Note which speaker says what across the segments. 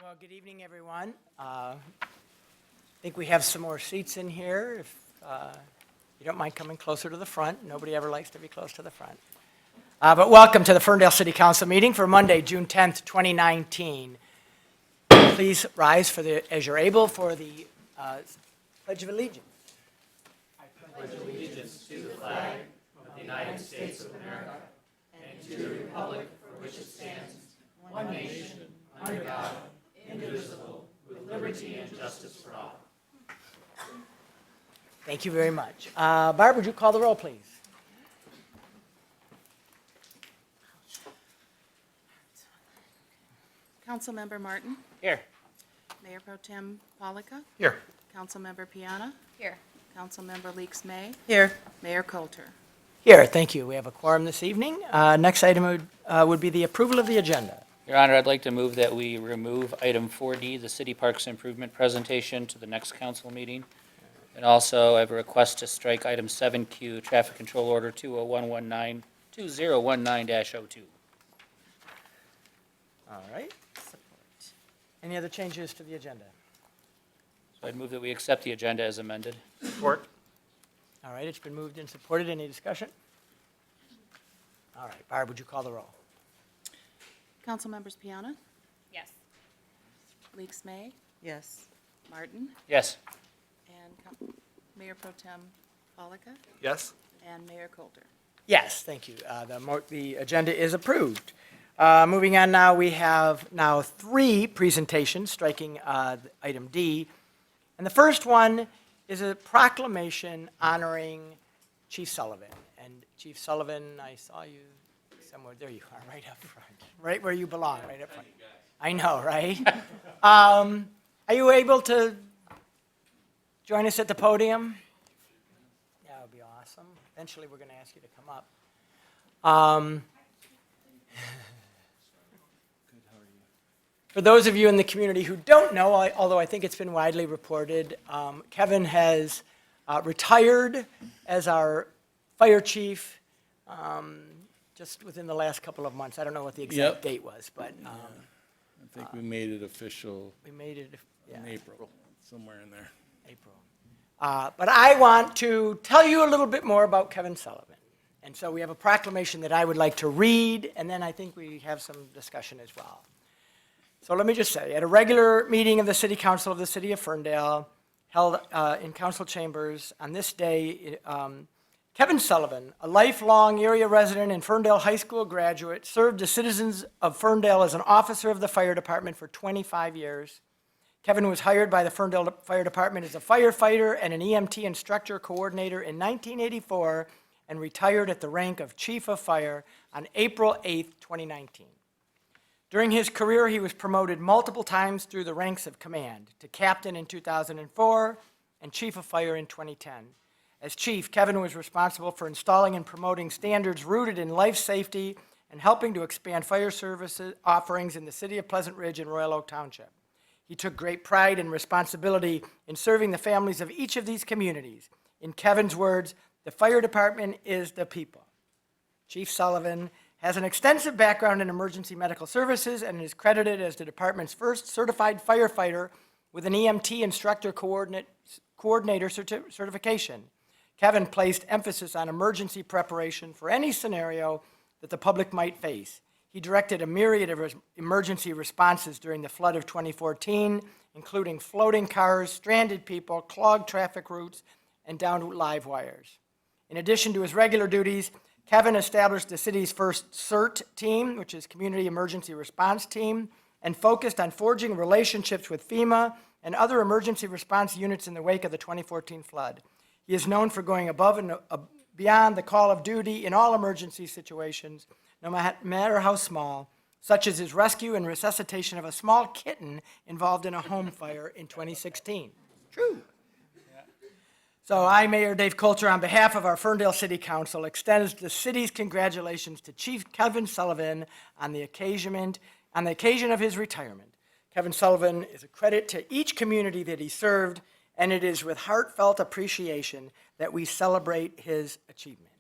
Speaker 1: Well, good evening, everyone. I think we have some more seats in here. If you don't mind coming closer to the front. Nobody ever likes to be close to the front. But welcome to the Ferndale City Council meeting for Monday, June 10th, 2019. Please rise as you're able for the Pledge of Allegiance.
Speaker 2: I pledge allegiance to the flag of the United States of America and to the republic for which it stands, one nation, under God, indivisible, with liberty and justice for all.
Speaker 1: Thank you very much. Barb, would you call the roll, please?
Speaker 3: Councilmember Martin,
Speaker 1: Here.
Speaker 3: Mayor Pro Tem Polika,
Speaker 1: Here.
Speaker 3: Councilmember Piana,
Speaker 4: Here.
Speaker 3: Councilmember Leaks May,
Speaker 4: Here.
Speaker 3: Mayor Coulter.
Speaker 1: Here, thank you. We have a quorum this evening. Next item would be the approval of the agenda.
Speaker 2: Your Honor, I'd like to move that we remove item 4D, the City Parks Improvement Presentation, to the next council meeting. And also, I have a request to strike item 7Q, Traffic Control Order 2019-02.
Speaker 1: All right. Any other changes to the agenda?
Speaker 2: So I'd move that we accept the agenda as amended.
Speaker 1: Support. All right, it's been moved and supported. Any discussion? All right, Barb, would you call the roll?
Speaker 3: Councilmembers Piana,
Speaker 4: Yes.
Speaker 3: Leaks May,
Speaker 4: Yes.
Speaker 3: Martin,
Speaker 2: Yes.
Speaker 3: and Mayor Pro Tem Polika,
Speaker 5: Yes.
Speaker 3: and Mayor Coulter.
Speaker 1: Yes, thank you. The agenda is approved. Moving on now, we have now 3 presentations, striking item D. And the first one is a proclamation honoring Chief Sullivan. And Chief Sullivan, I saw you somewhere. There you are, right up front, right where you belong, right up front. I know, right? Are you able to join us at the podium? That would be awesome. Eventually, we're going to ask you to come up. For those of you in the community who don't know, although I think it's been widely reported, Kevin has retired as our fire chief just within the last couple of months. I don't know what the exact
Speaker 5: Yep.
Speaker 1: date was, but
Speaker 5: I think we made it official
Speaker 1: we made it
Speaker 5: in April, somewhere in there.
Speaker 1: April. But I want to tell you a little bit more about Kevin Sullivan. And so we have a proclamation that I would like to read, and then I think we have some discussion as well. So let me just say, at a regular meeting of the City Council of the City of Ferndale, held in council chambers on this day, Kevin Sullivan, a lifelong area resident and Ferndale High School graduate, served the citizens of Ferndale as an officer of the fire department for 25 years. Kevin was hired by the Ferndale Fire Department as a firefighter and an EMT instructor coordinator in 1984 and retired at the rank of Chief of Fire on April 8, 2019. During his career, he was promoted multiple times through the ranks of command to captain in 2004 and chief of fire in 2010. As chief, Kevin was responsible for installing and promoting standards rooted in life safety and helping to expand fire services offerings in the city of Pleasant Ridge and Royal Oak Township. He took great pride and responsibility in serving the families of each of these communities. In Kevin's words, the fire department is the people. Chief Sullivan has an extensive background in emergency medical services and is credited as the department's first certified firefighter with an EMT instructor coordinator certification. Kevin placed emphasis on emergency preparation for any scenario that the public might face. He directed a myriad of emergency responses during the flood of 2014, including floating cars, stranded people, clogged traffic routes, and downed live wires. In addition to his regular duties, Kevin established the city's first CERT team, which is Community Emergency Response Team, and focused on forging relationships with FEMA and other emergency response units in the wake of the 2014 flood. He is known for going above and beyond the call of duty in all emergency situations, no matter how small, such as his rescue and resuscitation of a small kitten involved in a home fire in 2016. True. So I, Mayor Dave Coulter, on behalf of our Ferndale City Council, extends the city's congratulations to Chief Kevin Sullivan on the occasion of his retirement. Kevin Sullivan is a credit to each community that he served, and it is with heartfelt appreciation that we celebrate his achievement.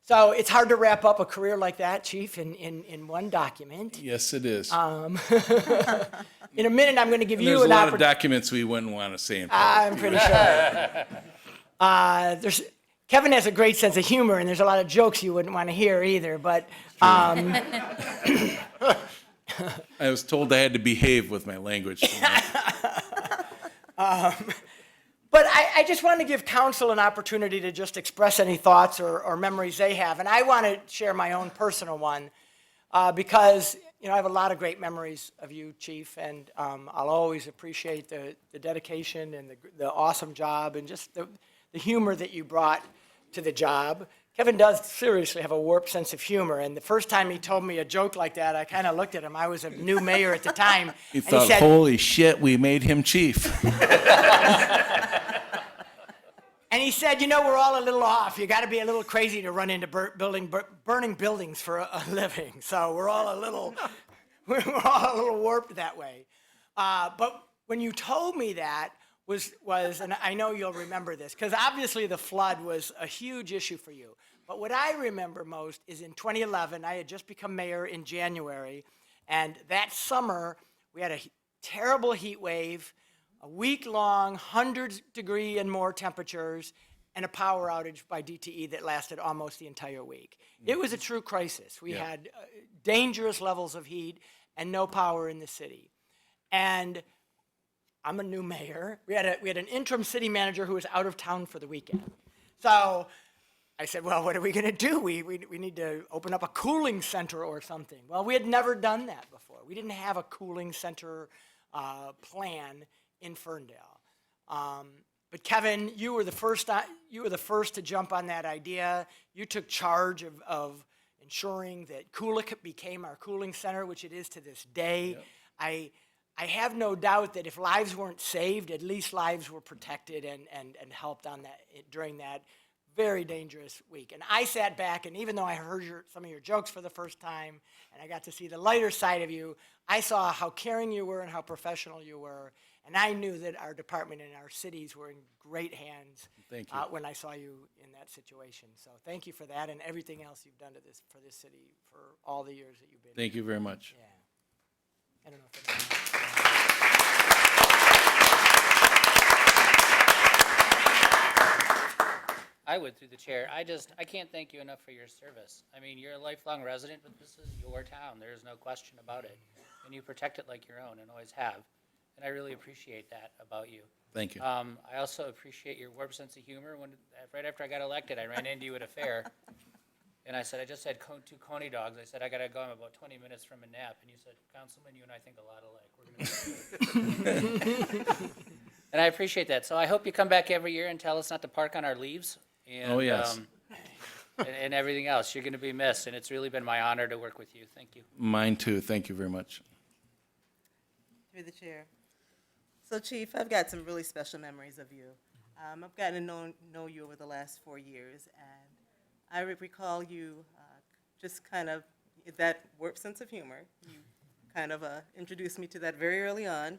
Speaker 1: So it's hard to wrap up a career like that, Chief, in one document.
Speaker 5: Yes, it is.
Speaker 1: In a minute, I'm going to give
Speaker 5: And
Speaker 1: you
Speaker 5: there's a
Speaker 1: an
Speaker 5: lot of
Speaker 1: opportunity.
Speaker 5: documents we wouldn't want to say in public.
Speaker 1: I'm pretty sure. Kevin has a great sense of humor, and there's a lot of jokes you wouldn't want to hear either. But
Speaker 5: I was told I had to behave with my language tonight.
Speaker 1: But I just want to give council an opportunity to just express any thoughts or memories they have. And I want to share my own personal one because, I have a lot of great memories of you, Chief, and I'll always appreciate the dedication and the awesome job and just the humor that you brought to the job. Kevin does seriously have a warped sense of humor, and the first time he told me a joke like that, I kind of looked at him. I was a new mayor at the time.
Speaker 5: He
Speaker 1: and
Speaker 5: thought,
Speaker 1: said,
Speaker 5: holy shit, we made him chief.
Speaker 1: And he said, we're all a little off. You got to be a little crazy to run into burning buildings for a living. So we're all a little warped that way. But when you told me that was, and I know you'll remember this, because obviously the flood was a huge issue for you. But what I remember most is in 2011, I had just become mayor in January, and that summer we had a terrible heat wave, a week-long, 100-degree and more temperatures, and a power outage by DTE that lasted almost the entire week. It was a true crisis. We had dangerous levels of heat and no power in the city. And I'm a new mayor. We had an interim city manager who was out of town for the weekend. So I said, well, what are we going to do? We need to open up a cooling center or something. Well, we had never done that before. We didn't have a cooling center plan in Ferndale. But Kevin, you were the first to jump on that idea. You took charge of ensuring that Kulik became our cooling center, which it is to this day. Yep. I have no doubt that if lives weren't saved, at least lives were protected and helped on that during that very dangerous week. And I sat back, and even though I heard some of your jokes for the first time, and I got to see the lighter side of you, I saw how caring you were and how professional you were. And I knew that our department and our cities were in great hands. Thank you. When I saw you in that situation. So thank you for that and everything else you've done for this city for all the years that you've been
Speaker 5: Thank you very much.
Speaker 1: Yeah. I don't know if
Speaker 2: I would, through the chair. I can't thank you enough for your service. I mean, you're a lifelong resident, but this is your town. There's no question about it. And you protect it like your own and always have. And I really appreciate that about you.
Speaker 5: Thank you.
Speaker 2: I also appreciate your warped sense of humor. Right after I got elected, I ran into you at a fair. And I said, I just had 2 coney dogs. I said, I got to go. I'm about 20 minutes from a nap. And you said, Councilman, you and I think a lot alike. We're gonna And I appreciate that. So I hope you come back every year and tell us not to park on our leaves. And,
Speaker 5: Oh, yes.
Speaker 2: And everything else. You're going to be missed. And it's really been my honor to work with you. Thank you.
Speaker 5: Mine too. Thank you very much.
Speaker 4: Through the chair. So, Chief, I've got some really special memories of you. I've gotten to know you over the last 4 years, and I recall you just kind of that warped sense of humor. You kind of introduced me to that very early on,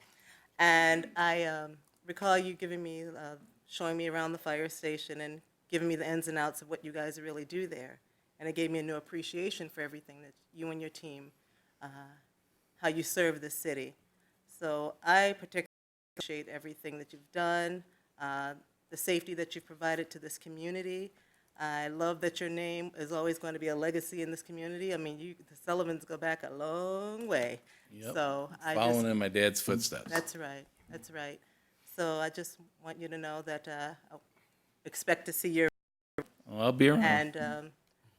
Speaker 4: and I recall you showing me around the fire station and giving me the ins and outs of what you guys really do there, and it gave me a new appreciation for everything that you and your team, how you serve the city. So I particularly appreciate everything that you've done, the safety that you've provided to this community. I love that your name is always going to be a legacy in this community. I mean, the Sullivans go back a long way.
Speaker 5: Yep.
Speaker 4: So
Speaker 5: Following in my dad's footsteps.
Speaker 4: That's right. That's right. So I just want you to know that I expect to see your
Speaker 5: Well, I'll be around.
Speaker 4: and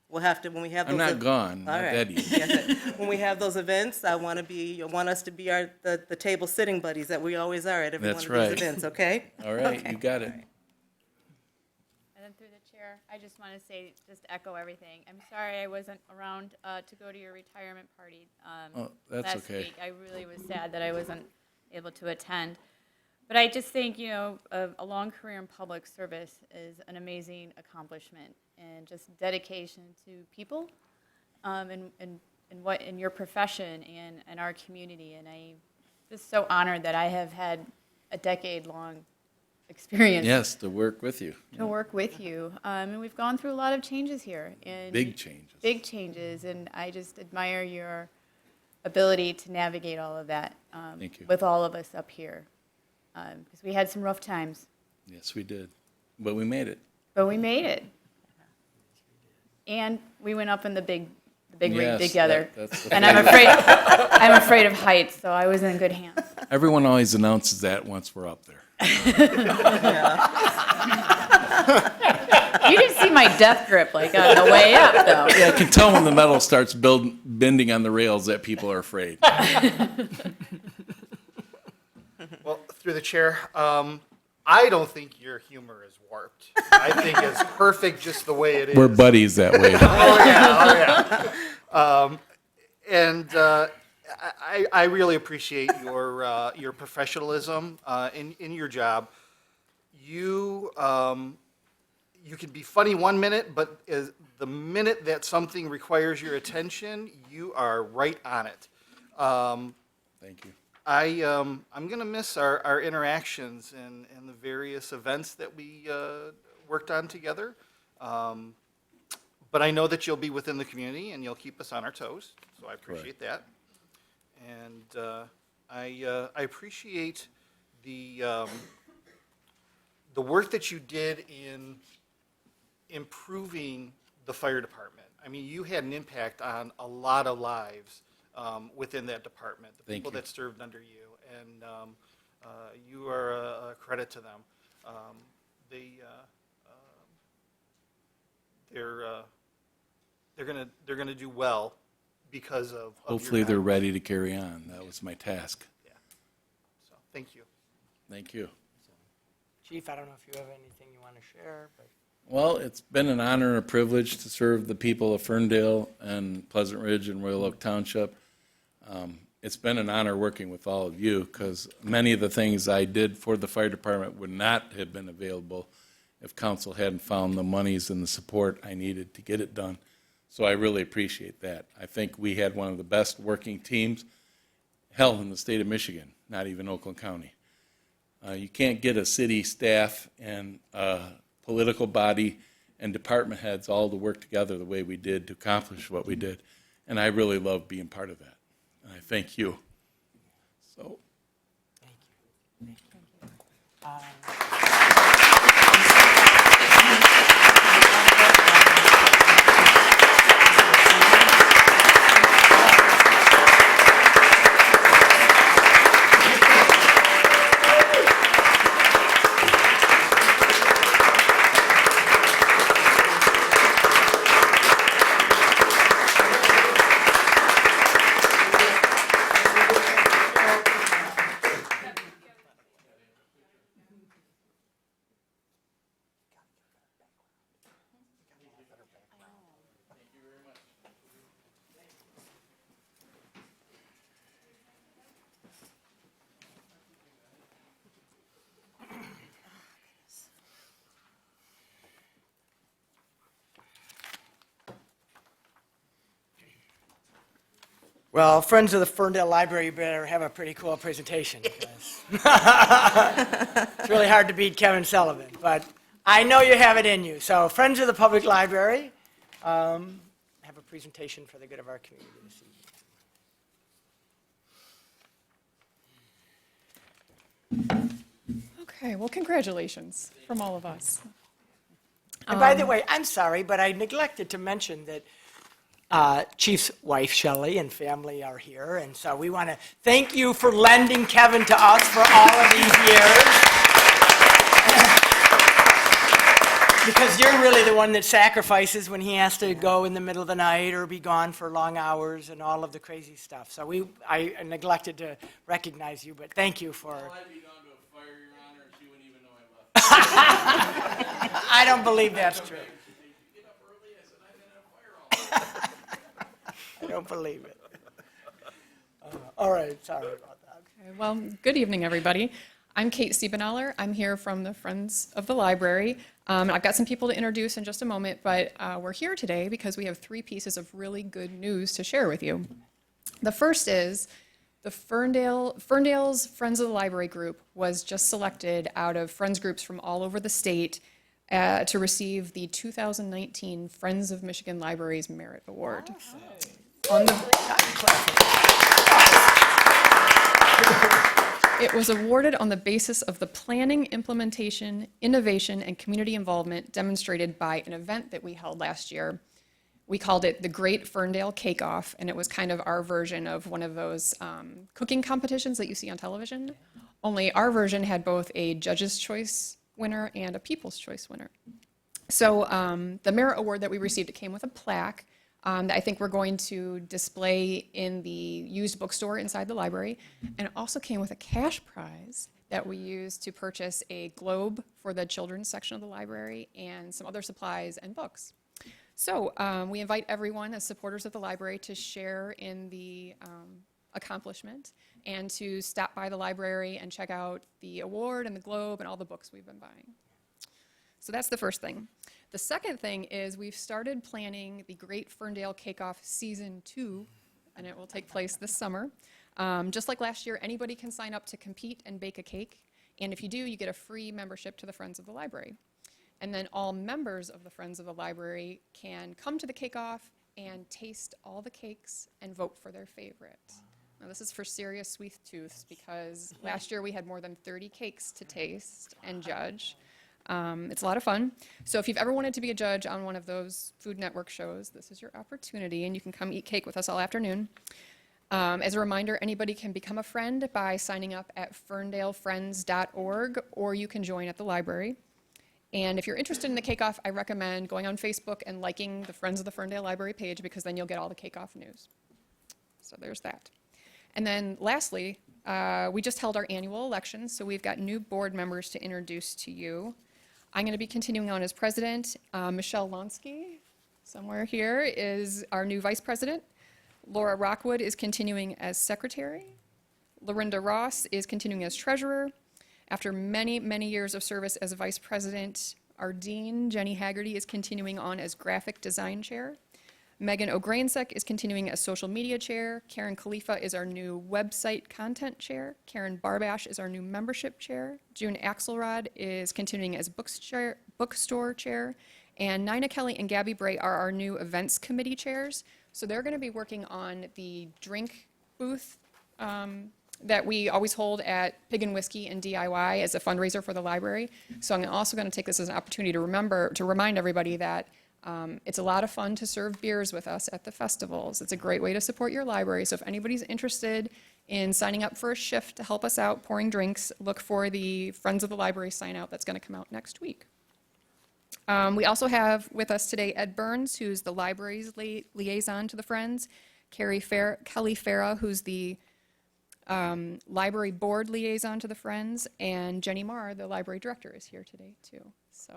Speaker 4: we'll have to when we have.
Speaker 5: I'm
Speaker 4: those
Speaker 5: not gone.
Speaker 4: All
Speaker 5: Not
Speaker 4: right.
Speaker 5: that easy.
Speaker 4: Yes, when we have those events, I want us to be the table sitting buddies that we always are at every
Speaker 5: That's
Speaker 4: one of
Speaker 5: right.
Speaker 4: these events. Okay.
Speaker 5: All right,
Speaker 4: Okay.
Speaker 5: you got it.
Speaker 6: And then through the chair, I just want to say, just echo everything. I'm sorry I wasn't around to go to your retirement party
Speaker 5: Oh, that's
Speaker 6: last
Speaker 5: okay.
Speaker 6: week. I really was sad that I wasn't able to attend. But I just think, a long career in public service is an amazing accomplishment and just dedication to people and in your profession and our community. And I'm just so honored that I have had a decade-long experience
Speaker 5: Yes, to work with you.
Speaker 6: to work with you. And we've gone through a lot of changes here. And
Speaker 5: Big changes.
Speaker 6: Big changes, and I just admire your ability to navigate all of that
Speaker 5: Thank you.
Speaker 6: with all of us up here. Because we had some rough times,
Speaker 5: Yes, we did. But we made it.
Speaker 6: but we made it. And we went up in the big ring
Speaker 5: Yes,
Speaker 6: together.
Speaker 5: that's the
Speaker 6: And I'm afraid of heights, so I was in good hands.
Speaker 5: Everyone always announces that once we're up there.
Speaker 6: You didn't see my death grip like on the way up, though.
Speaker 5: Yeah, I can tell when the metal starts bending on the rails that people are afraid.
Speaker 7: Well, through the chair, I don't think your humor is warped. I think it's perfect just the way it is.
Speaker 5: We're buddies that way.
Speaker 7: I really appreciate your professionalism in your job. You can be funny one minute, but the minute that something requires your attention, you are right on it.
Speaker 5: Thank you.
Speaker 7: I'm going to miss our interactions and the various events that we worked on together. But I know that you'll be within the community and you'll keep us on our toes, so I appreciate that. And I appreciate the work that you did in improving the fire department. I mean, you had an impact on a lot of lives within that department, the
Speaker 5: Thank
Speaker 7: people
Speaker 5: you.
Speaker 7: that served under you, and you are a credit to them. They're gonna do well because of your
Speaker 5: Hopefully they're
Speaker 7: guidance.
Speaker 5: ready to carry on. That was my task.
Speaker 7: So, thank you.
Speaker 5: Thank you.
Speaker 1: Chief, I don't know if you have anything you want to share, but.
Speaker 5: Well, it's been an honor and a privilege to serve the people of Ferndale and Pleasant Ridge and Royal Oak Township. It's been an honor working with all of you because many of the things I did for the fire department would not have been available if council hadn't found the monies and the support I needed to get it done. So I really appreciate that. I think we had one of the best working teams, hell, in the state of Michigan, not even Oakland County. You can't get a city staff and political body and department heads all to work together the way we did to accomplish what we did. And I really love being part of that. And I thank you. So,
Speaker 1: Well, friends of the Ferndale Library, you better have a pretty cool presentation. Because it's really hard to beat Kevin Sullivan, but I know you have it in you. So, friends of the Public Library, have a presentation for the good of our community this evening.
Speaker 8: Okay, well, congratulations from all of us.
Speaker 1: And by the way, I'm sorry, but I neglected to mention that Chief's wife, Shelley, and family are here, and so we want to thank you for lending Kevin to us for all of these years. Because you're really the one that sacrifices when he has to go in the middle of the night or be gone for long hours and all of the crazy stuff. So I neglected to recognize you, but thank you for...
Speaker 5: I'd be gone to a fire, Your Honor, and she wouldn't even know I left.
Speaker 1: I don't believe that's true.
Speaker 5: Get up early, I said, I've been at a fire all day.
Speaker 1: I don't believe it. All right, sorry about that.
Speaker 8: Okay, well, good evening, everybody. I'm Kate Siebenaller. I'm here from the Friends of the Library. I've got some people to introduce in just a moment, but we're here today because we have 3 pieces of really good news to share with you. The first is The Ferndale's Friends of the Library group was just selected out of friends groups from all over the state to receive the 2019 Friends of Michigan Libraries Merit Award. On It was awarded on the basis of the planning, implementation, innovation, and community involvement demonstrated by an event that we held last year. We called it the Great Ferndale Cake Off, and it was kind of our version of one of those cooking competitions that you see on television. Only our version had both a Judge's Choice winner and a People's Choice winner. So the Merit Award that we received, it came with a plaque that I think we're going to display in the used bookstore inside the library. And it also came with a cash prize that we used to purchase a globe for the children's section of the library and some other supplies and books. So we invite everyone as supporters of the library to share in the accomplishment and to stop by the library and check out the award and the globe and all the books we've been buying. So that's the first thing. The second thing is we've started planning the Great Ferndale Cake Off Season 2, and it will take place this summer. Just like last year, anybody can sign up to compete and bake a cake, and if you do, you get a free membership to the Friends of the Library. And then all members of the Friends of the Library can come to the Cake Off and taste all the cakes and vote for their favorite. Now, this is for serious sweet tooths because last year we had more than 30 cakes to taste and judge. It's a lot of fun. So if you've ever wanted to be a judge on one of those Food Network shows, this is your opportunity, and you can come eat cake with us all afternoon. As a reminder, anybody can become a friend by signing up at ferndalefriends.org, or you can join at the library. And if you're interested in the Cake Off, I recommend going on Facebook and liking the Friends of the Ferndale Library page, because then you'll get all the Cake Off news. So there's that. And then lastly, we just held our annual elections, so we've got new board members to introduce to you. I'm going to be continuing on as president. Michelle Lonsky, somewhere here, is our new vice president. Laura Rockwood is continuing as secretary. Lorinda Ross is continuing as treasurer. After many, many years of service as a vice president, our dean, Jenny Haggerty, is continuing on as graphic design chair. Megan O'Grainsek is continuing as social media chair. Karen Khalifa is our new website content chair. Karen Barbash is our new membership chair. June Axelrod is continuing as bookstore chair. And Nina Kelly and Gabby Bray are our new events committee chairs. So they're going to be working on the drink booth that we always hold at Pig and Whiskey and DIY as a fundraiser for the library. So I'm also going to take this as an opportunity to remind everybody that it's a lot of fun to serve beers with us at the festivals. It's a great way to support your library. So if anybody's interested in signing up for a shift to help us out pouring drinks, look for the Friends of the Library sign out that's going to come out next week. We also have with us today Ed Burns, who's the library's liaison to the Friends, Kelly Farah, who's the library board liaison to the Friends, and Jenny Marr, the library director, is here today too. So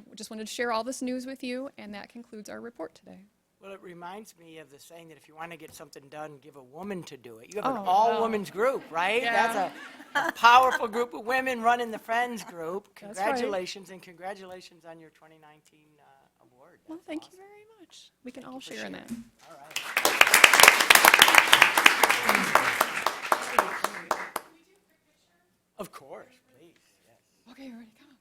Speaker 8: we just wanted to share all this news with you, and that concludes our report today.
Speaker 1: Well, it reminds me of the saying that if you want to get something done, give a woman to do it. You have an all-women's group, right?
Speaker 8: Yeah.
Speaker 1: That's a powerful group of women running the Friends group.
Speaker 8: That's right.
Speaker 1: Congratulations, and congratulations on your 2019 award.
Speaker 8: Well, thank you very much. We can all share in that.
Speaker 1: All right. Of course, please, yes.
Speaker 8: Okay, you ready? Come on.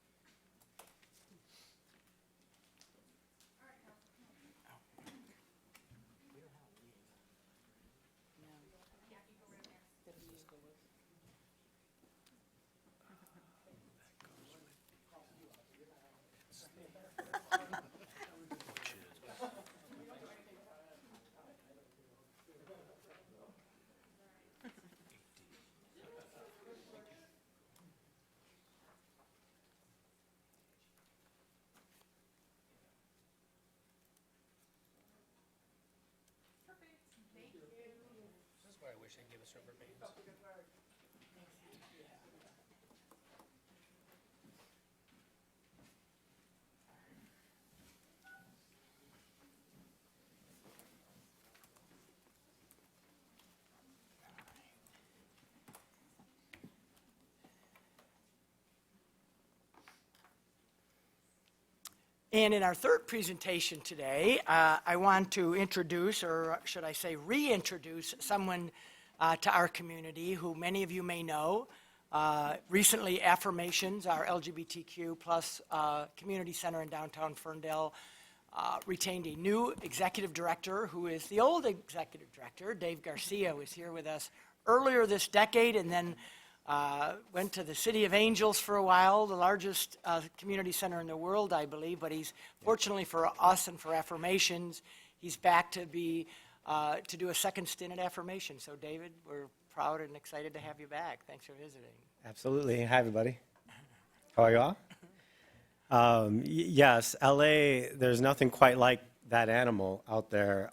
Speaker 1: And in our third presentation today, I want to introduce, or should I say reintroduce, someone to our community, who many of you may know. Recently, Affirmations, our LGBTQ plus community center in downtown Ferndale, retained a new executive director who is the old executive director. Dave Garcia was here with us earlier this decade, and then went to the City of Angels for a while, the largest community center in the world, I believe. But he's, fortunately for us and for Affirmations, he's back to be to do a second stint at Affirmations. So David, we're proud and excited to have you back. Thanks for visiting.
Speaker 9: Absolutely. Hi, everybody. How are you all? Yes, LA, there's nothing quite like that animal out there.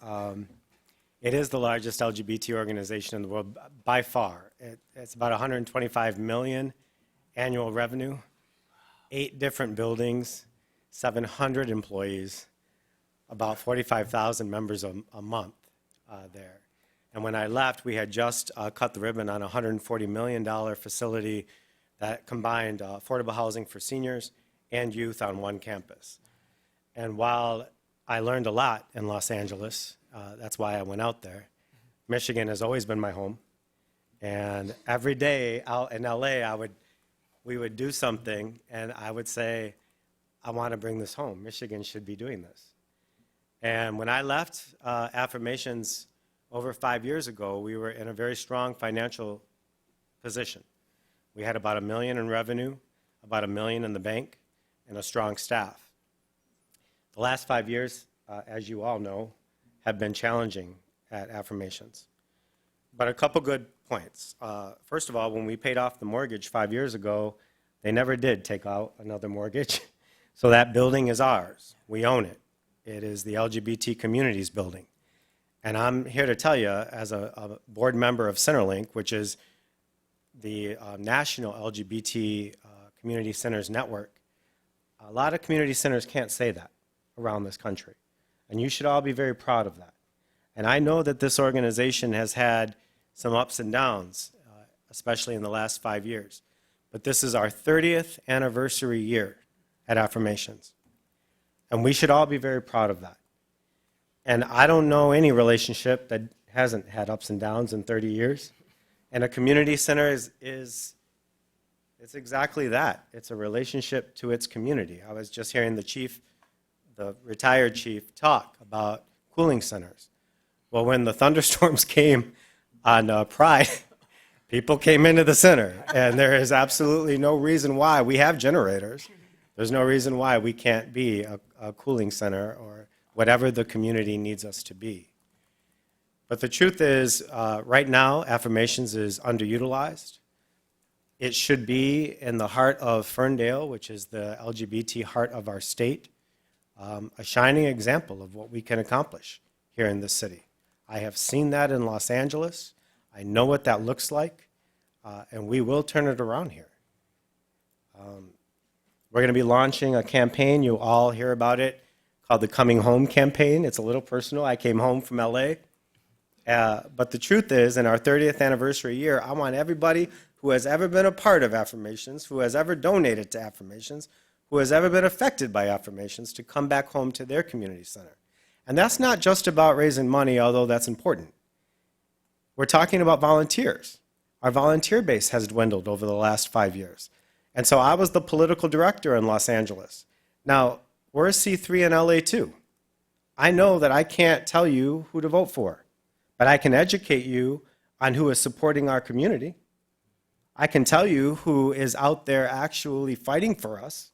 Speaker 9: It is the largest LGBT organization in the world by far. It's about 125 million annual revenue, 8 different buildings, 700 employees, about 45,000 members a month there. And when I left, we had just cut the ribbon on a $140 million facility that combined affordable housing for seniors and youth on one campus. And while I learned a lot in Los Angeles, that's why I went out there. Michigan has always been my home. And every day out in LA, we would do something, and I would say, I want to bring this home. Michigan should be doing this. And when I left Affirmations over 5 years ago, we were in a very strong financial position. We had about $1 million in revenue, about $1 million in the bank, and a strong staff. The last 5 years, as you all know, have been challenging at Affirmations. But a couple good points. First of all, when we paid off the mortgage 5 years ago, they never did take out another mortgage. So that building is ours. We own it. It is the LGBT community's building. And I'm here to tell you, as a board member of Centerlink, which is the national LGBT community centers network, a lot of community centers can't say that around this country. And you should all be very proud of that. And I know that this organization has had some ups and downs, especially in the last 5 years. But this is our 30th anniversary year at Affirmations. And we should all be very proud of that. And I don't know any relationship that hasn't had ups and downs in 30 years. And a community center it's exactly that. It's a relationship to its community. I was just hearing the retired chief, talk about cooling centers. Well, when the thunderstorms came on Pride, people came into the center, and there is absolutely no reason why. We have generators. There's no reason why we can't be a cooling center or whatever the community needs us to be. But the truth is, right now, Affirmations is underutilized. It should be in the heart of Ferndale, which is the LGBT heart of our state, a shining example of what we can accomplish here in this city. I have seen that in Los Angeles. I know what that looks like, and we will turn it around here. We're going to be launching a campaign. You all hear about it, called the Coming Home campaign. It's a little personal. I came home from LA. But the truth is, in our 30th anniversary year, I want everybody who has ever been a part of Affirmations, who has ever donated to Affirmations, who has ever been affected by Affirmations, to come back home to their community center. And that's not just about raising money, although that's important. We're talking about volunteers. Our volunteer base has dwindled over the last 5 years. And so I was the political director in Los Angeles. Now, we're a C3 in LA too. I know that I can't tell you who to vote for, but I can educate you on who is supporting our community. I can tell you who is out there actually fighting for us,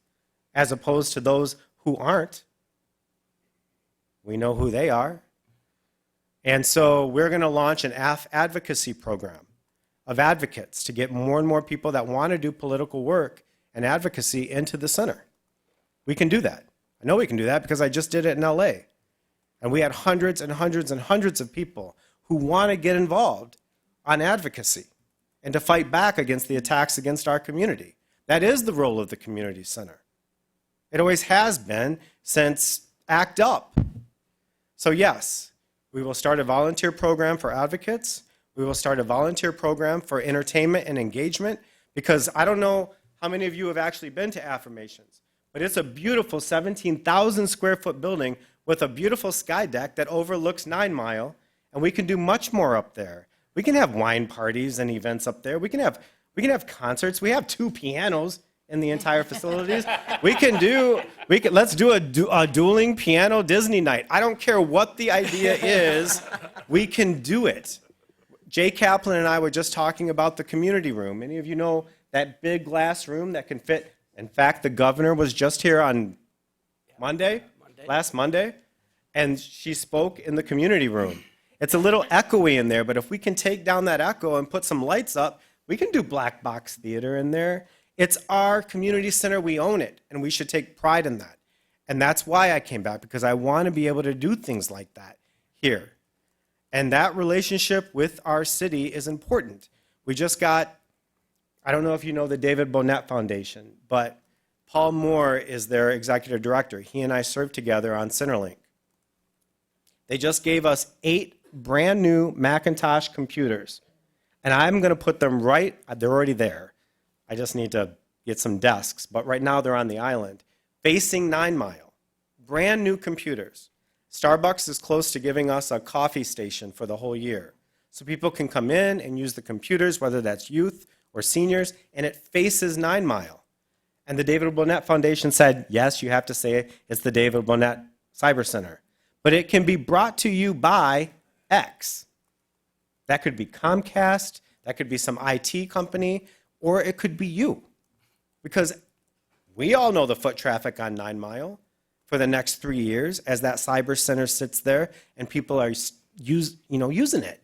Speaker 9: as opposed to those who aren't. We know who they are. And so we're going to launch an advocacy program of advocates to get more and more people that want to do political work and advocacy into the center. We can do that. I know we can do that because I just did it in LA. And we had hundreds and hundreds and hundreds of people who want to get involved on advocacy and to fight back against the attacks against our community. That is the role of the community center. It always has been since ACT UP. So yes, we will start a volunteer program for advocates. We will start a volunteer program for entertainment and engagement, because I don't know how many of you have actually been to Affirmations, but it's a beautiful 17,000 square foot building with a beautiful sky deck that overlooks 9 Mile, and we can do much more up there. We can have wine parties and events up there. We can have concerts. We have 2 pianos in the entire facilities. Let's do a dueling piano Disney night. I don't care what the idea is. We can do it. Jay Kaplan and I were just talking about the community room. Many of you know that big glass room that can fit. In fact, the governor was just here on last Monday, and she spoke in the community room. It's a little echoey in there, but if we can take down that echo and put some lights up, we can do black box theater in there. It's our community center. We own it, and we should take pride in that. And that's why I came back, because I want to be able to do things like that here. And that relationship with our city is important. We just got, I don't know if you know the David Bonnet Foundation, but Paul Moore is their executive director. He and I served together on Centerlink. They just gave us 8 brand new Macintosh computers. And I'm going to put them they're already there. I just need to get some desks. But right now they're on the island, facing 9 Mile. Brand new computers. Starbucks is close to giving us a coffee station for the whole year. So people can come in and use the computers, whether that's youth or seniors, and it faces 9 Mile. And the David Bonnet Foundation said, yes, you have to say it's the David Bonnet Cyber Center. But it can be brought to you by X. That could be Comcast, that could be some IT company, or it could be you. Because we all know the foot traffic on 9 Mile for the next 3 years as that cyber center sits there and people are using it.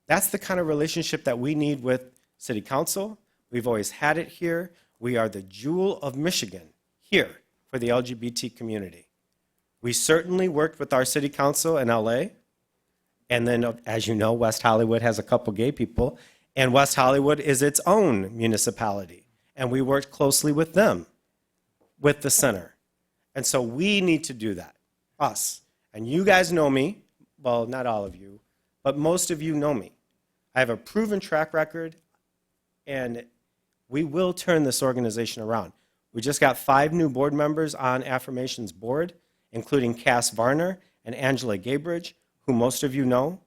Speaker 9: That's the kind of relationship that we need with City Council. We've always had it here. We are the jewel of Michigan here for the LGBT community. We certainly worked with our City Council in LA. And then, as you know, West Hollywood has a couple gay people, and West Hollywood is its own municipality. And we worked closely with them, with the center. And so we need to do that, us. And you guys know me, well, not all of you, but most of you know me. I have a proven track record, and we will turn this organization around. We just got 5 new board members on Affirmation's board, including Cass Varner and Angela Gabridge, who most of you know,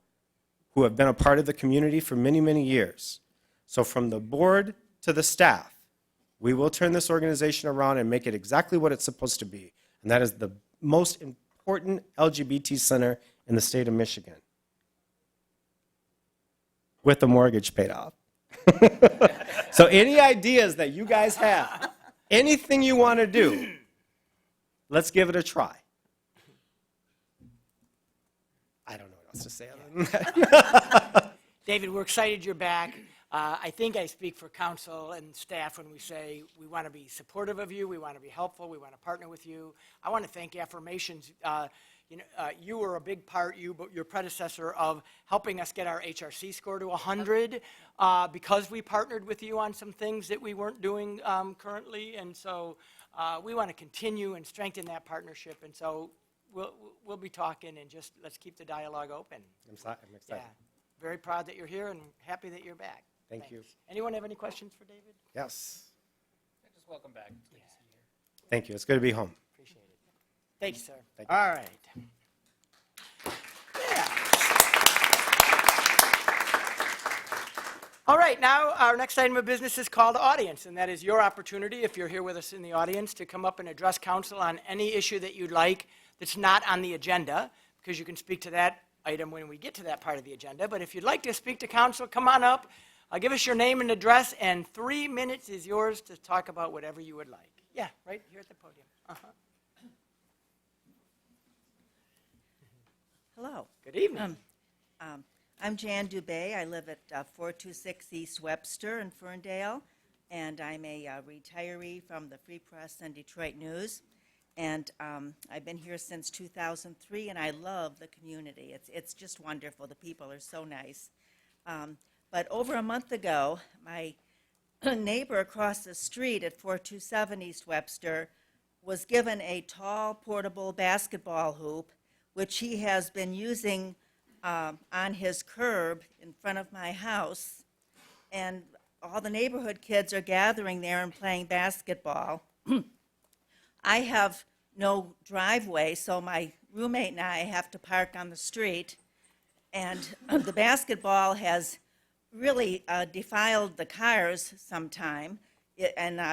Speaker 9: who have been a part of the community for many, many years. So from the board to the staff, we will turn this organization around and make it exactly what it's supposed to be. And that is the most important LGBT center in the state of Michigan. With the mortgage paid off. So any ideas that you guys have, anything you want to do, let's give it a try. I don't know what else to say other than that.
Speaker 1: David, we're excited you're back. I think I speak for council and staff when we say we want to be supportive of you, we want to be helpful, we want to partner with you. I want to thank Affirmations. You were a big part, your predecessor, of helping us get our HRC score to 100 because we partnered with you on some things that we weren't doing currently. And so we want to continue and strengthen that partnership. And so we'll be talking, and just let's keep the dialogue open.
Speaker 9: I'm excited.
Speaker 1: Yeah. Very proud that you're here and happy that you're back.
Speaker 9: Thank you.
Speaker 1: Anyone have any questions for David?
Speaker 9: Yes.
Speaker 2: Just welcome back.
Speaker 9: Thank you. It's good to be home.
Speaker 1: Appreciate it. Thank you, sir.
Speaker 9: Thank you.
Speaker 1: All right. Yeah. All right, now our next item of business is called audience, and that is your opportunity, if you're here with us in the audience, to come up and address council on any issue that you'd like that's not on the agenda, because you can speak to that item when we get to that part of the agenda. But if you'd like to speak to council, come on up, give us your name and address, and 3 minutes is yours to talk about whatever you would like. Yeah, right here at the podium.
Speaker 10: Hello.
Speaker 1: Good evening.
Speaker 10: I'm Jan Dubé. I live at 426 East Webster in Ferndale, and I'm a retiree from the Free Press and Detroit News. And I've been here since 2003, and I love the community. It's just wonderful. The people are so nice. But over a month ago, my neighbor across the street at 427 East Webster was given a tall, portable basketball hoop, which he has been using on his curb in front of my house. And all the neighborhood kids are gathering there and playing basketball. I have no driveway, so my roommate and I have to park on the street. And the basketball has really defiled the cars sometime.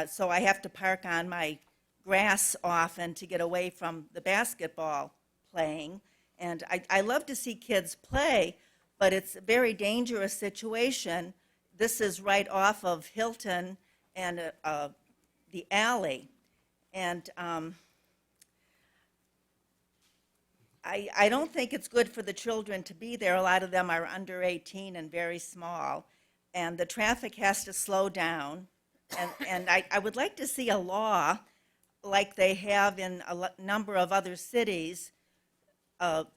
Speaker 10: So I have to park on my grass often to get away from the basketball playing. And I love to see kids play, but it's a very dangerous situation. This is right off of Hilton and the alley. And I don't think it's good for the children to be there. A lot of them are under 18 and very small. And the traffic has to slow down. And I would like to see a law like they have in a number of other cities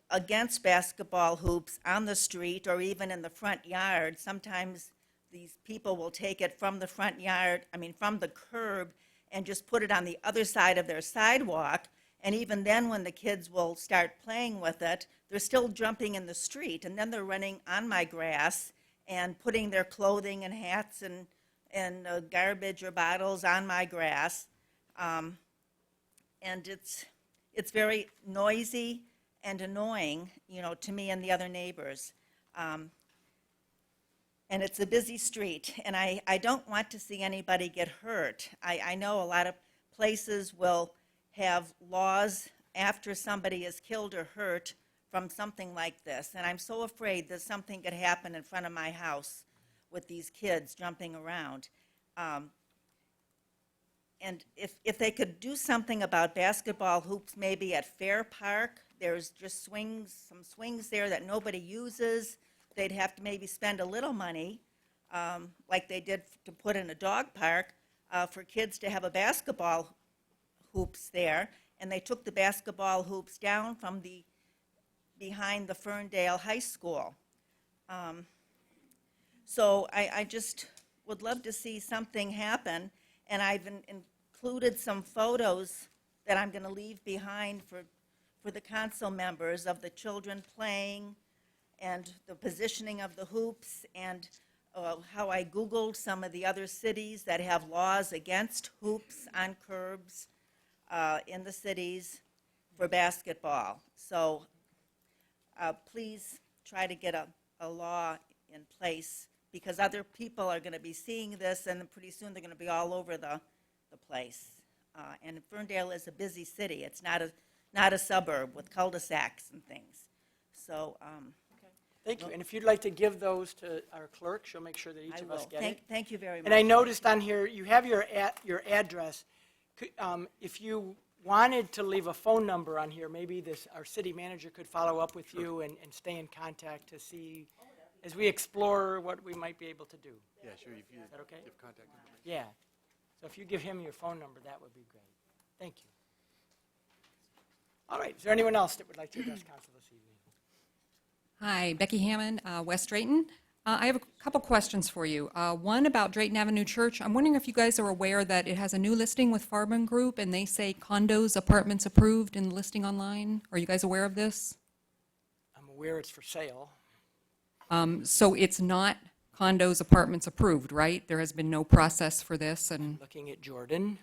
Speaker 10: against basketball hoops on the street or even in the front yard. Sometimes these people will take it from the front yard, from the curb, and just put it on the other side of their sidewalk. And even then, when the kids will start playing with it, they're still jumping in the street. And then they're running on my grass and putting their clothing and hats and garbage or bottles on my grass. And it's very noisy and annoying, to me and the other neighbors. And it's a busy street, and I don't want to see anybody get hurt. I know a lot of places will have laws after somebody is killed or hurt from something like this, and I'm so afraid that something could happen in front of my house with these kids jumping around. And if they could do something about basketball hoops maybe at Fair Park, there's just some swings there that nobody uses. They'd have to maybe spend a little money, like they did to put in a dog park, for kids to have a basketball hoops there. And they took the basketball hoops down from behind the Ferndale High School. So I just would love to see something happen. And I've included some photos that I'm going to leave behind for the council members of the children playing and the positioning of the hoops and how I Googled some of the other cities that have laws against hoops on curbs in the cities for basketball. So please try to get a law in place because other people are going to be seeing this and pretty soon they're going to be all over the place. And Ferndale is a busy city. It's not a suburb with cul-de-sacs and things. So
Speaker 1: Thank you. And if you'd like to give those to our clerk, she'll make sure that each
Speaker 10: I
Speaker 1: of us
Speaker 10: will.
Speaker 1: get it.
Speaker 10: Thank you very much.
Speaker 1: And I noticed on here, you have your address. If you wanted to leave a phone number on here, maybe our city manager could follow up with you and stay in contact to see, as we explore what we might be able to do.
Speaker 11: Yeah, sure. If you
Speaker 1: Is that okay?
Speaker 11: give contact information.
Speaker 1: Yeah. So if you give him your phone number, that would be great. Thank you. All right. Is there anyone else that would like to address council this evening?
Speaker 12: Hi, Becky Hammond, West Drayton. I have a couple questions for you. One about Drayton Avenue Church. I'm wondering if you guys are aware that it has a new listing with Farben Group and they say condos, apartments approved in the listing online. Are you guys aware of this?
Speaker 1: I'm aware it's for sale.
Speaker 12: So it's not condos, apartments approved, right? There has been no process for this and,
Speaker 1: Looking at Jordan.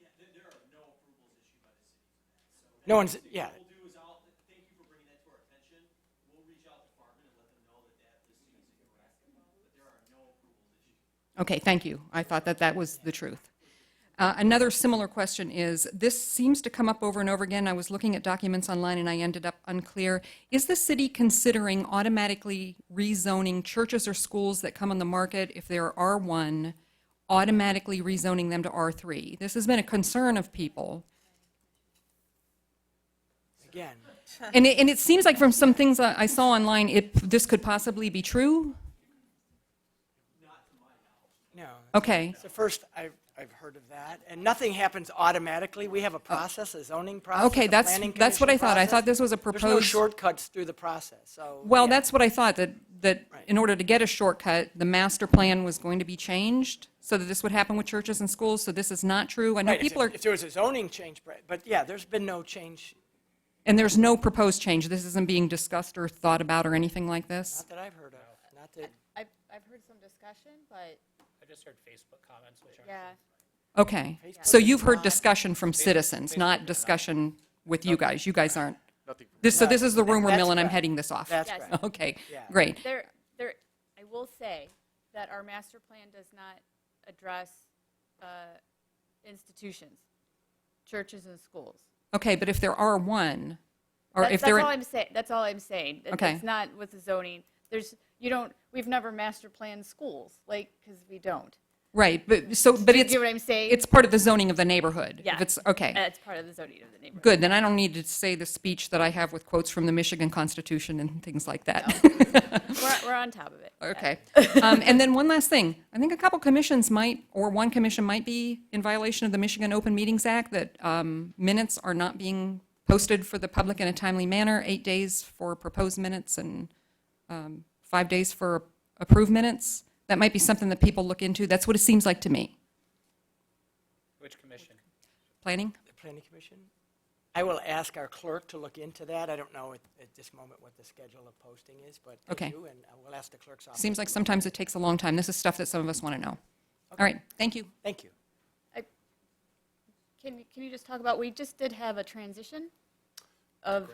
Speaker 2: Yeah, there are no approvals issued by the city for that. So
Speaker 1: No one's, yeah.
Speaker 2: what we'll do is thank you for bringing that to our attention. We'll reach out to Farben and let them know that listing is incorrect, but there are no approvals issued.
Speaker 12: okay, thank you. I thought that was the truth. Another similar question is, this seems to come up over and over again. I was looking at documents online and I ended up unclear. Is the city considering automatically rezoning churches or schools that come on the market, if there are one, automatically rezoning them to R3? This has been a concern of people.
Speaker 1: Again,
Speaker 12: And it seems like from some things I saw online, this could possibly be true?
Speaker 1: no.
Speaker 12: Okay.
Speaker 1: It's the first I've heard of that. And nothing happens automatically. We have a process, a zoning process,
Speaker 12: Okay,
Speaker 1: a
Speaker 12: that's
Speaker 1: planning
Speaker 12: what I
Speaker 1: commission
Speaker 12: thought. I
Speaker 1: process.
Speaker 12: thought this was a
Speaker 1: There's no
Speaker 12: proposed.
Speaker 1: shortcuts through the process, so.
Speaker 12: Well,
Speaker 1: yeah.
Speaker 12: that's what I thought, that
Speaker 1: Right.
Speaker 12: in order to get a shortcut, the master plan was going to be changed so that this would happen with churches and schools, so this is not true. I know
Speaker 1: Right,
Speaker 12: people are,
Speaker 1: if there was a zoning change, but yeah, there's been no change,
Speaker 12: and there's no proposed change. This isn't being discussed or thought about or anything like this?
Speaker 1: not that I've heard of, not that.
Speaker 6: I've heard some discussion, but
Speaker 2: I just heard Facebook comments, which are.
Speaker 6: yeah.
Speaker 12: Okay.
Speaker 1: Facebook
Speaker 12: So
Speaker 1: is
Speaker 12: you've heard
Speaker 1: not-
Speaker 12: discussion from citizens, not discussion with you guys. You guys aren't.
Speaker 11: Nothing.
Speaker 12: So this is the rumor
Speaker 1: That's
Speaker 12: mill, and I'm
Speaker 1: correct.
Speaker 12: heading this off.
Speaker 1: That's
Speaker 6: Yes.
Speaker 1: correct.
Speaker 12: Okay,
Speaker 1: Yeah.
Speaker 12: great.
Speaker 6: There, I will say that our master plan does not address institutions, churches and schools.
Speaker 12: Okay, but if there are one, or if
Speaker 6: That's
Speaker 12: there,
Speaker 6: all I'm saying. That's all I'm saying.
Speaker 12: Okay.
Speaker 6: It's not with the zoning. We've never master planned schools, because we don't.
Speaker 12: right, but
Speaker 6: Do you
Speaker 12: it's,
Speaker 6: get what I'm saying?
Speaker 12: it's part of the zoning of the neighborhood.
Speaker 6: Yeah.
Speaker 12: If it's, okay.
Speaker 6: That's part of the zoning of the neighborhood.
Speaker 12: Good, then I don't need to say the speech that I have with quotes from the Michigan Constitution and things like that.
Speaker 6: We're on top of it.
Speaker 12: Okay. And then one last thing. I think a couple commissions might, or one commission might be in violation of the Michigan Open Meetings Act, that minutes are not being posted for the public in a timely manner, 8 days for proposed minutes and 5 days for approved minutes. That might be something that people look into. That's what it seems like to me.
Speaker 2: Which commission?
Speaker 12: Planning?
Speaker 1: The Planning Commission? I will ask our clerk to look into that. I don't know at this moment what the schedule of posting is, but they
Speaker 12: Okay.
Speaker 1: do, and I will ask the clerk's office.
Speaker 12: Seems like sometimes it takes a long time. This is stuff that some of us want to know. All right, thank you.
Speaker 1: Thank you.
Speaker 6: Can you just talk about, we just did have a transition to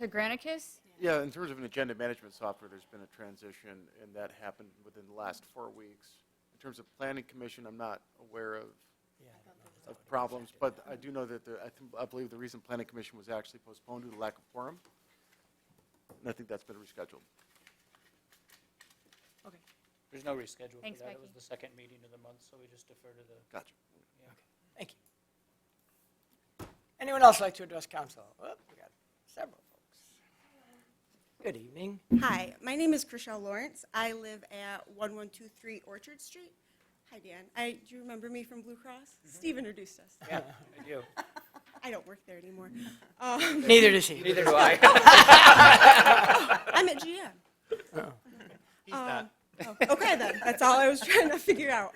Speaker 6: Granicus?
Speaker 11: Yeah, in terms of an agenda management software, there's been a transition, and that happened within the last 4 weeks. In terms of planning commission, I'm not aware of problems, but I do know that I believe the reason planning commission was actually postponed due to lack of quorum, and I think that's been rescheduled.
Speaker 6: Okay.
Speaker 2: There's no reschedule for
Speaker 6: Thanks,
Speaker 2: that. It
Speaker 6: Becky.
Speaker 2: was the second meeting of the month, so we just defer to the.
Speaker 11: Gotcha.
Speaker 1: Thank you. Anyone else like to address council? Oh, we got several folks. Good evening.
Speaker 13: Hi, my name is Chriselle Lawrence. I live at 1123 Orchard Street. Hi, Dan. Do you remember me from Blue Cross? Steve introduced us.
Speaker 2: Yeah, I do.
Speaker 13: I don't work there anymore.
Speaker 1: Neither does he.
Speaker 2: Neither do I.
Speaker 13: I'm at GM.
Speaker 7: He's not.
Speaker 13: Oh, okay, then. That's all I was trying to figure out.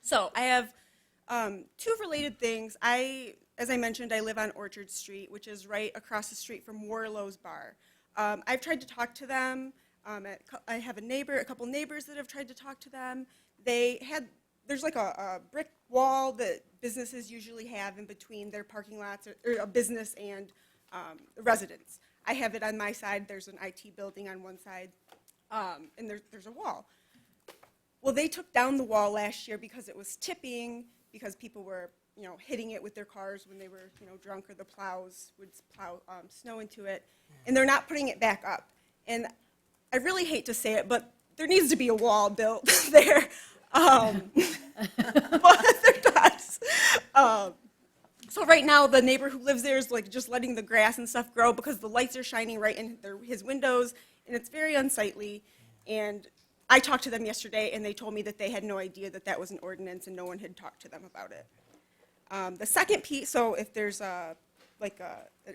Speaker 13: So I have two related things. As I mentioned, I live on Orchard Street, which is right across the street from Warlow's Bar. I've tried to talk to them. I have a couple neighbors that have tried to talk to them. There's like a brick wall that businesses usually have in between their parking lots, or a business and residents. I have it on my side. There's an IT building on one side, and there's a wall. Well, they took down the wall last year because it was tipping, because people were, hitting it with their cars when they were, drunk, or the plows would plow snow into it, and they're not putting it back up. And I really hate to say it, but there needs to be a wall built there. But there does. So right now, the neighbor who lives there is like just letting the grass and stuff grow because the lights are shining right in his windows, and it's very unsightly. And I talked to them yesterday, and they told me that they had no idea that that was an ordinance, and no one had talked to them about it. The second piece, so if there's a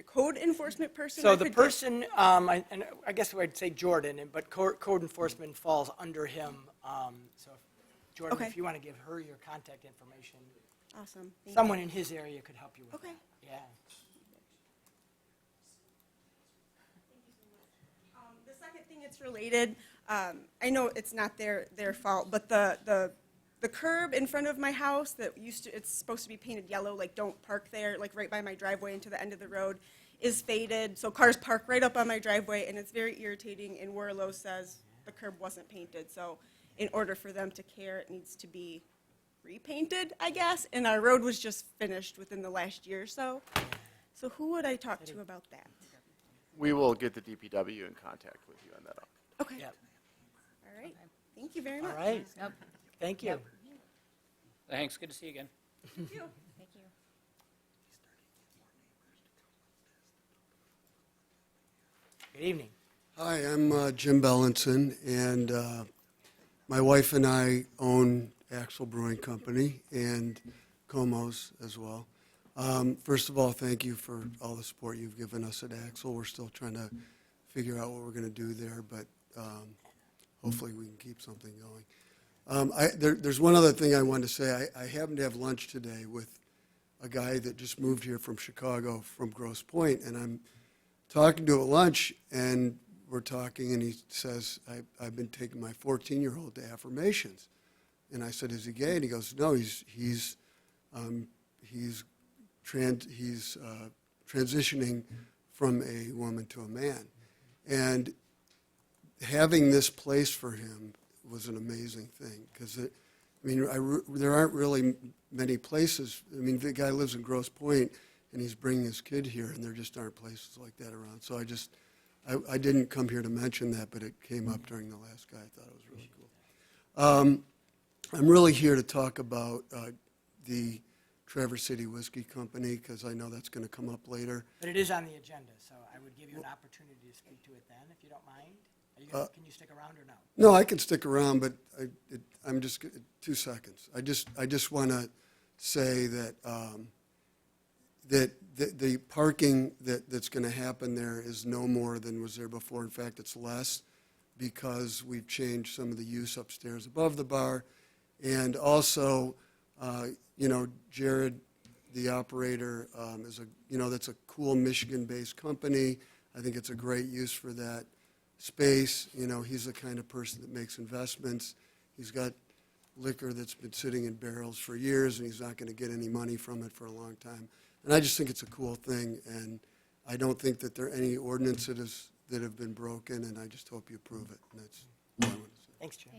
Speaker 13: code enforcement person.
Speaker 1: So
Speaker 13: I
Speaker 1: the
Speaker 13: could get-
Speaker 1: person, and I guess I'd say Jordan, but code enforcement falls under him. So Jordan,
Speaker 13: Okay.
Speaker 1: if you want to give her your contact information,
Speaker 13: Awesome. Thank you.
Speaker 1: someone in his area could help you with
Speaker 13: Okay.
Speaker 1: that. Yeah.
Speaker 13: The second thing, it's related. I know it's not their fault, but the curb in front of my house that it's supposed to be painted yellow, like don't park there, like right by my driveway and to the end of the road, is faded. So cars park right up on my driveway, and it's very irritating. And Warlow says the curb wasn't painted, so in order for them to care, it needs to be repainted, I guess. And our road was just finished within the last year or so. So who would I talk to about that?
Speaker 11: We will get the DPW in contact with you on that.
Speaker 13: Okay.
Speaker 1: Yep.
Speaker 13: All right. Thank you very much.
Speaker 1: All right.
Speaker 6: Yep.
Speaker 1: Thank you.
Speaker 6: Yep.
Speaker 2: Thanks, good to see you again.
Speaker 13: Thank you.
Speaker 6: Thank you.
Speaker 1: Good evening.
Speaker 14: Hi, I'm Jim Bellinson, and my wife and I own Axel Brewing Company and Como's as well. First of all, thank you for all the support you've given us at Axel. We're still trying to figure out what we're going to do there, but hopefully we can keep something going. There's one other thing I wanted to say. I happened to have lunch today with a guy that just moved here from Chicago, from Grosse Pointe, and I'm talking to him at lunch, and we're talking, and he says, I've been taking my 14-year-old to affirmations. And I said, is he gay? And he goes, no, he's transitioning from a woman to a man. And having this place for him was an amazing thing, because I mean, there aren't really many places. I mean, the guy lives in Grosse Pointe, and he's bringing his kid here, and there just aren't places like that around. So I didn't come here to mention that, but it came up during the last guy. I thought it was really cool. I'm really here to talk about the Traverse City Whiskey Company, because I know that's going to come up later.
Speaker 1: But it is on the agenda, so I would give you an opportunity to speak to it then, if you don't mind. Can you stick around or no?
Speaker 14: No, I can stick around, but I'm just 2 seconds. I just want to say that the parking that's going to happen there is no more than was there before. In fact, it's less, because we've changed some of the use upstairs above the bar, and also, Jared, the operator, that's a cool Michigan-based company. I think it's a great use for that space. He's the kind of person that makes investments. He's got liquor that's been sitting in barrels for years, and he's not going to get any money from it for a long time. And I just think it's a cool thing, and I don't think that there are any ordinances that have been broken, and I just hope you approve it. And that's all I want to say.
Speaker 1: Thanks, Jim.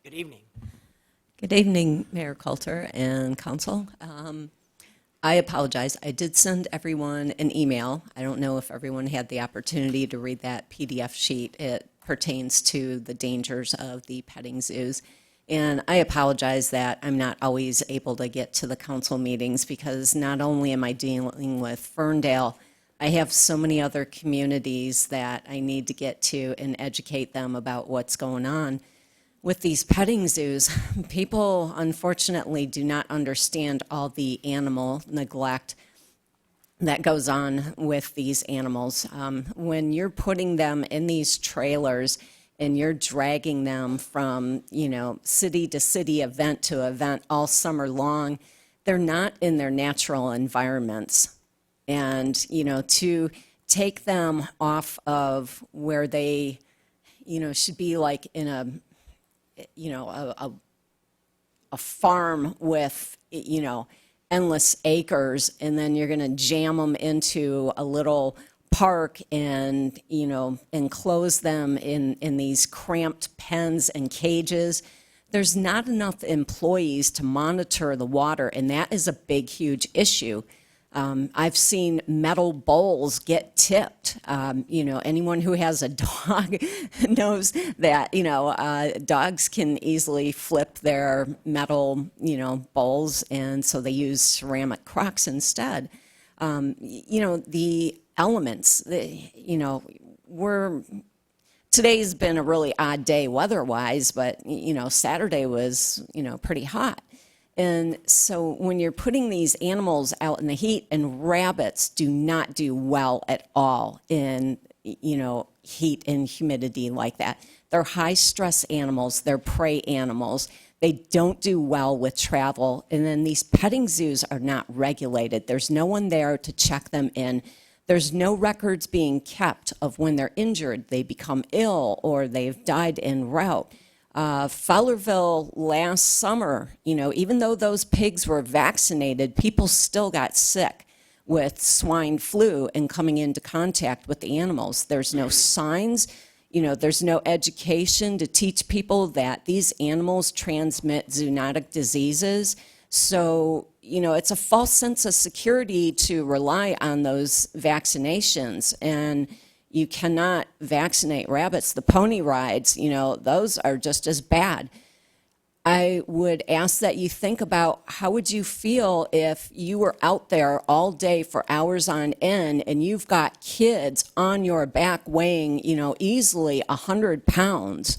Speaker 1: Good evening.
Speaker 15: Good evening, Mayor Coulter and Council. I apologize. I did send everyone an email. I don't know if everyone had the opportunity to read that PDF sheet. It pertains to the dangers of the petting zoos. And I apologize that I'm not always able to get to the council meetings, because not only am I dealing with Ferndale, I have so many other communities that I need to get to and educate them about what's going on. With these petting zoos, people unfortunately do not understand all the animal neglect that goes on with these animals. When you're putting them in these trailers and you're dragging them from, city to city, event to event all summer long, they're not in their natural environments. And, to take them off of where they, should be like in a farm with, endless acres, and then you're going to jam them into a little park and, enclose them in these cramped pens and cages. There's not enough employees to monitor the water, and that is a big, huge issue. I've seen metal bowls get tipped. Anyone who has a dog knows that, dogs can easily flip their metal, bowls, and so they use ceramic crocks instead. The elements, today's been a really odd day weather-wise, but, Saturday was, pretty hot. And so when you're putting these animals out in the heat, and rabbits do not do well at all in, heat and humidity like that. They're high-stress animals. They're prey animals. They don't do well with travel. And then these petting zoos are not regulated. There's no one there to check them in. There's no records being kept of when they're injured, they become ill, or they've died en route. Fowlerville last summer, even though those pigs were vaccinated, people still got sick with swine flu and coming into contact with the animals. There's no signs, there's no education to teach people that these animals transmit zoonotic diseases. So, it's a false sense of security to rely on those vaccinations. And you cannot vaccinate rabbits. The pony rides, those are just as bad. I would ask that you think about, how would you feel if you were out there all day for hours on end, and you've got kids on your back weighing, easily 100 pounds.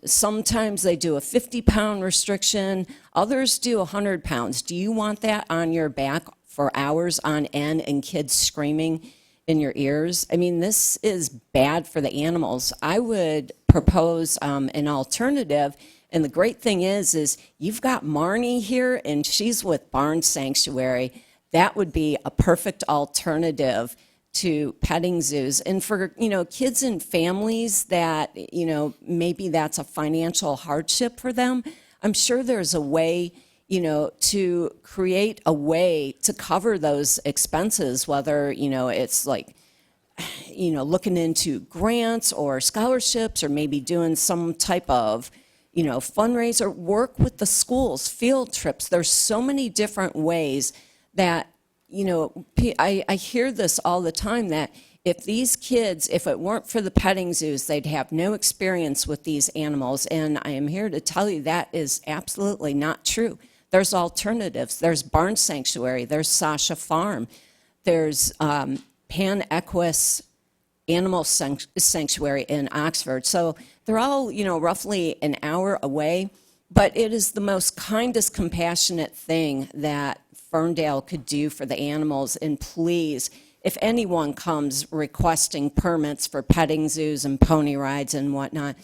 Speaker 15: Sometimes they do a 50-pound restriction, others do 100 pounds. Do you want that on your back for hours on end and kids screaming in your ears? I mean, this is bad for the animals. I would propose an alternative, and the great thing is you've got Marnie here, and she's with Barn Sanctuary. That would be a perfect alternative to petting zoos. And for, kids and families that, maybe that's a financial hardship for them, I'm sure there's a way, to create a way to cover those expenses, whether, it's like, looking into grants or scholarships or maybe doing some type of, fundraiser, work with the schools, field trips. There's so many different ways that, I hear this all the time that if these kids, if it weren't for the petting zoos, they'd have no experience with these animals. And I am here to tell you that is absolutely not true. There's alternatives. There's Barn Sanctuary. There's Sasha Farm. There's Pan Equus Animal Sanctuary in Oxford. So they're all, roughly an hour away, but it is the most kindest, compassionate thing that Ferndale could do for the animals. And please, if anyone comes requesting permits for petting zoos and pony rides and whatnot,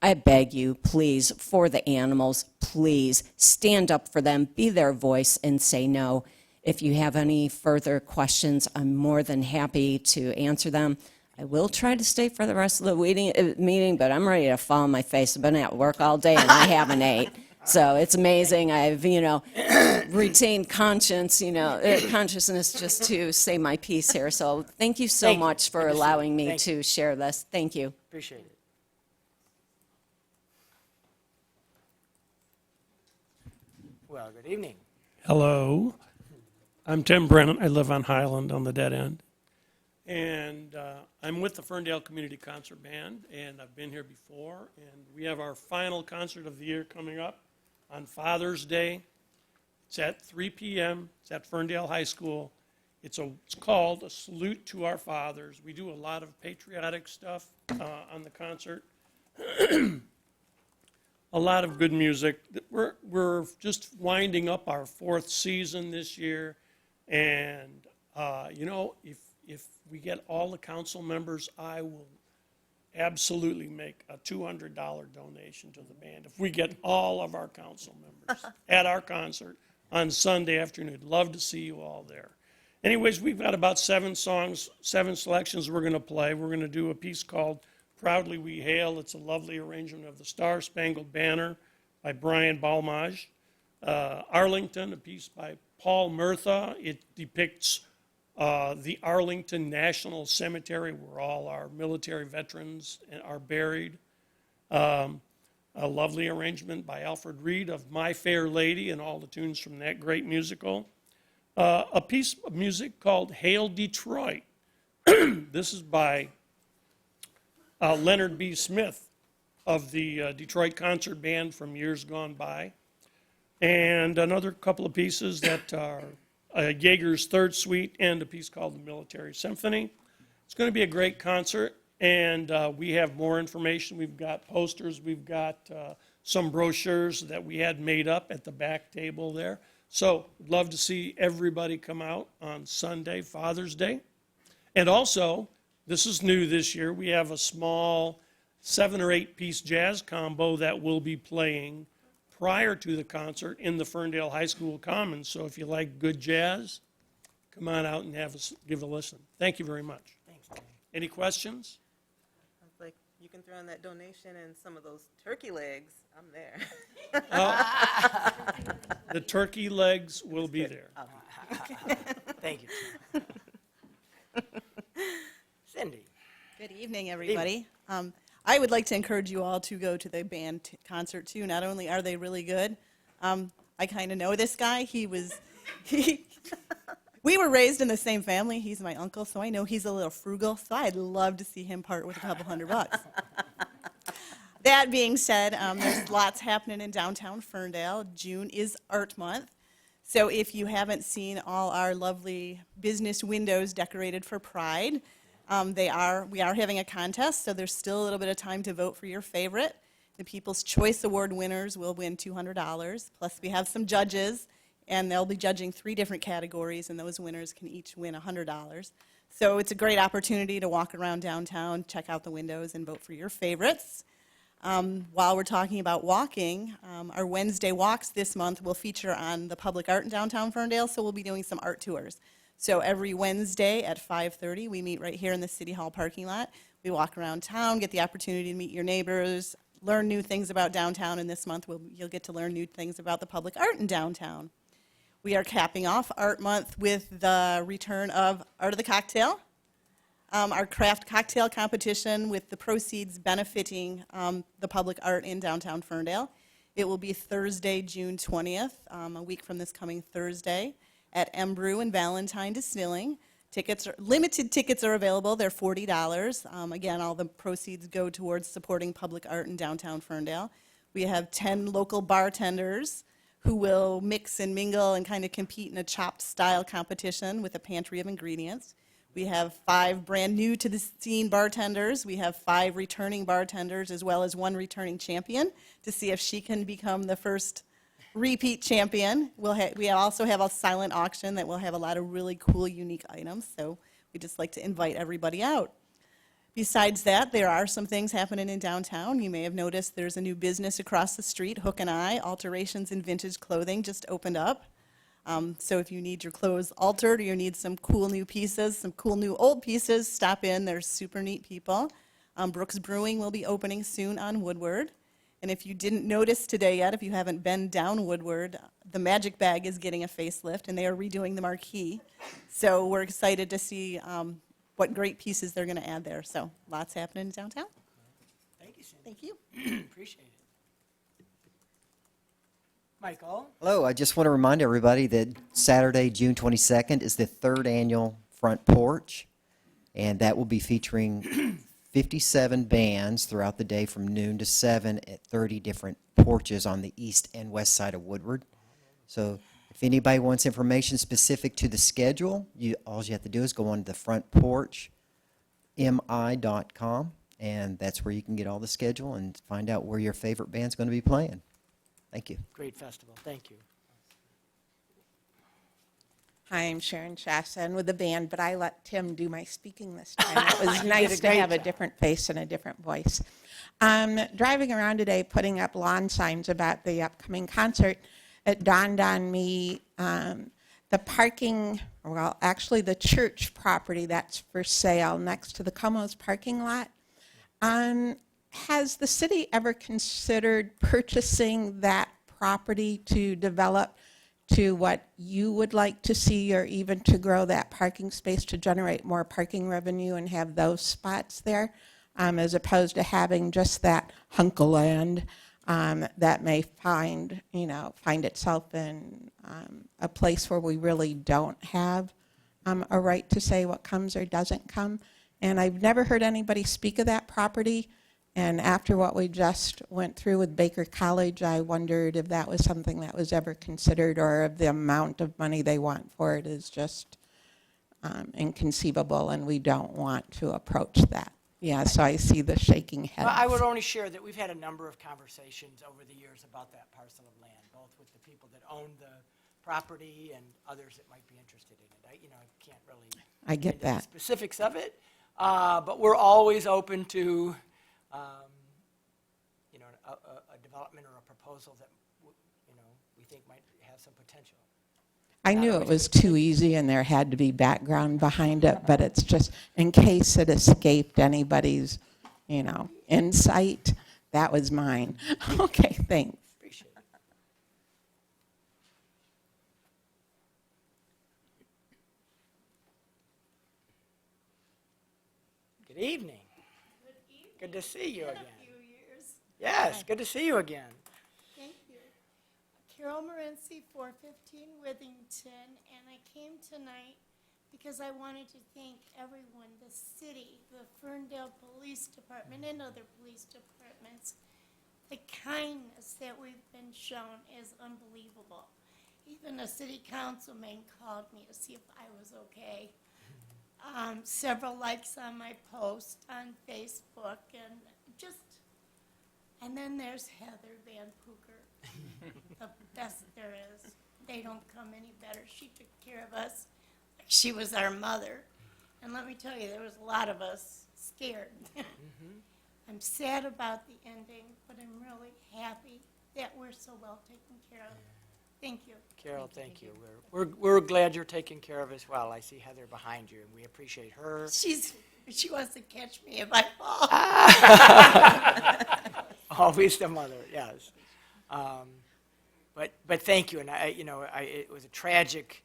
Speaker 15: I beg you, please, for the animals, please stand up for them, be their voice, and say no. If you have any further questions, I'm more than happy to answer them. I will try to stay for the rest of the meeting, but I'm ready to fall on my face. I've been at work all day and I haven't ate. So it's amazing. I've, retained conscience, consciousness just to say my piece here. So thank you so much for allowing me to share this. Thank you.
Speaker 1: Appreciate it. Well, good evening.
Speaker 16: Hello. I'm Tim Brennan. I live on Highland on the dead end. And I'm with the Ferndale Community Concert Band, and I've been here before. And we have our final concert of the year coming up on Father's Day. It's at 3 p.m. It's at Ferndale High School. It's called A Salute to Our Fathers. We do a lot of patriotic stuff on the concert. A lot of good music. We're just winding up our 4th season this year. And, if we get all the council members, I will absolutely make a $200 donation to the band if we get all of our council members at our concert on Sunday afternoon. Love to see you all there. Anyways, we've got about 7 songs, 7 selections we're going to play. We're going to do a piece called Proudly We Hail. It's a lovely arrangement of the Star-Spangled Banner by Brian Balmage. Arlington, a piece by Paul Murtha. It depicts the Arlington National Cemetery, where all our military veterans are buried. A lovely arrangement by Alfred Reed of My Fair Lady and all the tunes from that great musical. A piece of music called Hail Detroit. This is by Leonard B. Smith of the Detroit Concert Band from years gone by. And another couple of pieces that are Jaeger's Third Suite and a piece called the Military Symphony. It's going to be a great concert, and we have more information. We've got posters. We've got some brochures that we had made up at the back table there. So we'd love to see everybody come out on Sunday, Father's Day. And also, this is new this year, we have a small 7 or 8 piece jazz combo that will be playing prior to the concert in the Ferndale High School Commons. So if you like good jazz, come on out and give a listen. Thank you very much.
Speaker 1: Thanks.
Speaker 16: Any questions?
Speaker 4: I was like, you can throw in that donation and some of those turkey legs. I'm there.
Speaker 16: The turkey legs will be there.
Speaker 1: Thank you. Cindy.
Speaker 13: Good evening, everybody. I would like to encourage you all to go to the band concert, too. Not only are they really good, I kind of know this guy. We were raised in the same family. He's my uncle, so I know he's a little frugal, so I'd love to see him part with a couple $100. That being said, there's lots happening in downtown Ferndale. June is Art Month. So if you haven't seen all our lovely business windows decorated for Pride, we are having a contest, so there's still a little bit of time to vote for your favorite. The People's Choice Award winners will win $200, plus we have some judges, and they'll be judging 3 different categories, and those winners can each win $100. So it's a great opportunity to walk around downtown, check out the windows, and vote for your favorites. While we're talking about walking, our Wednesday walks this month will feature on the public art in downtown Ferndale, so we'll be doing some art tours. So every Wednesday at 5:30, we meet right here in the City Hall parking lot. We walk around town, get the opportunity to meet your neighbors, learn new things about downtown, and this month you'll get to learn new things about the public art in downtown. We are capping off Art Month with the return of Art of the Cocktail, our craft cocktail competition with the proceeds benefiting the public art in downtown Ferndale. It will be Thursday, June 20th, a week from this coming Thursday, at M Brew in Valentine Distilling. Limited tickets are available. They're $40. Again, all the proceeds go towards supporting public art in downtown Ferndale. We have 10 local bartenders who will mix and mingle and kind of compete in a chopped style competition with a pantry of ingredients. We have 5 brand new to the scene bartenders. We have 5 returning bartenders, as well as 1 returning champion, to see if she can become the first repeat champion. We also have a silent auction that will have a lot of really cool, unique items, so we just like to invite everybody out. Besides that, there are some things happening in downtown. You may have noticed there's a new business across the street, Hook and Eye, Alterations in Vintage Clothing, just opened up. So if you need your clothes altered or you need some cool new pieces, some cool new old pieces, stop in. They're super neat people. Brooks Brewing will be opening soon on Woodward. And if you didn't notice today yet, if you haven't been down Woodward, the Magic Bag is getting a facelift, and they are redoing the marquee. So we're excited to see what great pieces they're going to add there. So lots happening in downtown.
Speaker 1: Thank you, Cindy.
Speaker 13: Thank you.
Speaker 1: Appreciate it. Michael?
Speaker 17: Hello, I just want to remind everybody that Saturday, June 22nd is the 3rd annual Front Porch, and that will be featuring 57 bands throughout the day from noon to 7 at 30 different porches on the east and west side of Woodward. So if anybody wants information specific to the schedule, all you have to do is go on to thefrontporchmi.com, and that's where you can get all the schedule and find out where your favorite band's going to be playing. Thank you.
Speaker 1: Great festival. Thank you.
Speaker 18: Hi, I'm Sharon Chasson with the band, but I let Tim do my speaking this time. It was
Speaker 1: You
Speaker 18: nice
Speaker 1: did a
Speaker 18: to
Speaker 1: great
Speaker 18: have a
Speaker 1: job.
Speaker 18: different face and a different voice. Driving around today, putting up lawn signs about the upcoming concert, it dawned on me the parking, well, actually the church property that's for sale next to the Como's parking lot. Has the city ever considered purchasing that property to develop to what you would like to see, or even to grow that parking space to generate more parking revenue and have those spots there, as opposed to having just that hunk of land that may find itself in a place where we really don't have a right to say what comes or doesn't come. And I've never heard anybody speak of that property. And after what we just went through with Baker College, I wondered if that was something that was ever considered, or if the amount of money they want for it is just inconceivable, and we don't want to approach that. Yeah, so I see the shaking heads.
Speaker 1: Well, I would only share that we've had a number of conversations over the years about that parcel of land, both with the people that own the property and others that might be interested in it. I can't really
Speaker 18: I get
Speaker 1: into the
Speaker 18: that.
Speaker 1: specifics of it, but we're always open to a development or a proposal that we think might have some potential.
Speaker 18: I knew it was too easy and there had to be background behind it, but it's just in case it escaped anybody's, insight, that was mine. Okay, thanks.
Speaker 1: Appreciate it. Good evening. Good to see you again. Yes, good to see you again.
Speaker 19: Thank you. Carol Morency, 415 Withington, and I came tonight because I wanted to thank everyone, the city, the Ferndale Police Department, and other police departments. The kindness that we've been shown is unbelievable. Even a city councilman called me to see if I was okay. Several likes on my post on Facebook, and then there's Heather Van Pooker, the best there is. They don't come any better. She took care of us like she was our mother. And let me tell you, there was a lot of us scared. I'm sad about the ending, but I'm really happy that we're so well taken care of. Thank you.
Speaker 1: Carol, thank you. We're glad you're taken care of as well. I see Heather behind you, and we appreciate her.
Speaker 19: She wants to catch me if I fall.
Speaker 1: Always the mother, yes. But thank you, and it was a tragic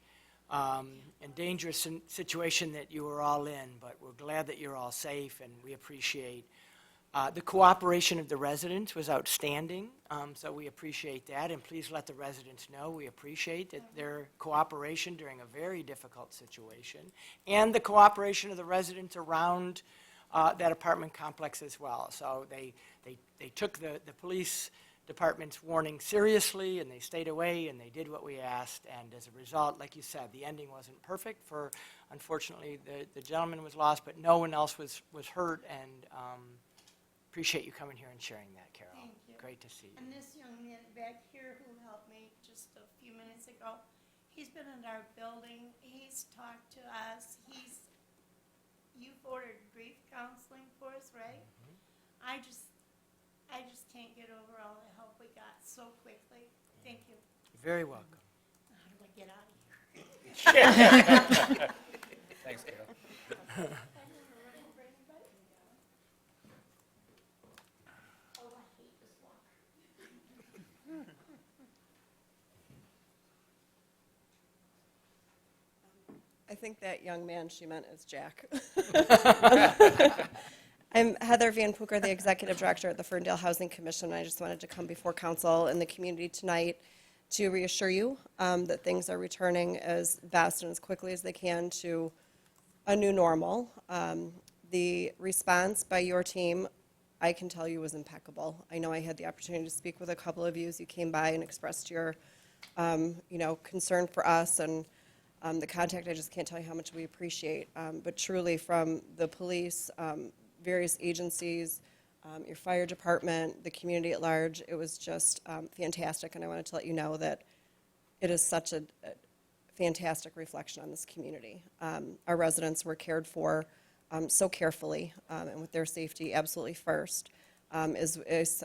Speaker 1: and dangerous situation that you were all in, but we're glad that you're all safe, and we appreciate the cooperation of the residents was outstanding, so we appreciate that, and please let the residents know we appreciate their cooperation during a very difficult situation, and the cooperation of the residents around that apartment complex as well. So they took the police department's warning seriously, and they stayed away, and they did what we asked, and as a result, like you said, the ending wasn't perfect for, unfortunately, the gentleman was lost, but no one else was hurt, and appreciate you coming here and sharing that, Carol.
Speaker 19: Thank you.
Speaker 1: Great to see you.
Speaker 19: And this young man back here who helped me just a few minutes ago, he's been in our building, he's talked to us, you've ordered grief counseling for us, right? I just can't get over all the help we got so quickly. Thank you.
Speaker 1: You're very welcome.
Speaker 19: How do I get out of here?
Speaker 2: Thanks, Carol.
Speaker 20: I think that young man she meant is Jack. I'm Heather Van Pooker, the Executive Director at the Ferndale Housing Commission. I just wanted to come before council and the community tonight to reassure you that things are returning as best and as quickly as they can to a new normal. The response by your team, I can tell you, was impeccable. I know I had the opportunity to speak with a couple of you as you came by and expressed your concern for us and the contact. I just can't tell you how much we appreciate. But truly, from the police, various agencies, your fire department, the community at large, it was just fantastic. And I wanted to let you know that it is such a fantastic reflection on this community. Our residents were cared for so carefully and with their safety absolutely first. As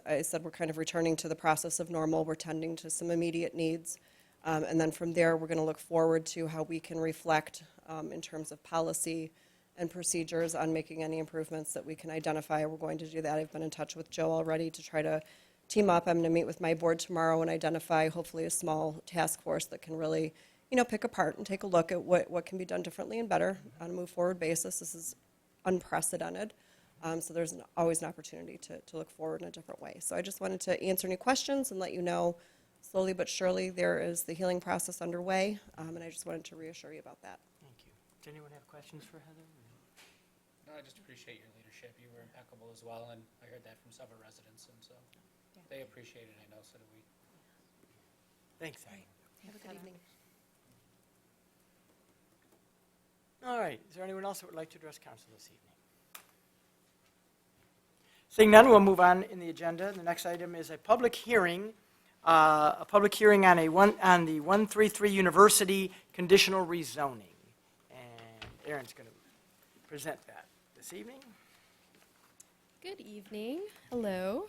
Speaker 20: I said, we're kind of returning to the process of normal. We're tending to some immediate needs. And then from there, we're going to look forward to how we can reflect in terms of policy and procedures on making any improvements that we can identify. We're going to do that. I've been in touch with Joe already to try to team up. I'm going to meet with my board tomorrow and identify hopefully a small task force that can really, pick apart and take a look at what can be done differently and better on a move forward basis. This is unprecedented. So there's always an opportunity to look forward in a different way. So I just wanted to answer any questions and let you know slowly but surely there is the healing process underway, and I just wanted to reassure you about that.
Speaker 1: Thank you. Does anyone have questions for Heather?
Speaker 2: No, I just appreciate your leadership. You were impeccable as well, and I heard that from several residents, and so they appreciate it, I know, so do we.
Speaker 1: Thanks, Heather.
Speaker 20: Have a good evening.
Speaker 1: All right. Is there anyone else that would like to address council this evening? Seeing none, we'll move on in the agenda. The next item is a public hearing. A public hearing on the 133 University conditional rezoning. And Erin's going to present that this evening.
Speaker 21: Good evening. Hello.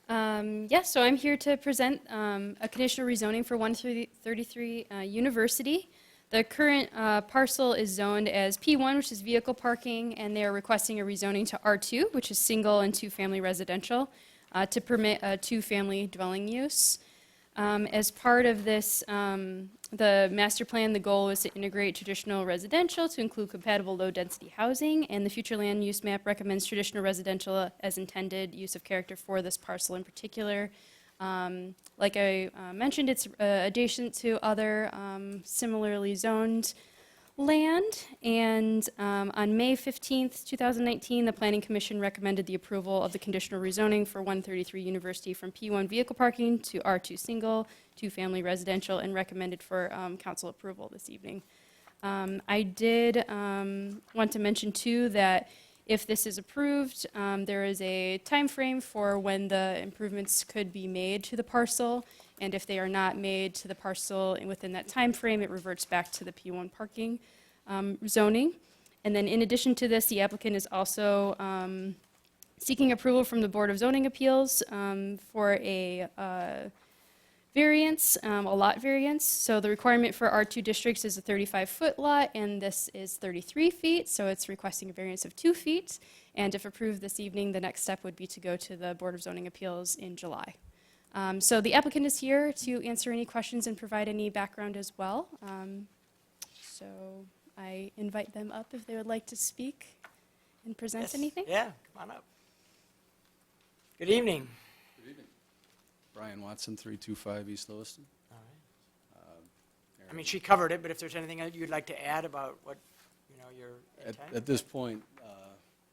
Speaker 21: Yes, so I'm here to present a conditional rezoning for 133 University. The current parcel is zoned as P1, which is vehicle parking, and they are requesting a rezoning to R2, which is single and two-family residential, to permit a two-family dwelling use. As part of this, the master plan, the goal is to integrate traditional residential to include compatible low-density housing, and the future land use map recommends traditional residential as intended use of character for this parcel in particular. Like I mentioned, it's adjacent to other similarly zoned land, and on May 15th, 2019, the Planning Commission recommended the approval of the conditional rezoning for 133 University from P1 vehicle parking to R2 single, two-family residential, and recommended for council approval this evening. I did want to mention, too, that if this is approved, there is a time frame for when the improvements could be made to the parcel, and if they are not made to the parcel within that time frame, it reverts back to the P1 parking zoning. And then in addition to this, the applicant is also seeking approval from the Board of Zoning Appeals for a variance, a lot variance. So the requirement for R2 districts is a 35-foot lot, and this is 33 feet, so it's requesting a variance of 2 feet. And if approved this evening, the next step would be to go to the Board of Zoning Appeals in July. So the applicant is here to answer any questions and provide any background as well. So I invite them up if they would like to speak and present
Speaker 1: Yes.
Speaker 21: anything.
Speaker 1: Yeah, come on up. Good evening.
Speaker 3: Good evening. Brian Watson, 325 East Lewiston.
Speaker 1: All right. I mean, she covered it, but if there's anything that you'd like to add about what, your intent?
Speaker 3: At this point,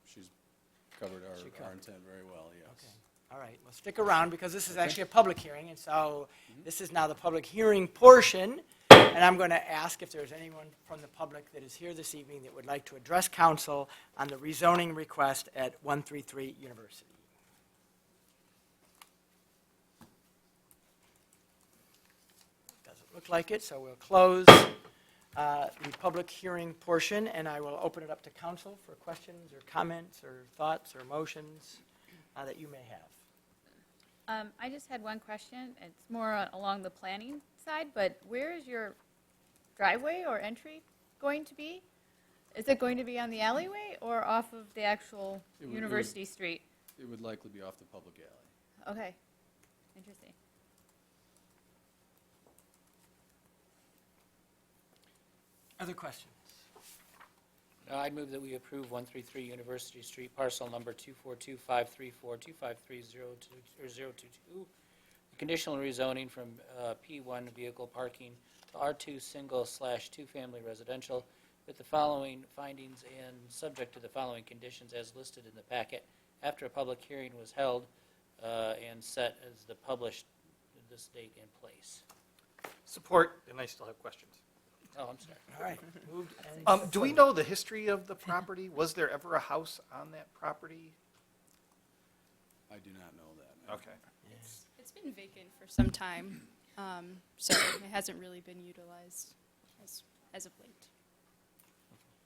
Speaker 3: she's covered our intent very well, yes.
Speaker 1: Okay. All right, well, stick around because this is actually a public hearing, and so this is now the public hearing portion, and I'm going to ask if there's anyone from the public that is here this evening that would like to address council on the rezoning request at 133 University. Doesn't look like it, so we'll close the public hearing portion, and I will open it up to council for questions or comments or thoughts or motions that you may have.
Speaker 6: I just had one question. It's more along the planning side, but where is your driveway or entry going to be? Is it going to be on the alleyway or off of the actual University Street?
Speaker 3: It would likely be off the public alley.
Speaker 6: Okay, interesting.
Speaker 1: Other questions?
Speaker 2: I'd move that we approve 133 University Street, parcel number 242-534-253-022, the conditional rezoning from P1 vehicle parking to R2 single/2 family residential with the following findings and subject to the following conditions as listed in the packet after a public hearing was held and set as the published this date and place.
Speaker 7: Support, and I still have questions.
Speaker 2: Oh, I'm sorry.
Speaker 1: All right. Moved and
Speaker 7: Do we know the history of the property? Was there ever a house on that property?
Speaker 3: I do not know that.
Speaker 7: Okay.
Speaker 21: It's been vacant for some time, so it hasn't really been utilized as of late.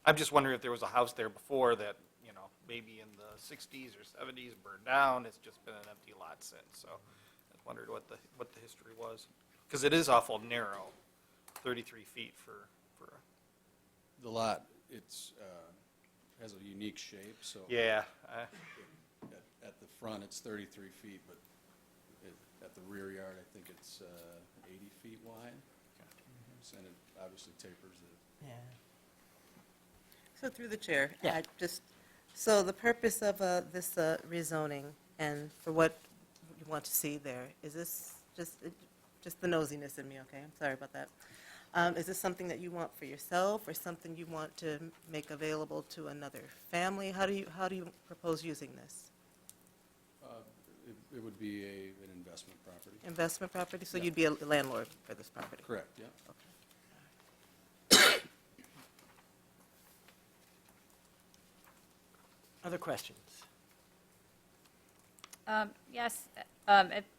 Speaker 7: I'm just wondering if there was a house there before that, maybe in the 60s or 70s burned down. It's just been an empty lot since. So I wondered what the history was. Because it is awful narrow, 33 feet for
Speaker 3: The lot, has a unique shape, so.
Speaker 7: Yeah.
Speaker 3: At the front, it's 33 feet, but at the rear yard, I think it's 80 feet wide. And it obviously tapers it.
Speaker 1: Yeah.
Speaker 4: So through the chair,
Speaker 1: Yeah.
Speaker 4: So the purpose of this rezoning and for what you want to see there, is this just the nosiness in me, okay? I'm sorry about that. Is this something that you want for yourself or something you want to make available to another family? How do you propose using this?
Speaker 3: It would be an investment property.
Speaker 4: Investment property? So
Speaker 3: Yeah.
Speaker 4: you'd be a landlord for this property?
Speaker 3: Correct, yeah.
Speaker 1: Other questions?
Speaker 6: Yes,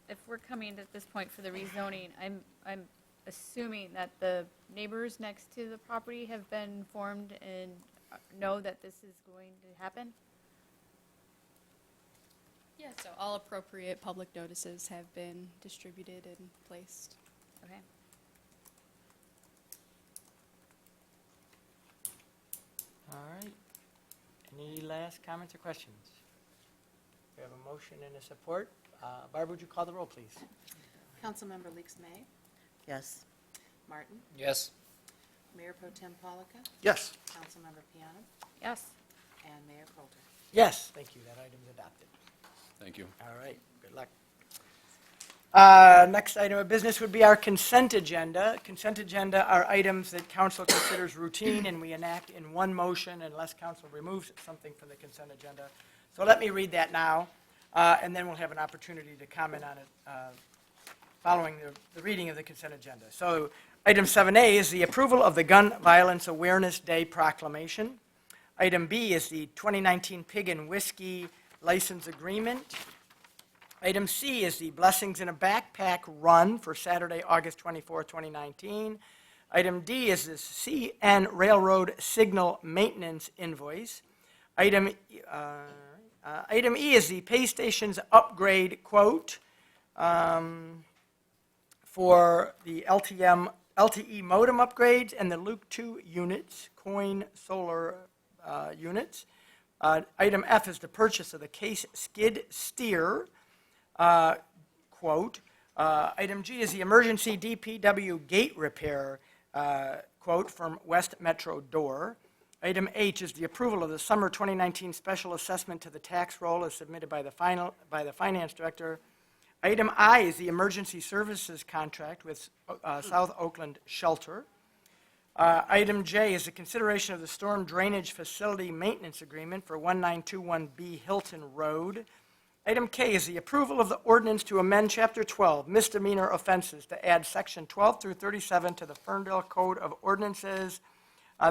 Speaker 6: if we're coming at this point for the rezoning, I'm assuming that the neighbors next to the property have been informed and know that this is going to happen?
Speaker 21: Yeah, so all appropriate public notices have been distributed and placed.
Speaker 6: Okay.
Speaker 1: All right. Any last comments or questions? We have a motion and a support. Barb, would you call the roll, please?
Speaker 22: Councilmember Leaks May,
Speaker 4: Yes.
Speaker 22: Martin,
Speaker 2: Yes.
Speaker 22: Mayor Pro Tem Polika,
Speaker 7: Yes.
Speaker 22: Councilmember Piana,
Speaker 6: Yes.
Speaker 22: and Mayor Coulter.
Speaker 1: Yes, thank you. That item's adopted.
Speaker 3: Thank you.
Speaker 1: All right, good luck. Next item of business would be our consent agenda. Consent agenda are items that council considers routine and we enact in one motion unless council removes something from the consent agenda. So let me read that now, and then we'll have an opportunity to comment on it following the reading of the consent agenda. So item 7A is the approval of the Gun Violence Awareness Day proclamation. Item B is the 2019 Pig and Whiskey License Agreement. Item C is the Blessings in a Backpack Run for Saturday, August 24, 2019. Item D is the CN Railroad Signal Maintenance Invoice. Item E is the pay stations upgrade quote. for the LTE modem upgrades and the Luke 2 units, coin solar units. Item F is the purchase of the case skid steer, quote. Item G is the emergency DPW gate repair, quote, from West Metro Door. Item H is the approval of the summer 2019 special assessment to the tax roll as submitted by the finance director. Item I is the emergency services contract with South Oakland Shelter. Item J is the consideration of the storm drainage facility maintenance agreement for 1921B Hilton Road. Item K is the approval of the ordinance to amend Chapter 12 misdemeanor offenses to add Section 12 through 37 to the Ferndale Code of Ordinances.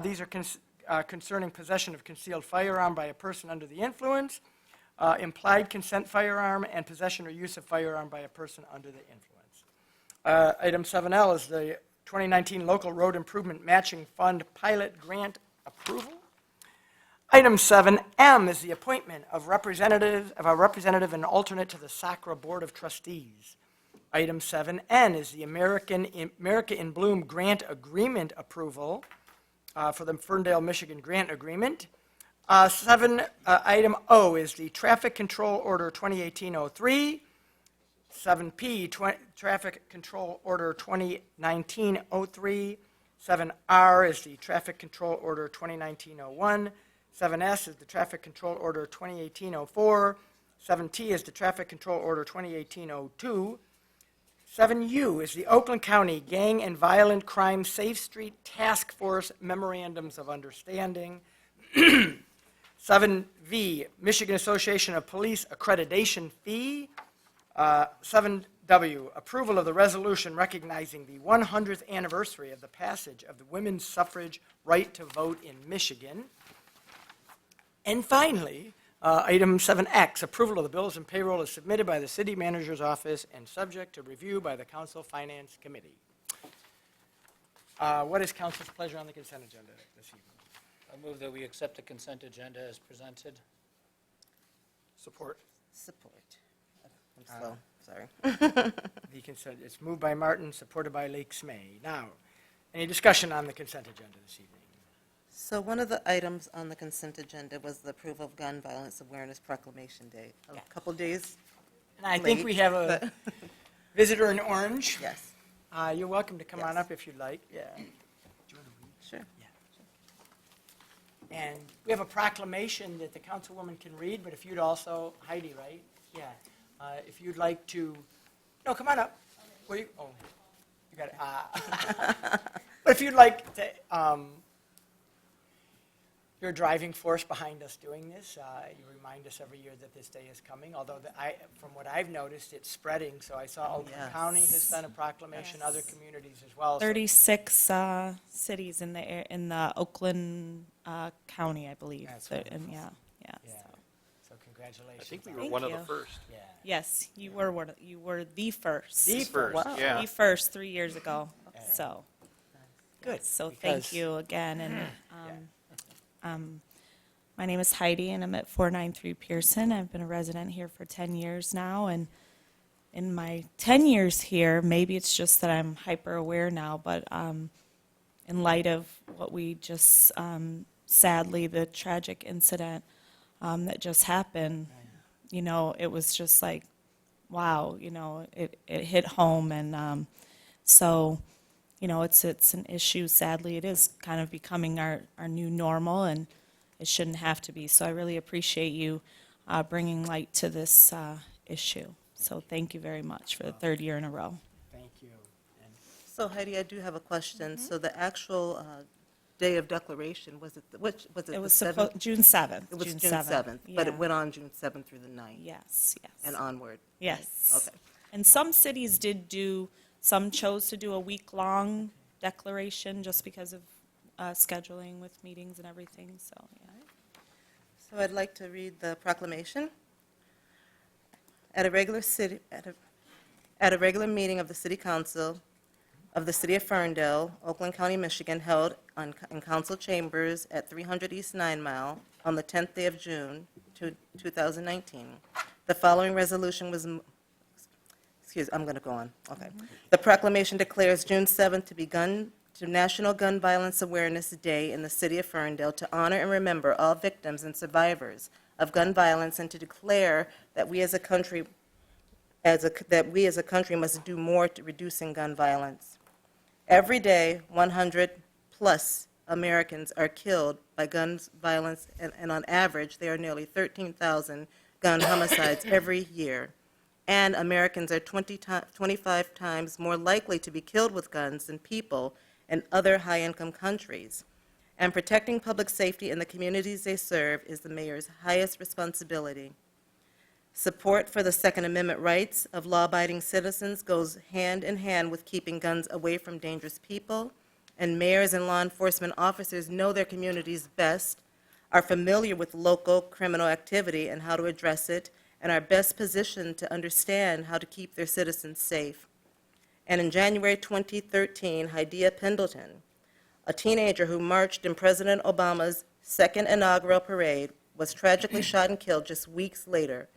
Speaker 1: These are concerning possession of concealed firearm by a person under the influence, implied consent firearm, and possession or use of firearm by a person under the influence. Item 7L is the 2019 Local Road Improvement Matching Fund Pilot Grant Approval. Item 7M is the appointment of a representative and alternate to the SACRA Board of Trustees. Item 7N is the America in Bloom Grant Agreement Approval for the Ferndale, Michigan Grant Agreement. Item O is the Traffic Control Order 2018-03. 7P, Traffic Control Order 2019-03. 7R is the Traffic Control Order 2019-01. 7S is the Traffic Control Order 2018-04. 7T is the Traffic Control Order 2018-02. 7U is the Oakland County Gang and Violent Crime Safe Street Task Force Memorandums of Understanding. 7V, Michigan Association of Police Accreditation Fee. 7W, approval of the resolution recognizing the 100th anniversary of the passage of the women's suffrage right to vote in Michigan. And finally, item 7X, approval of the bills and payroll is submitted by the city manager's office and subject to review by the council finance committee. What is council's pleasure on the consent agenda this evening?
Speaker 2: I move that we accept the consent agenda as presented.
Speaker 1: Support.
Speaker 4: Support. I'm slow, sorry.
Speaker 1: The consent, it's moved by Martin, supported by Lake Smay. Now, any discussion on the consent agenda this evening?
Speaker 4: So one of the items on the consent agenda was the approval of Gun Violence Awareness Proclamation Day. A couple days
Speaker 1: And I think we have
Speaker 4: late,
Speaker 1: a visitor in orange.
Speaker 4: Yes.
Speaker 1: You're welcome to come on up if you'd like. Yeah.
Speaker 4: Sure.
Speaker 1: And we have a proclamation that the councilwoman can read, but if you'd also, Heidi, right? Yeah. If you'd like to, no, come on up. Where you, oh, you got it. But if you'd like to, you're a driving force behind us doing this. You remind us every year that this day is coming, although from what I've noticed, it's spreading. So I saw Oakland County has done a proclamation, other communities as well.
Speaker 5: 36 cities in the Oakland County, I believe.
Speaker 1: That's
Speaker 5: And
Speaker 1: wonderful.
Speaker 5: So.
Speaker 1: So congratulations.
Speaker 7: I think we were
Speaker 5: Thank
Speaker 7: one of
Speaker 5: you.
Speaker 7: the first.
Speaker 1: Yeah.
Speaker 5: Yes, you were the first.
Speaker 1: The first,
Speaker 5: Wow.
Speaker 7: yeah.
Speaker 5: The first 3 years ago. So
Speaker 1: Good.
Speaker 5: So
Speaker 1: because-
Speaker 5: thank you again. And my name is Heidi, and I'm at 493 Pearson. I've been a resident here for 10 years now, and in my 10 years here, maybe it's just that I'm hyper aware now, but in light of what we just sadly the tragic incident that just happened, you know, it was just like, wow, you know, it hit home, and so. You know, it's an issue, sadly, it is kind of becoming our new normal, and it shouldn't have to be. So I really appreciate you bringing light to this issue. So thank you very much for the third year in a row.
Speaker 1: Thank you. And
Speaker 4: So Heidi, I do have a question. So the actual day of declaration, was it, which, was it
Speaker 5: It
Speaker 4: the
Speaker 5: was
Speaker 4: 7th?
Speaker 5: June 7th.
Speaker 4: It was June
Speaker 5: June
Speaker 4: 7th, but it
Speaker 5: yeah.
Speaker 4: went on June 7th through the 9th?
Speaker 5: Yes, yes.
Speaker 4: And onward?
Speaker 5: Yes.
Speaker 4: Okay.
Speaker 5: And some cities some chose to do a week-long declaration just because of scheduling with meetings and everything, so, yeah.
Speaker 4: So I'd like to read the proclamation. At a regular meeting of the City Council of the City of Ferndale, Oakland County, Michigan, held in council chambers at 300 East 9 Mile on the 10th day of June 2019, the following resolution was I'm going to go on. Okay. The proclamation declares June 7th to be National Gun Violence Awareness Day in the city of Ferndale to honor and remember all victims and survivors of gun violence and to declare that we as a country must do more to reducing gun violence. Every day, 100+ Americans are killed by gun violence, and on average, there are nearly 13,000 gun homicides every year. And Americans are 25 times more likely to be killed with guns than people in other high-income countries. And protecting public safety in the communities they serve is the mayor's highest responsibility. Support for the Second Amendment rights of law-abiding citizens goes hand in hand with keeping guns away from dangerous people, and mayors and law enforcement officers know their communities best, are familiar with local criminal activity and how to address it, and are best positioned to understand how to keep their citizens safe. And in January 2013, Hydea Pendleton, a teenager who marched in President Obama's second inaugural parade, was tragically shot and killed just weeks later,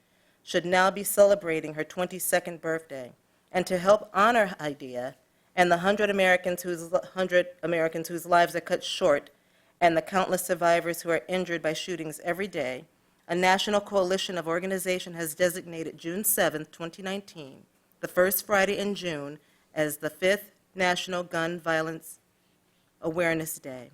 Speaker 4: should now be celebrating her 22nd birthday. And to help honor Hydea and the 100 Americans whose lives are cut short and the countless survivors who are injured by shootings every day, a national coalition of organizations has designated June 7, 2019, the first Friday in June, as the 5th National Gun Violence Awareness Day.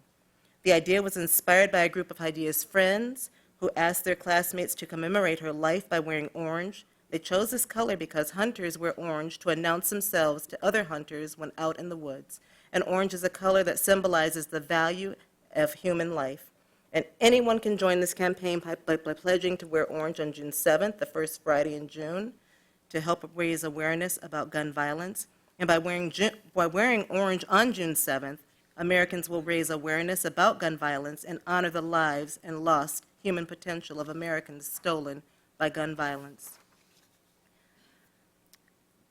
Speaker 4: The idea was inspired by a group of Hydea's friends who asked their classmates to commemorate her life by wearing orange. They chose this color because hunters wear orange to announce themselves to other hunters when out in the woods. And orange is a color that symbolizes the value of human life. And anyone can join this campaign by pledging to wear orange on June 7th, the first Friday in June, to help raise awareness about gun violence. And by wearing orange on June 7th, Americans will raise awareness about gun violence and honor the lives and lost human potential of Americans stolen by gun violence.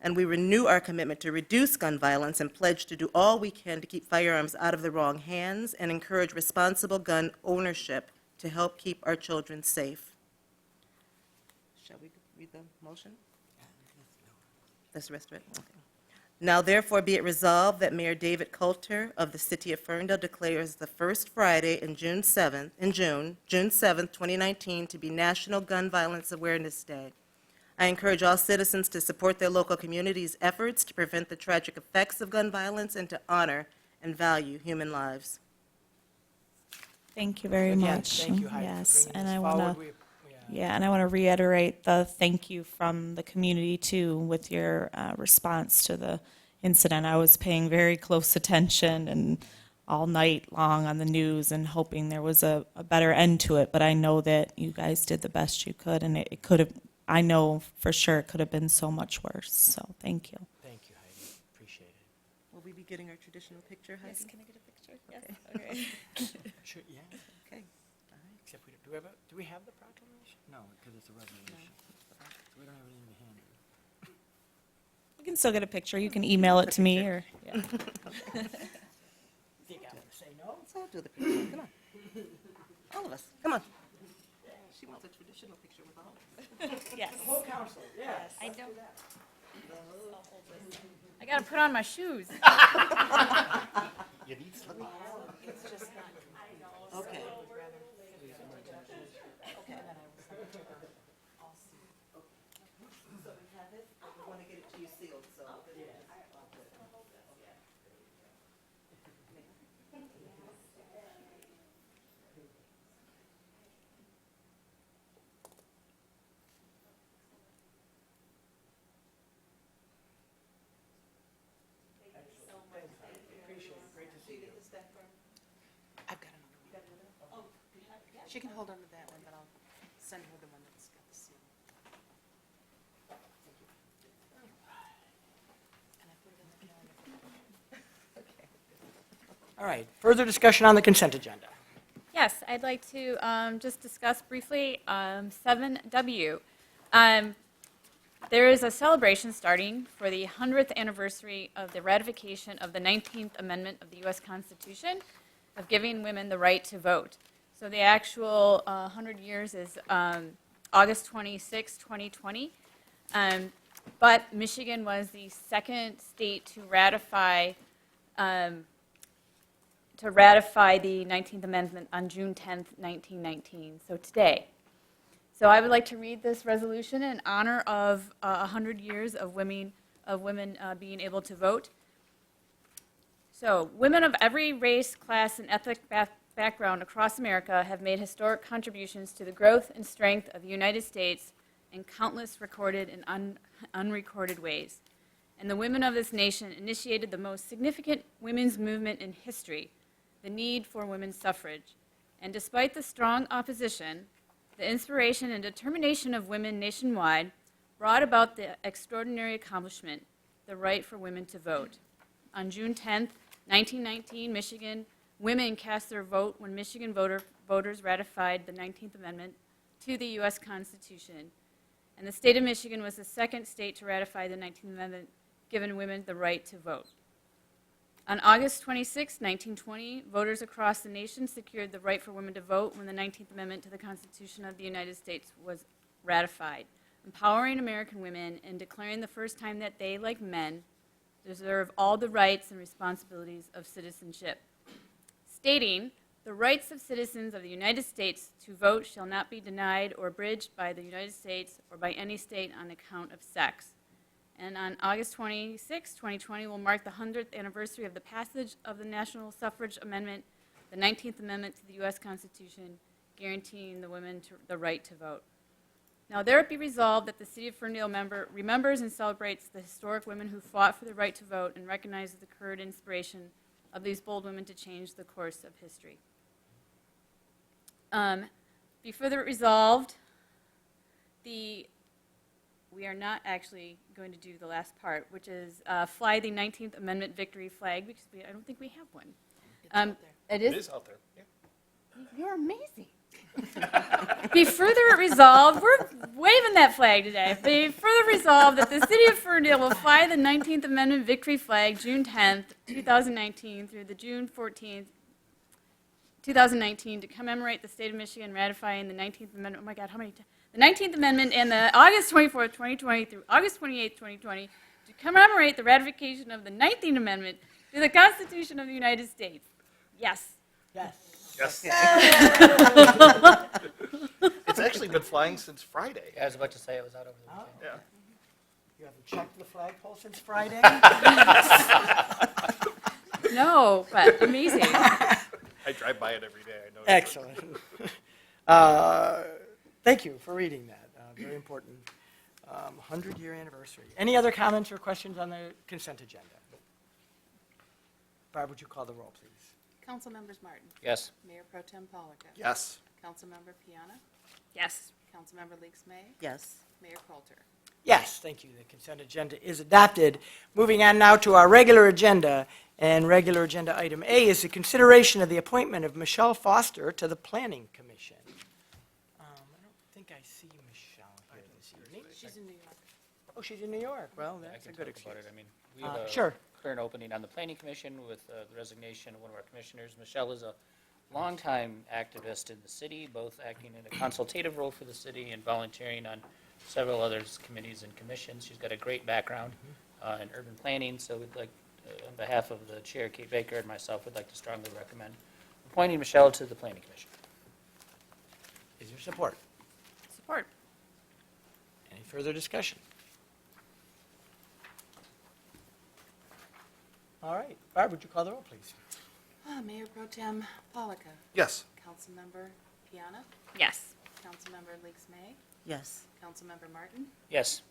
Speaker 4: And we renew our commitment to reduce gun violence and pledge to do all we can to keep firearms out of the wrong hands and encourage responsible gun ownership to help keep our children safe. Shall we read the motion? That's the rest of it? Okay. Now therefore be it resolved that Mayor David Coulter of the City of Ferndale declares the first Friday in June 7th, June 7th, 2019, to be National Gun Violence Awareness Day. I encourage all citizens to support their local community's efforts to prevent the tragic effects of gun violence and to honor and value human lives.
Speaker 5: Thank you very
Speaker 1: Again,
Speaker 5: much.
Speaker 1: thank you, Heidi, for
Speaker 5: Yes,
Speaker 1: bringing
Speaker 5: and
Speaker 1: this
Speaker 5: I want
Speaker 1: forward.
Speaker 5: to. Yeah, and I want to reiterate the thank you from the community too with your response to the incident. I was paying very close attention and all night long on the news and hoping there was a better end to it. But I know that you guys did the best you could, and it could have. I know for sure it could have been so much worse. So thank you.
Speaker 1: Thank you, Heidi. Appreciate it.
Speaker 4: Will we be getting our traditional picture, Heidi?
Speaker 5: Yes, can I get a picture?
Speaker 4: Okay.
Speaker 5: Yes. Okay.
Speaker 1: Sure, yeah.
Speaker 4: Okay.
Speaker 1: Except do we have the proclamation? No, because it's a resolution. So we don't have anything to hand you.
Speaker 5: We can still get a picture. You can email it to me or. Yeah.
Speaker 1: Think I'm going to say no?
Speaker 4: Let's all do the picture. Come on. All of us. Come on. She wants a traditional picture with all of us.
Speaker 5: Yes.
Speaker 1: The whole council, yes.
Speaker 6: I don't. I gotta put on my shoes.
Speaker 4: You need slippers.
Speaker 18: It's just not.
Speaker 4: Okay. So we have it. We want to get it to you sealed, so.
Speaker 18: I've got another one. She can hold on to that one, but I'll send her the one that's got the seal. And I put it in the calendar.
Speaker 1: All right, further discussion on the consent agenda.
Speaker 6: Yes, I'd like to just discuss briefly 7W. There is a celebration starting for the 100th anniversary of the ratification of the 19th Amendment of the U.S. Constitution of giving women the right to vote. So the actual 100 years is August 26, 2020. But Michigan was the second state to ratify the 19th Amendment on June 10th, 1919, so today. So I would like to read this resolution in honor of 100 years of women being able to vote. So, women of every race, class, and ethnic background across America have made historic contributions to the growth and strength of the United States in countless recorded and unrecorded ways. And the women of this nation initiated the most significant women's movement in history, the need for women's suffrage. And despite the strong opposition, the inspiration and determination of women nationwide brought about the extraordinary accomplishment, the right for women to vote. On June 10th, 1919, Michigan women cast their vote when Michigan voters ratified the 19th Amendment to the U.S. Constitution. And the state of Michigan was the second state to ratify the 19th Amendment, giving women the right to vote. On August 26, 1920, voters across the nation secured the right for women to vote when the 19th Amendment to the Constitution of the United States was ratified, empowering American women and declaring the first time that they, like men, deserve all the rights and responsibilities of citizenship, stating, "The rights of citizens of the United States to vote shall not be denied or abridged by the United States or by any state on account of sex." And on August 26, 2020, will mark the 100th anniversary of the passage of the National Suffrage Amendment, the 19th Amendment to the U.S. Constitution, guaranteeing the women the right to vote. Now, there it be resolved that the City of Ferndale remembers and celebrates the historic women who fought for the right to vote and recognizes the courage and inspiration of these bold women to change the course of history. Be further resolved, we are not actually going to do the last part, which is fly the 19th Amendment victory flag, because I don't think we have one. It is
Speaker 7: out there. Yeah.
Speaker 6: You're amazing. Be further resolved, we're waving that flag today. Be further resolved that the City of Ferndale will fly the 19th Amendment victory flag June 10th, 2019 through the June 14th, 2019 to commemorate the state of Michigan ratifying the 19th Amendment. Oh my God, how many times? The 19th Amendment and the August 24th, 2020 through August 28th, 2020 to commemorate the ratification of the 19th Amendment to the Constitution of the United States. Yes.
Speaker 1: Yes.
Speaker 7: Yes. It's actually been flying since Friday.
Speaker 2: I was about to say it was out over the weekend.
Speaker 7: Yeah.
Speaker 1: You haven't checked the flagpole since Friday?
Speaker 6: No, but amazing.
Speaker 7: I drive by it every day. I know.
Speaker 1: Excellent. Thank you for reading that. Very important. 100-year anniversary. Any other comments or questions on the consent agenda? Barb, would you call the roll, please?
Speaker 22: Council members Martin.
Speaker 2: Yes.
Speaker 22: Mayor Pro Tem Polika.
Speaker 7: Yes.
Speaker 22: Councilmember Piana.
Speaker 6: Yes.
Speaker 22: Councilmember Leaks May.
Speaker 4: Yes.
Speaker 22: Mayor Coulter.
Speaker 1: Yes, thank you. The consent agenda is adopted. Moving on now to our regular agenda. And regular agenda item A is the consideration of the appointment of Michelle Foster to the Planning Commission. I don't think I see Michelle here this evening.
Speaker 22: She's in New York.
Speaker 1: Oh, she's in New York. Well,
Speaker 2: I
Speaker 1: that's a
Speaker 2: can
Speaker 1: good
Speaker 2: talk
Speaker 1: excuse.
Speaker 2: about it. I mean, we have a
Speaker 1: Sure.
Speaker 2: current opening on the Planning Commission with the resignation of one of our commissioners. Michelle is a longtime activist in the city, both acting in a consultative role for the city and volunteering on several other committees and commissions. She's got a great background in urban planning, so we'd like, on behalf of the chair, Kate Baker, and myself, would like to strongly recommend appointing Michelle to the Planning Commission.
Speaker 1: Is there support?
Speaker 6: Support.
Speaker 1: Any further discussion? All right. Barb, would you call the roll, please?
Speaker 22: Mayor Pro Tem Polika.
Speaker 7: Yes.
Speaker 22: Councilmember Piana.
Speaker 6: Yes.
Speaker 22: Councilmember Leaks May.
Speaker 4: Yes.
Speaker 22: Councilmember Martin.
Speaker 2: Yes.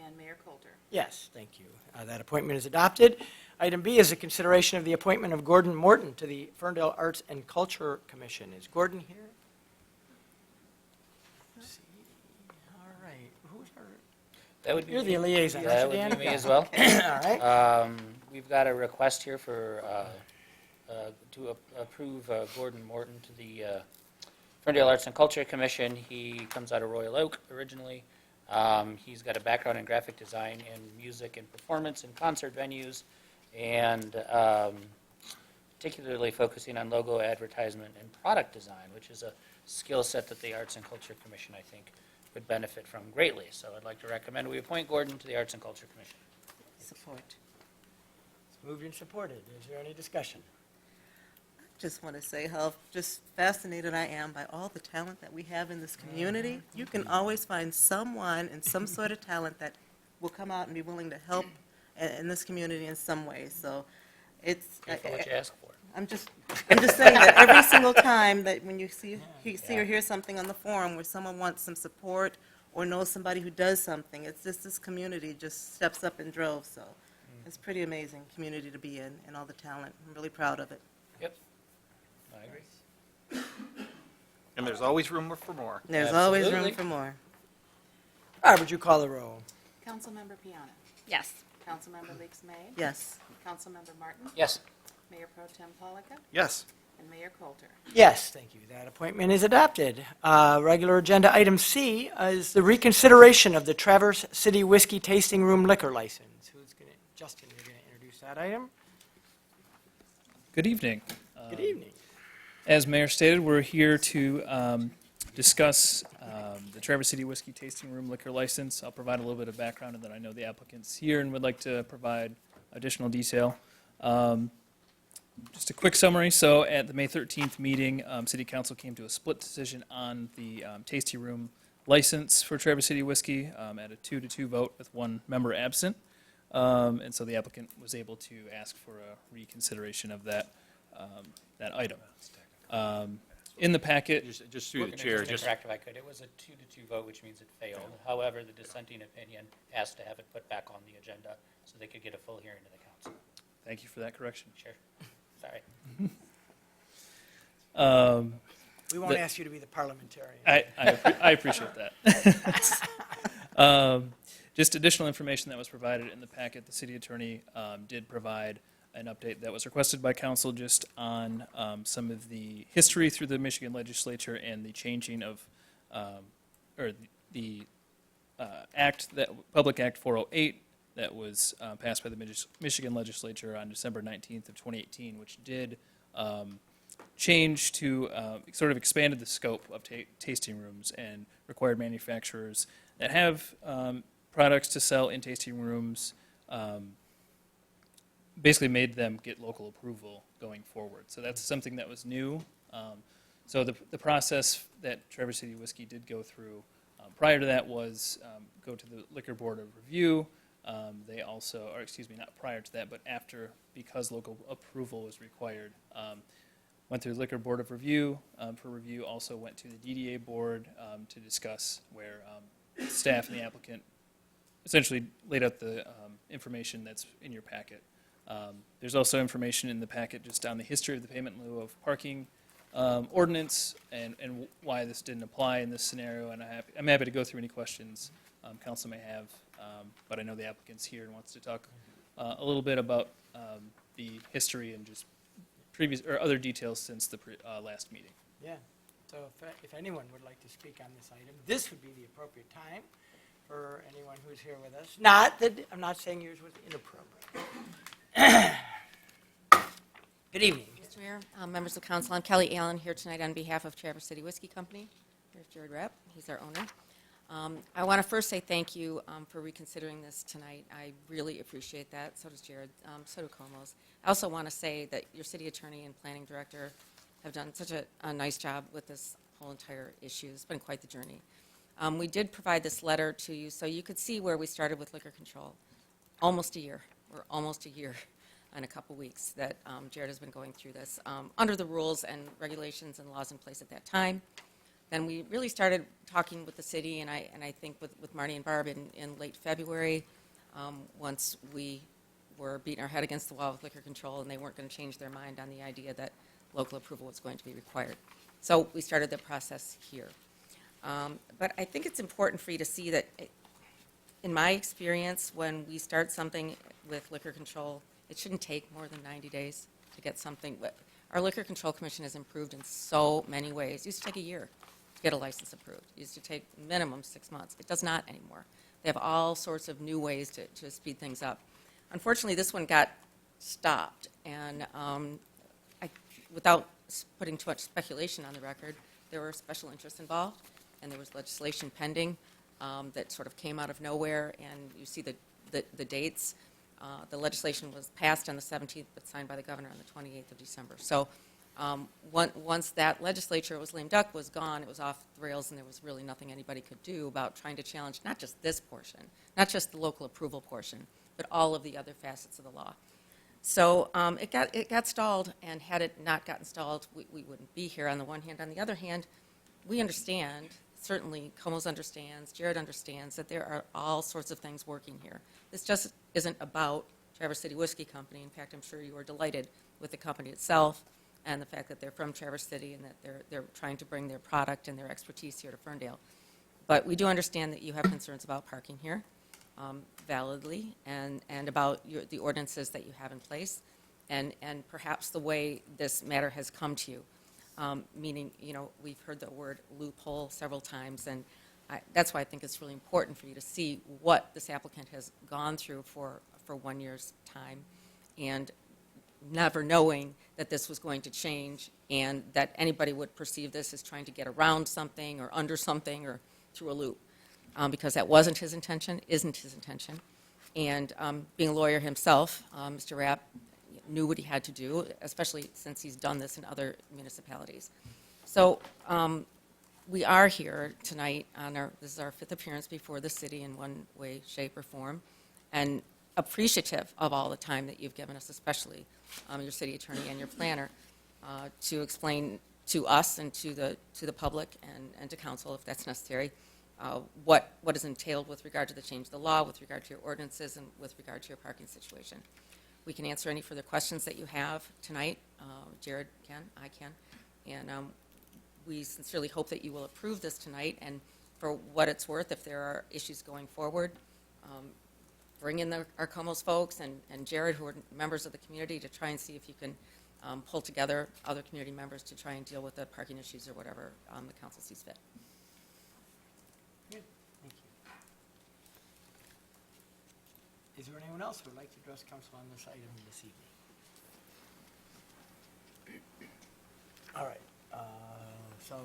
Speaker 22: And Mayor Coulter.
Speaker 1: Yes, thank you. That appointment is adopted. Item B is a consideration of the appointment of Gordon Morton to the Ferndale Arts and Culture Commission. Is Gordon here? Let's see. All right. Who's our?
Speaker 2: That would be
Speaker 1: You're
Speaker 2: me.
Speaker 1: the liaison,
Speaker 2: That
Speaker 1: aren't you,
Speaker 2: would
Speaker 1: Dan?
Speaker 2: be me as well.
Speaker 1: All right.
Speaker 2: We've got a request here for to approve Gordon Morton to the Ferndale Arts and Culture Commission. He comes out of Royal Oak originally. He's got a background in graphic design and music and performance and concert venues, and particularly focusing on logo advertisement and product design, which is a skill set that the Arts and Culture Commission, I think, would benefit from greatly. So I'd like to recommend we appoint Gordon to the Arts and Culture Commission.
Speaker 4: Support.
Speaker 1: It's moved and supported. Is there any discussion?
Speaker 4: Just want to say how just fascinated I am by all the talent that we have in this community. You can always find someone and some sort of talent that will come out and be willing to help in this community in some way. So it's.
Speaker 2: Careful what you ask for.
Speaker 4: I'm just saying that every single time that when you see or hear something on the forum where someone wants some support or knows somebody who does something, it's just this community just steps up in droves. So it's pretty amazing community to be in and all the talent. I'm really proud of it.
Speaker 2: Yep. I agree.
Speaker 7: And there's always room for more.
Speaker 4: There's always
Speaker 2: Absolutely.
Speaker 4: room for more.
Speaker 1: Barb, would you call the roll?
Speaker 22: Councilmember Piana.
Speaker 21: Yes.
Speaker 22: Councilmember Leaks May.
Speaker 4: Yes.
Speaker 22: Councilmember Martin.
Speaker 2: Yes.
Speaker 22: Mayor Pro Tem Polika.
Speaker 7: Yes.
Speaker 22: And Mayor Coulter.
Speaker 1: Yes, thank you. That appointment is adopted. Regular agenda item C is the reconsideration of the Traverse City Whiskey Tasting Room liquor license. Justin, you're going to introduce that item?
Speaker 8: Good evening.
Speaker 1: Good evening.
Speaker 8: As Mayor stated, we're here to discuss the Traverse City Whiskey Tasting Room liquor license. I'll provide a little bit of background, and then I know the applicant's here and would like to provide additional detail. Just a quick summary. So at the May 13th meeting, City Council came to a split decision on the tasting room license for Traverse City Whiskey at a 2-2 vote with one member absent. And so the applicant was able to ask for a reconsideration of that item. In the packet,
Speaker 3: Just through the chair, just,
Speaker 2: Correct if I could. It was a 2-2 vote, which means it failed. However, the dissenting opinion asked to have it put back on the agenda so they could get a full hearing to the council.
Speaker 8: thank you for that correction.
Speaker 2: Sure. Sorry.
Speaker 1: We won't ask you to be the parliamentarian.
Speaker 8: I appreciate that. Just additional information that was provided in the packet. The city attorney did provide an update that was requested by council just on some of the history through the Michigan legislature and the changing of, or the act, that Public Act 408 that was passed by the Michigan legislature on December 19th of 2018, which did change to, sort of expanded the scope of tasting rooms and required manufacturers that have products to sell in tasting rooms, basically made them get local approval going forward. So that's something that was new. So the process that Traverse City Whiskey did go through prior to that was go to the Liquor Board of Review. They also, or excuse me, not prior to that, but after, because local approval was required, went through the Liquor Board of Review for review, also went to the DDA Board to discuss where staff and the applicant essentially laid out the information that's in your packet. There's also information in the packet just on the history of the payment in lieu of parking ordinance and why this didn't apply in this scenario. And I'm happy to go through any questions council may have, but I know the applicant's here and wants to talk a little bit about the history and just previous or other details since the last meeting.
Speaker 1: Yeah, so if anyone would like to speak on this item, this would be the appropriate time for anyone who's here with us. Not that, I'm not saying yours was inappropriate. Good evening.
Speaker 9: Mr. Mayor, members of council, I'm Kelly Allen here tonight on behalf of Traverse City Whiskey Company. Here's Jared Rapp, he's our owner. I want to first say thank you for reconsidering this tonight. I really appreciate that. So does Jared, so do Como's. I also want to say that your city attorney and planning director have done such a nice job with this whole entire issue. It's been quite the journey. We did provide this letter to you so you could see where we started with liquor control. Almost a year. We're almost a year and a couple weeks that Jared has been going through this under the rules and regulations and laws in place at that time. Then we really started talking with the city, and I think with Marty and Barb in late February, once we were beating our head against the wall with liquor control, and they weren't going to change their mind on the idea that local approval was going to be required. So we started the process here. But I think it's important for you to see that, in my experience, when we start something with liquor control, it shouldn't take more than 90 days to get something. Our Liquor Control Commission has improved in so many ways. It used to take a year to get a license approved. It used to take minimum 6 months. It does not anymore. They have all sorts of new ways to speed things up. Unfortunately, this one got stopped, and without putting too much speculation on the record, there were special interests involved, and there was legislation pending that sort of came out of nowhere, and you see the dates. The legislation was passed on the 17th, but signed by the governor on the 28th of December. So once that legislature was lame duck was gone, it was off the rails, and there was really nothing anybody could do about trying to challenge not just this portion, not just the local approval portion, but all of the other facets of the law. So it got stalled, and had it not gotten stalled, we wouldn't be here on the one hand. On the other hand, we understand, certainly Como's understands, Jared understands, that there are all sorts of things working here. This just isn't about Traverse City Whiskey Company. In fact, I'm sure you are delighted with the company itself and the fact that they're from Traverse City and that they're trying to bring their product and their expertise here to Ferndale. But we do understand that you have concerns about parking here, validly, and about the ordinances that you have in place, and perhaps the way this matter has come to you. Meaning, we've heard the word loophole several times, and that's why I think it's really important for you to see what this applicant has gone through for 1 year's time, and never knowing that this was going to change, and that anybody would perceive this as trying to get around something or under something or through a loop, because that wasn't his intention, isn't his intention. And being a lawyer himself, Mr. Rapp knew what he had to do, especially since he's done this in other municipalities. So we are here tonight this is our 5th appearance before the city in one way, shape, or form, and appreciative of all the time that you've given us, especially your city attorney and your planner, to explain to us and to the public and to council, if that's necessary, what is entailed with regard to the change of the law, with regard to your ordinances, and with regard to your parking situation. We can answer any further questions that you have tonight. Jared can, I can, and we sincerely hope that you will approve this tonight. And for what it's worth, if there are issues going forward, bring in our Como's folks and Jared, who are members of the community, to try and see if you can pull together other community members to try and deal with the parking issues or whatever the council sees fit.
Speaker 1: Good. Thank you. Is there anyone else who would like to address council on this item this evening? All right. So,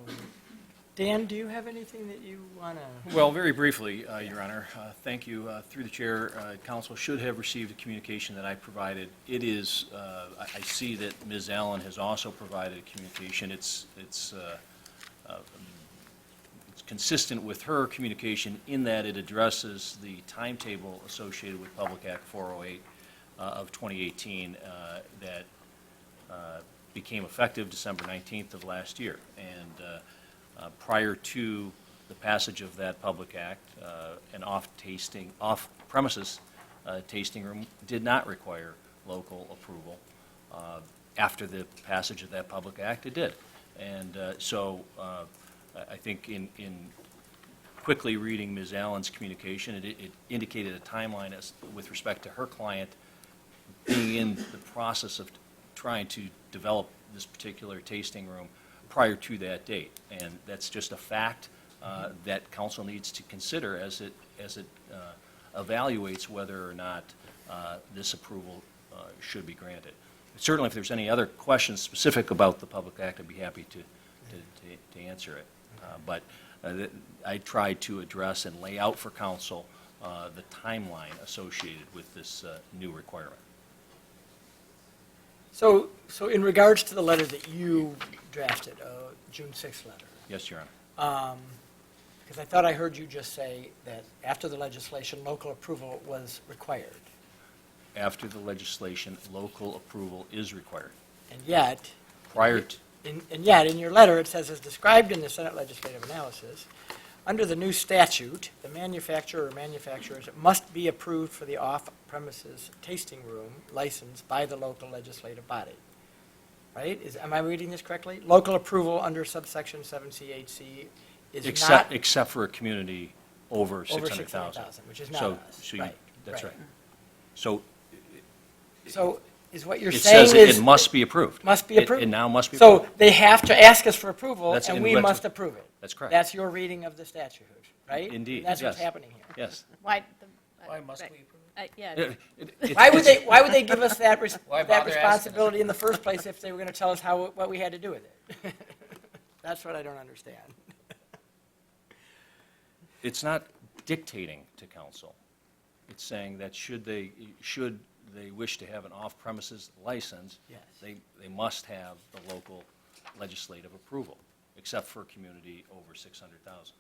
Speaker 1: Dan, do you have anything that you want to?
Speaker 2: Well, very briefly, Your Honor, thank you. Through the chair, council should have received a communication that I provided. It is, I see that Ms. Allen has also provided a communication. It's consistent with her communication in that it addresses the timetable associated with Public Act 408 of 2018 that became effective December 19th of last year. And prior to the passage of that public act, an off-premises tasting room did not require local approval. After the passage of that public act, it did. And so I think in quickly reading Ms. Allen's communication, it indicated a timeline with respect to her client being in the process of trying to develop this particular tasting room prior to that date. And that's just a fact that council needs to consider as it evaluates whether or not this approval should be granted. Certainly, if there's any other questions specific about the Public Act, I'd be happy to answer it. But I tried to address and lay out for council the timeline associated with this new requirement.
Speaker 1: So in regards to the letter that you drafted, June 6th letter.
Speaker 2: Yes, Your Honor.
Speaker 1: Because I thought I heard you just say that after the legislation, local approval was required.
Speaker 2: After the legislation, local approval is required.
Speaker 1: And yet,
Speaker 2: Prior to,
Speaker 1: and yet, in your letter, it says, as described in the Senate Legislative Analysis, under the new statute, the manufacturer or manufacturers must be approved for the off-premises tasting room license by the local legislative body. Right? Am I reading this correctly? Local approval under subsection 7C8C is
Speaker 2: except for a community over 600,000.
Speaker 1: Which is not us. Right.
Speaker 2: That's right. So
Speaker 1: is what you're
Speaker 2: it
Speaker 1: saying
Speaker 2: says it must be approved.
Speaker 1: Must be approved?
Speaker 2: It now must be approved.
Speaker 1: So they have to ask us for approval,
Speaker 2: That's
Speaker 1: and
Speaker 2: in
Speaker 1: we
Speaker 2: retro-
Speaker 1: must approve it.
Speaker 2: That's correct.
Speaker 1: That's your reading of the statute, right?
Speaker 2: Indeed,
Speaker 1: That's what's
Speaker 2: yes.
Speaker 1: happening here.
Speaker 2: Yes.
Speaker 6: Why
Speaker 2: must
Speaker 6: we approve? Yeah.
Speaker 1: Why would they give us that
Speaker 2: Why
Speaker 1: that
Speaker 2: bother asking us?
Speaker 1: responsibility in the first place if they were going to tell us what we had to do with it? That's what I don't understand.
Speaker 2: it's not dictating to council. It's saying that should they wish to have an off-premises license,
Speaker 1: Yes.
Speaker 2: they must have the local legislative approval, except for a community over 600,000.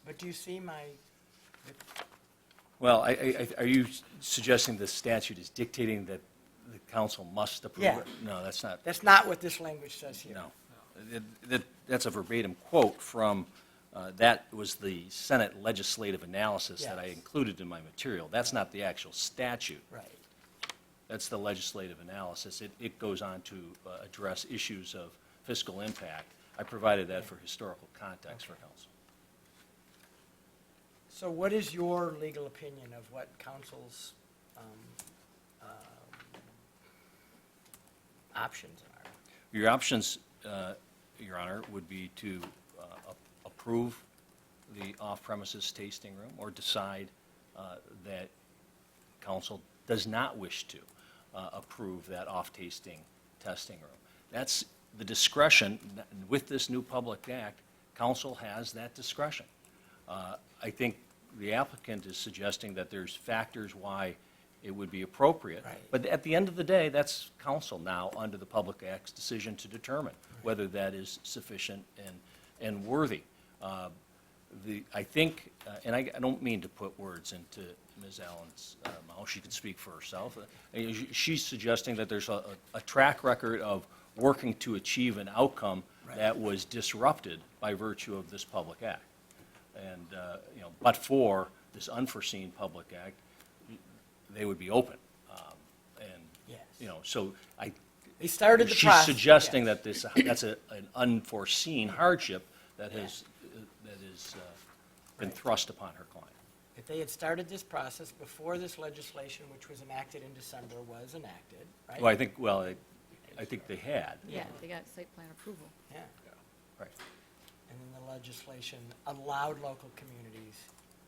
Speaker 1: But do you see my,
Speaker 2: Well, are you suggesting the statute is dictating that the council must approve
Speaker 1: Yeah.
Speaker 2: it? No, that's not.
Speaker 1: that's not what this language says here.
Speaker 2: No. That's a verbatim quote from, that was the Senate legislative analysis that I
Speaker 1: Yes.
Speaker 2: included in my material. That's not the actual statute.
Speaker 1: Right.
Speaker 2: That's the legislative analysis. It goes on to address issues of fiscal impact. I provided that for historical context for council.
Speaker 1: So what is your legal opinion of what council's options are?
Speaker 2: Your options, Your Honor, would be to approve the off-premises tasting room or decide that council does not wish to approve that off-tasting testing room. That's the discretion. With this new Public Act, council has that discretion. I think the applicant is suggesting that there's factors why it would be appropriate.
Speaker 1: Right.
Speaker 2: But at the end of the day, that's council now, under the Public Act's decision to determine whether that is sufficient and worthy. I think, and I don't mean to put words into Ms. Allen's mouth, she can speak for herself. She's suggesting that there's a track record of working to achieve an outcome that was disrupted by virtue of this Public Act. And, but for this unforeseen Public Act, they would be open.
Speaker 1: Yes.
Speaker 2: So
Speaker 1: They started the
Speaker 2: she's
Speaker 1: process.
Speaker 2: suggesting
Speaker 1: yes.
Speaker 2: that that's an unforeseen hardship that has been thrust upon her client.
Speaker 1: If they had started this process before this legislation, which was enacted in December, was enacted, right?
Speaker 2: Well, I think they had.
Speaker 6: Yeah, they got site plan approval.
Speaker 1: Yeah.
Speaker 2: Right.
Speaker 1: And then the legislation allowed local communities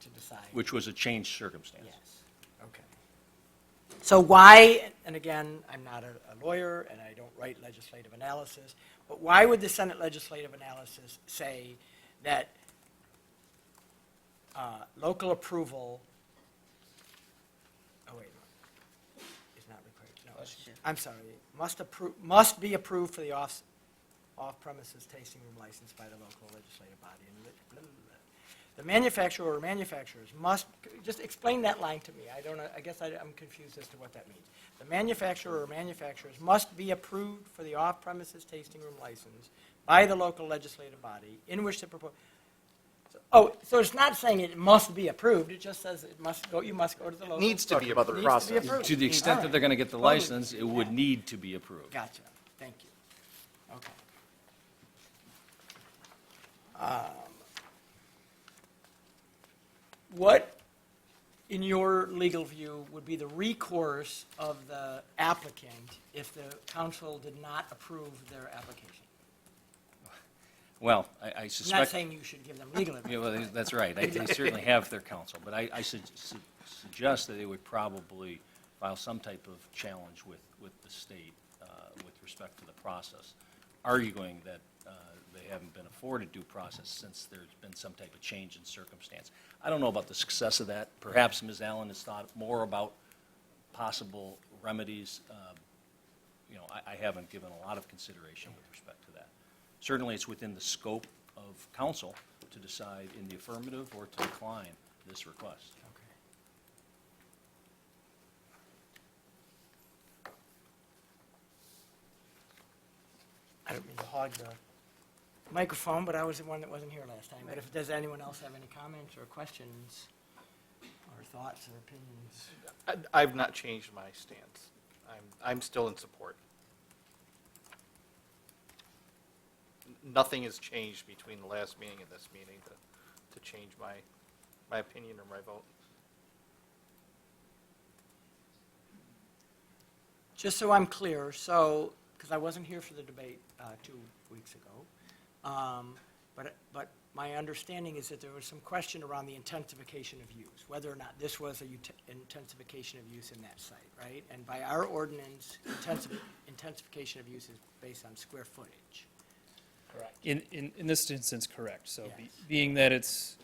Speaker 1: to decide.
Speaker 2: Which was a changed circumstance.
Speaker 1: Yes, okay. So why, and again, I'm not a lawyer and I don't write legislative analysis, but why would the Senate legislative analysis say that local approval, oh wait, is not required, no, I'm sorry, must be approved for the off-premises tasting room license by the local legislative body. And blah, blah, blah. The manufacturer or manufacturers must, just explain that line to me. I don't know, I guess I'm confused as to what that means. The manufacturer or manufacturers must be approved for the off-premises tasting room license by the local legislative body in which to propose. So it's not saying it must be approved, it just says it must go, you must go to the local.
Speaker 7: Needs to be
Speaker 11: About the
Speaker 7: approved.
Speaker 11: process.
Speaker 1: Needs to be approved.
Speaker 2: To the extent
Speaker 1: All
Speaker 2: that
Speaker 1: right.
Speaker 2: they're going to get the
Speaker 1: Totally.
Speaker 2: license, it would need to be approved.
Speaker 1: Gotcha, thank you. Okay. What, in your legal view, would be the recourse of the applicant if the council did not approve their application?
Speaker 2: Well, I
Speaker 1: I'm
Speaker 2: suspect.
Speaker 1: not saying you should give them legal advice.
Speaker 2: Yeah, well, that's right. They certainly have their counsel, but I suggest that they would probably file some type of challenge with the state with respect to the process, arguing that they haven't been afforded due process since there's been some type of change in circumstance. I don't know about the success of that. Perhaps Ms. Allen has thought more about possible remedies. I haven't given a lot of consideration with respect to that. Certainly, it's within the scope of council to decide in the affirmative or to decline this request.
Speaker 1: I don't mean to hog the microphone, but I was the one that wasn't here last time. But if, does anyone else have any comments or questions or thoughts or opinions?
Speaker 7: I've not changed my stance. I'm still in support. Nothing has changed between the last meeting and this meeting to change my opinion or my vote.
Speaker 1: Just so I'm clear, because I wasn't here for the debate 2 weeks ago, but my understanding is that there was some question around the intensification of use, whether or not this was an intensification of use in that site, right? And by our ordinance, intensification of use is based on square footage. correct?
Speaker 8: In this instance, correct. So being that it's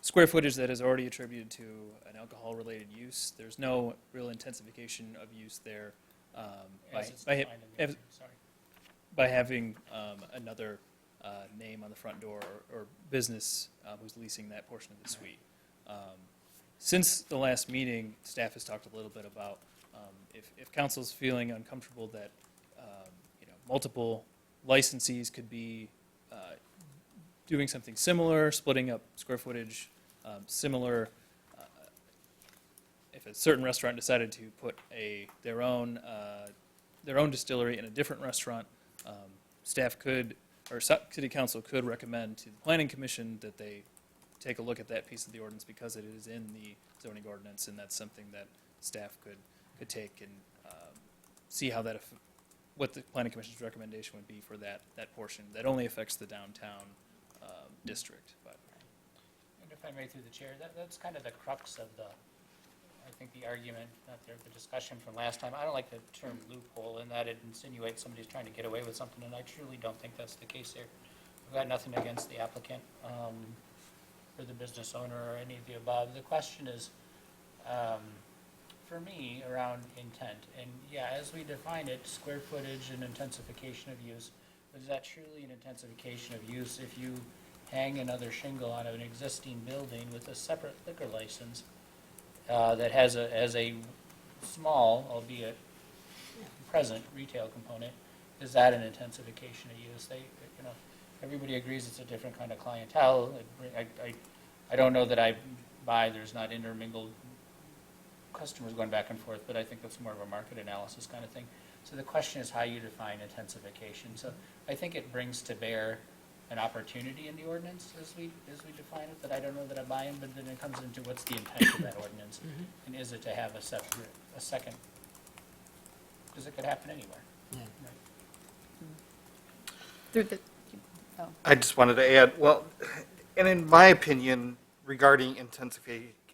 Speaker 8: square footage that is already attributed to an alcohol-related use, there's no real intensification of use there
Speaker 2: As it's defined in the- sorry.
Speaker 8: by having another name on the front door or business who's leasing that portion of the suite. Since the last meeting, staff has talked a little bit about if council's feeling uncomfortable that multiple licensees could be doing something similar, splitting up square footage, similar. If a certain restaurant decided to put their own distillery in a different restaurant, staff could, or city council could recommend to the planning commission that they take a look at that piece of the ordinance because it is in the zoning ordinance, and that's something that staff could take and see how that, what the planning commission's recommendation would be for that portion. That only affects the downtown district. But.
Speaker 2: And if I may, through the chair, that's kind of the crux of I think the argument, the discussion from last time. I don't like the term loophole in that it insinuates somebody's trying to get away with something, and I truly don't think that's the case here. I've got nothing against the applicant or the business owner or any of the above. The question is, for me, around intent. And yeah, as we define it, square footage and intensification of use, is that truly an intensification of use if you hang another shingle on an existing building with a separate liquor license that has a small, albeit present, retail component? Is that an intensification of use? Everybody agrees it's a different kind of clientele. I don't know that I buy there's not intermingled customers going back and forth, but I think that's more of a market analysis kind of thing. So the question is how you define intensification. So I think it brings to bear an opportunity in the ordinance as we define it that I don't know that I buy in, but then it comes into what's the intent of that ordinance, and is it to have a second? Because it could happen anywhere.
Speaker 7: I just wanted to add, well, and in my opinion, regarding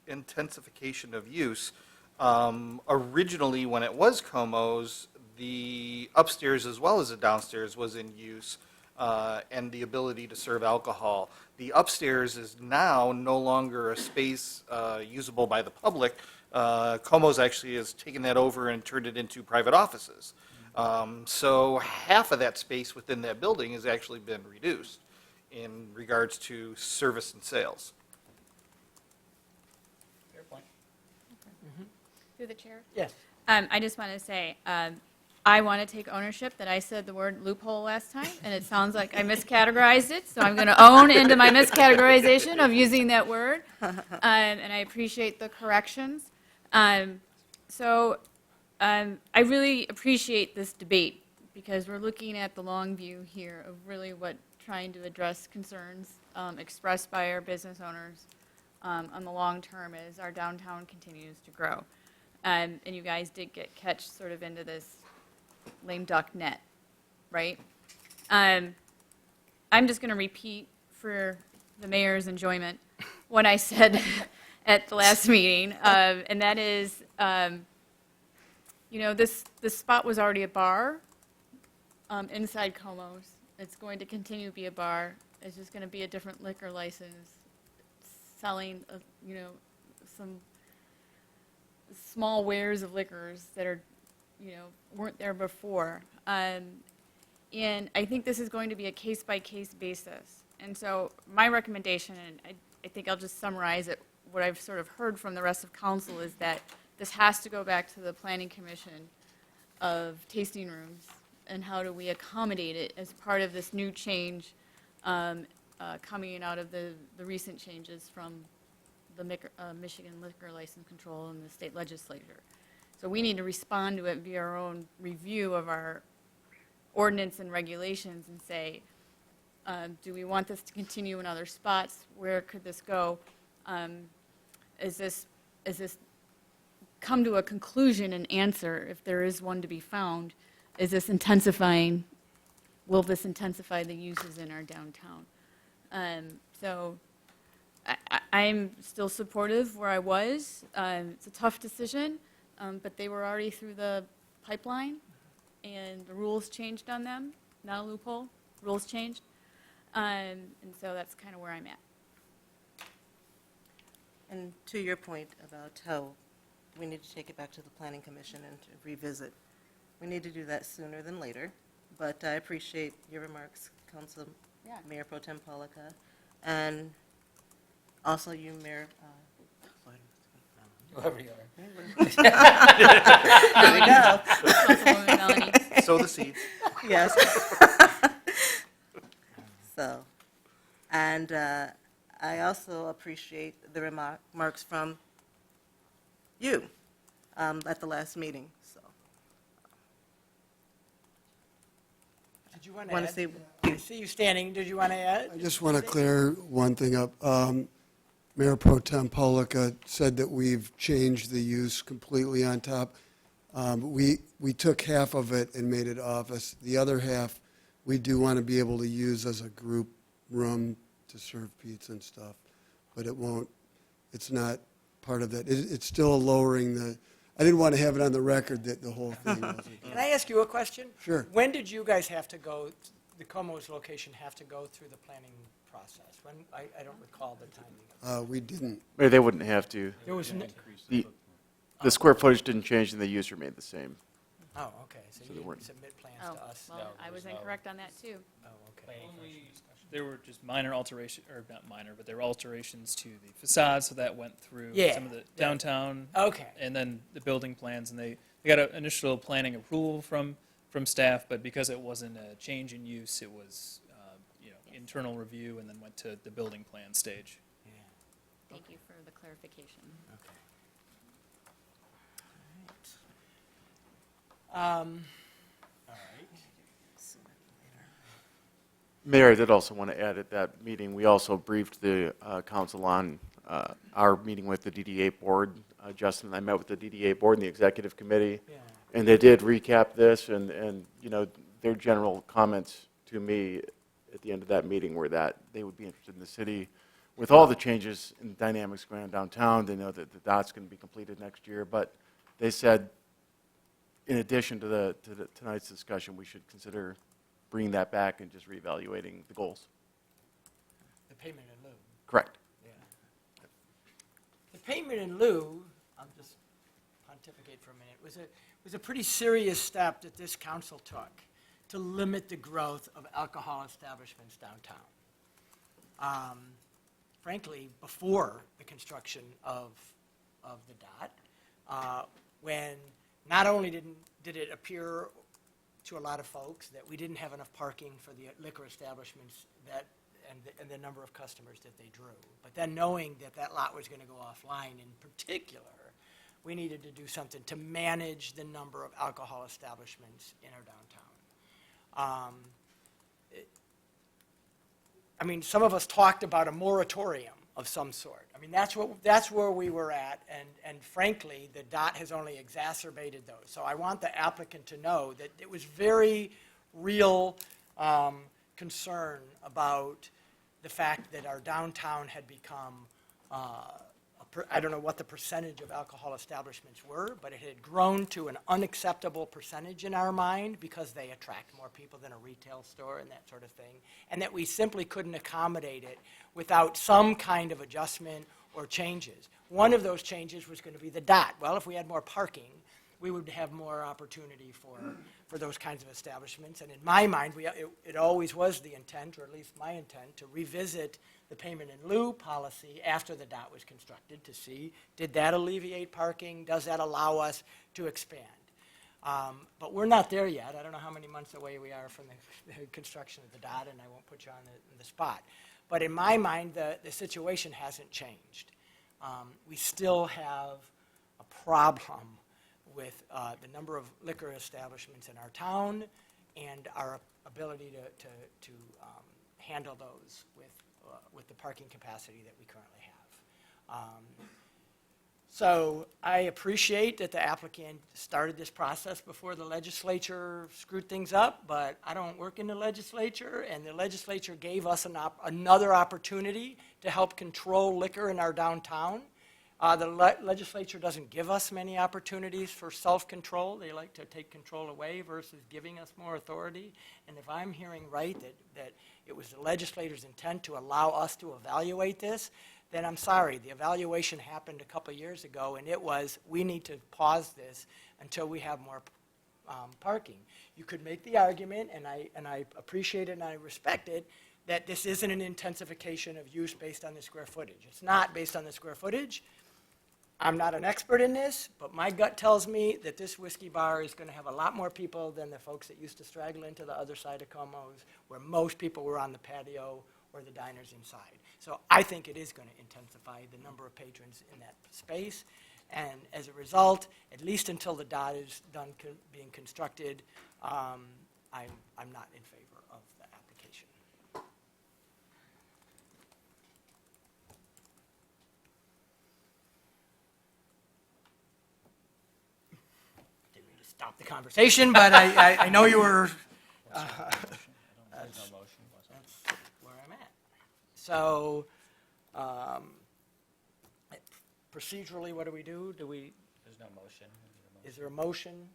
Speaker 7: intensification of use, originally when it was Como's, the upstairs as well as the downstairs was in use, and the ability to serve alcohol. The upstairs is now no longer a space usable by the public. Como's actually has taken that over and turned it into private offices. So half of that space within that building has actually been reduced in regards to service and sales.
Speaker 2: Fair point.
Speaker 6: Through the chair?
Speaker 1: Yes.
Speaker 6: I just want to say, I want to take ownership that I said the word loophole last time, and it sounds like I miscategorized it, so I'm going to own into my miscategorization of using that word, and I appreciate the corrections. I really appreciate this debate, because we're looking at the long view here of really what trying to address concerns expressed by our business owners on the long term as our downtown continues to grow. And you guys did catch sort of into this lame duck net, right? I'm just going to repeat for the mayor's enjoyment what I said at the last meeting, and that is, this spot was already a bar inside Como's. It's going to continue to be a bar. It's just going to be a different liquor license, selling, some small wares of liquors that are, weren't there before. And I think this is going to be a case-by-case basis. And so my recommendation, and I think I'll just summarize it, what I've sort of heard from the rest of council is that this has to go back to the planning commission of tasting rooms, and how do we accommodate it as part of this new change coming out of the recent changes from the Michigan Liquor License Control and the state legislature. So we need to respond to it via our own review of our ordinance and regulations and say, do we want this to continue in other spots? Where could this go? Is this come to a conclusion and answer, if there is one to be found? Is this intensifying? Will this intensify the uses in our downtown? So I'm still supportive where I was. It's a tough decision, but they were already through the pipeline, and the rules changed on them, not a loophole. rules changed. And so that's kind of where I'm at.
Speaker 4: And to your point about how we need to take it back to the Planning Commission and to revisit, we need to do that sooner than later. But I appreciate your remarks, Council Mayor Pro Tem Polika, and also you, Mayor.
Speaker 8: Whoever you are.
Speaker 4: There we go.
Speaker 6: Councilwoman Melanie.
Speaker 7: Sow the seeds.
Speaker 4: Yes. So, and I also appreciate the remarks from you at the last meeting, so.
Speaker 1: Did you want to
Speaker 4: Want
Speaker 1: add?
Speaker 4: to say,
Speaker 1: I see you standing. Did you want to add?
Speaker 14: I just want to clear one thing up. Mayor Pro Tem Polika said that we've changed the use completely on top. We took half of it and made it office. The other half, we do want to be able to use as a group room to serve pizza and stuff, but it won't, it's not part of that. It's still lowering the, I didn't want to have it on the record that the whole thing wasn't.
Speaker 1: Can I ask you a question?
Speaker 14: Sure.
Speaker 1: When did you guys have to go, the Como's location have to go through the planning process? When, I don't recall the timing.
Speaker 14: We didn't.
Speaker 11: Maybe they wouldn't have to.
Speaker 1: There was,
Speaker 11: The square footage didn't change and the use remained the same.
Speaker 1: oh, okay, so
Speaker 11: So
Speaker 1: you
Speaker 11: they
Speaker 1: didn't
Speaker 11: weren't-
Speaker 1: submit plans
Speaker 6: Oh,
Speaker 1: to us.
Speaker 6: well, I was incorrect on that too.
Speaker 1: Oh, okay.
Speaker 8: There were just minor alteration, or not minor, but there were alterations to the facade, so that went through
Speaker 1: Yeah.
Speaker 8: some of the downtown.
Speaker 1: Okay.
Speaker 8: And then the building plans, and they got an initial planning approval from staff, but because it wasn't a change in use, it was, internal review, and then went to the building plan stage.
Speaker 1: Yeah,
Speaker 6: Thank you for the clarification.
Speaker 1: okay. All right.
Speaker 11: Mayor, I did also want to add at that meeting, we also briefed the council on our meeting with the DDA board. Justin and I met with the DDA board and the executive committee,
Speaker 1: Yeah.
Speaker 11: and they did recap this, and their general comments to me at the end of that meeting were that they would be interested in the city with all the changes and dynamics going on downtown. They know that the dot's going to be completed next year, but they said, in addition to tonight's discussion, we should consider bringing that back and just reevaluating the goals.
Speaker 1: The payment in lieu.
Speaker 11: Correct.
Speaker 1: Yeah. The payment in lieu, I'll just pontificate for a minute, was a pretty serious step that this council took to limit the growth of alcohol establishments downtown. Frankly, before the construction of the dot, when not only did it appear to a lot of folks that we didn't have enough parking for the liquor establishments and the number of customers that they drew, but then knowing that that lot was going to go offline in particular, we needed to do something to manage the number of alcohol establishments in our downtown. Some of us talked about a moratorium of some sort. That's where we were at, and frankly, the dot has only exacerbated those. So I want the applicant to know that it was very real concern about the fact that our downtown had become, I don't know what the percentage of alcohol establishments were, but it had grown to an unacceptable percentage in our mind because they attract more people than a retail store and that sort of thing, and that we simply couldn't accommodate it without some kind of adjustment or changes. One of those changes was going to be the dot. Well, if we had more parking, we would have more opportunity for those kinds of establishments. And in my mind, it always was the intent, or at least my intent, to revisit the payment in lieu policy after the dot was constructed to see, did that alleviate parking? Does that allow us to expand? But we're not there yet. I don't know how many months away we are from the construction of the dot, and I won't put you on the spot. But in my mind, the situation hasn't changed. We still have a problem with the number of liquor establishments in our town and our ability to handle those with the parking capacity that we currently have. So I appreciate that the applicant started this process before the legislature screwed things up, but I don't work in the legislature, and the legislature gave us another opportunity to help control liquor in our downtown. The legislature doesn't give us many opportunities for self-control. They like to take control away versus giving us more authority. And if I'm hearing right that it was the legislator's intent to allow us to evaluate this, then I'm sorry. The evaluation happened a couple of years ago, and it was, we need to pause this until we have more parking. You could make the argument, and I appreciate it and I respect it, that this isn't an intensification of use based on the square footage. It's not based on the square footage. I'm not an expert in this, but my gut tells me that this whiskey bar is going to have a lot more people than the folks that used to straggle into the other side of Como's, where most people were on the patio or the diners inside. So I think it is going to intensify the number of patrons in that space. And as a result, at least until the dot is done being constructed, I'm not in favor of the application. Didn't mean to stop the conversation, but I know you were. That's where I'm at. So. Procedurally, what do we do?
Speaker 2: There's no motion.
Speaker 1: Is there a motion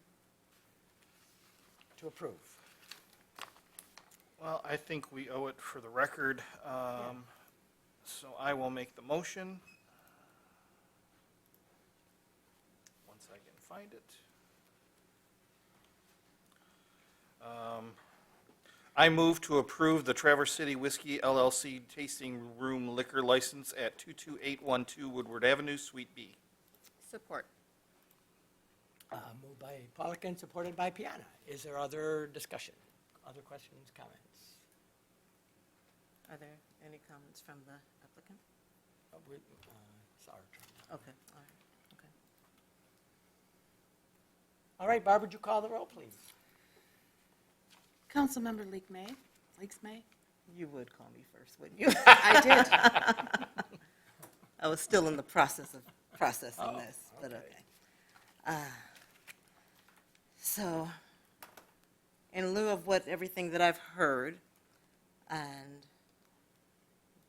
Speaker 1: to approve?
Speaker 7: Well, I think we owe it for the record, so I will make the motion. Once I can find it. I move to approve the Traverse City Whiskey LLC tasting room liquor license at 22812 Woodward Avenue, Suite B.
Speaker 22: Support.
Speaker 1: Moved by Pollock and supported by Piana. Is there other discussion? Other questions, comments?
Speaker 4: Are there any comments from the applicant?
Speaker 1: It's our turn.
Speaker 4: Okay, all right, okay.
Speaker 1: All right, Barb, would you call the roll, please?
Speaker 22: Councilmember Leak May?
Speaker 4: You would call me first, wouldn't you?
Speaker 22: I did.
Speaker 4: I was still in the process of processing this, but okay. So, in lieu of everything that I've heard, and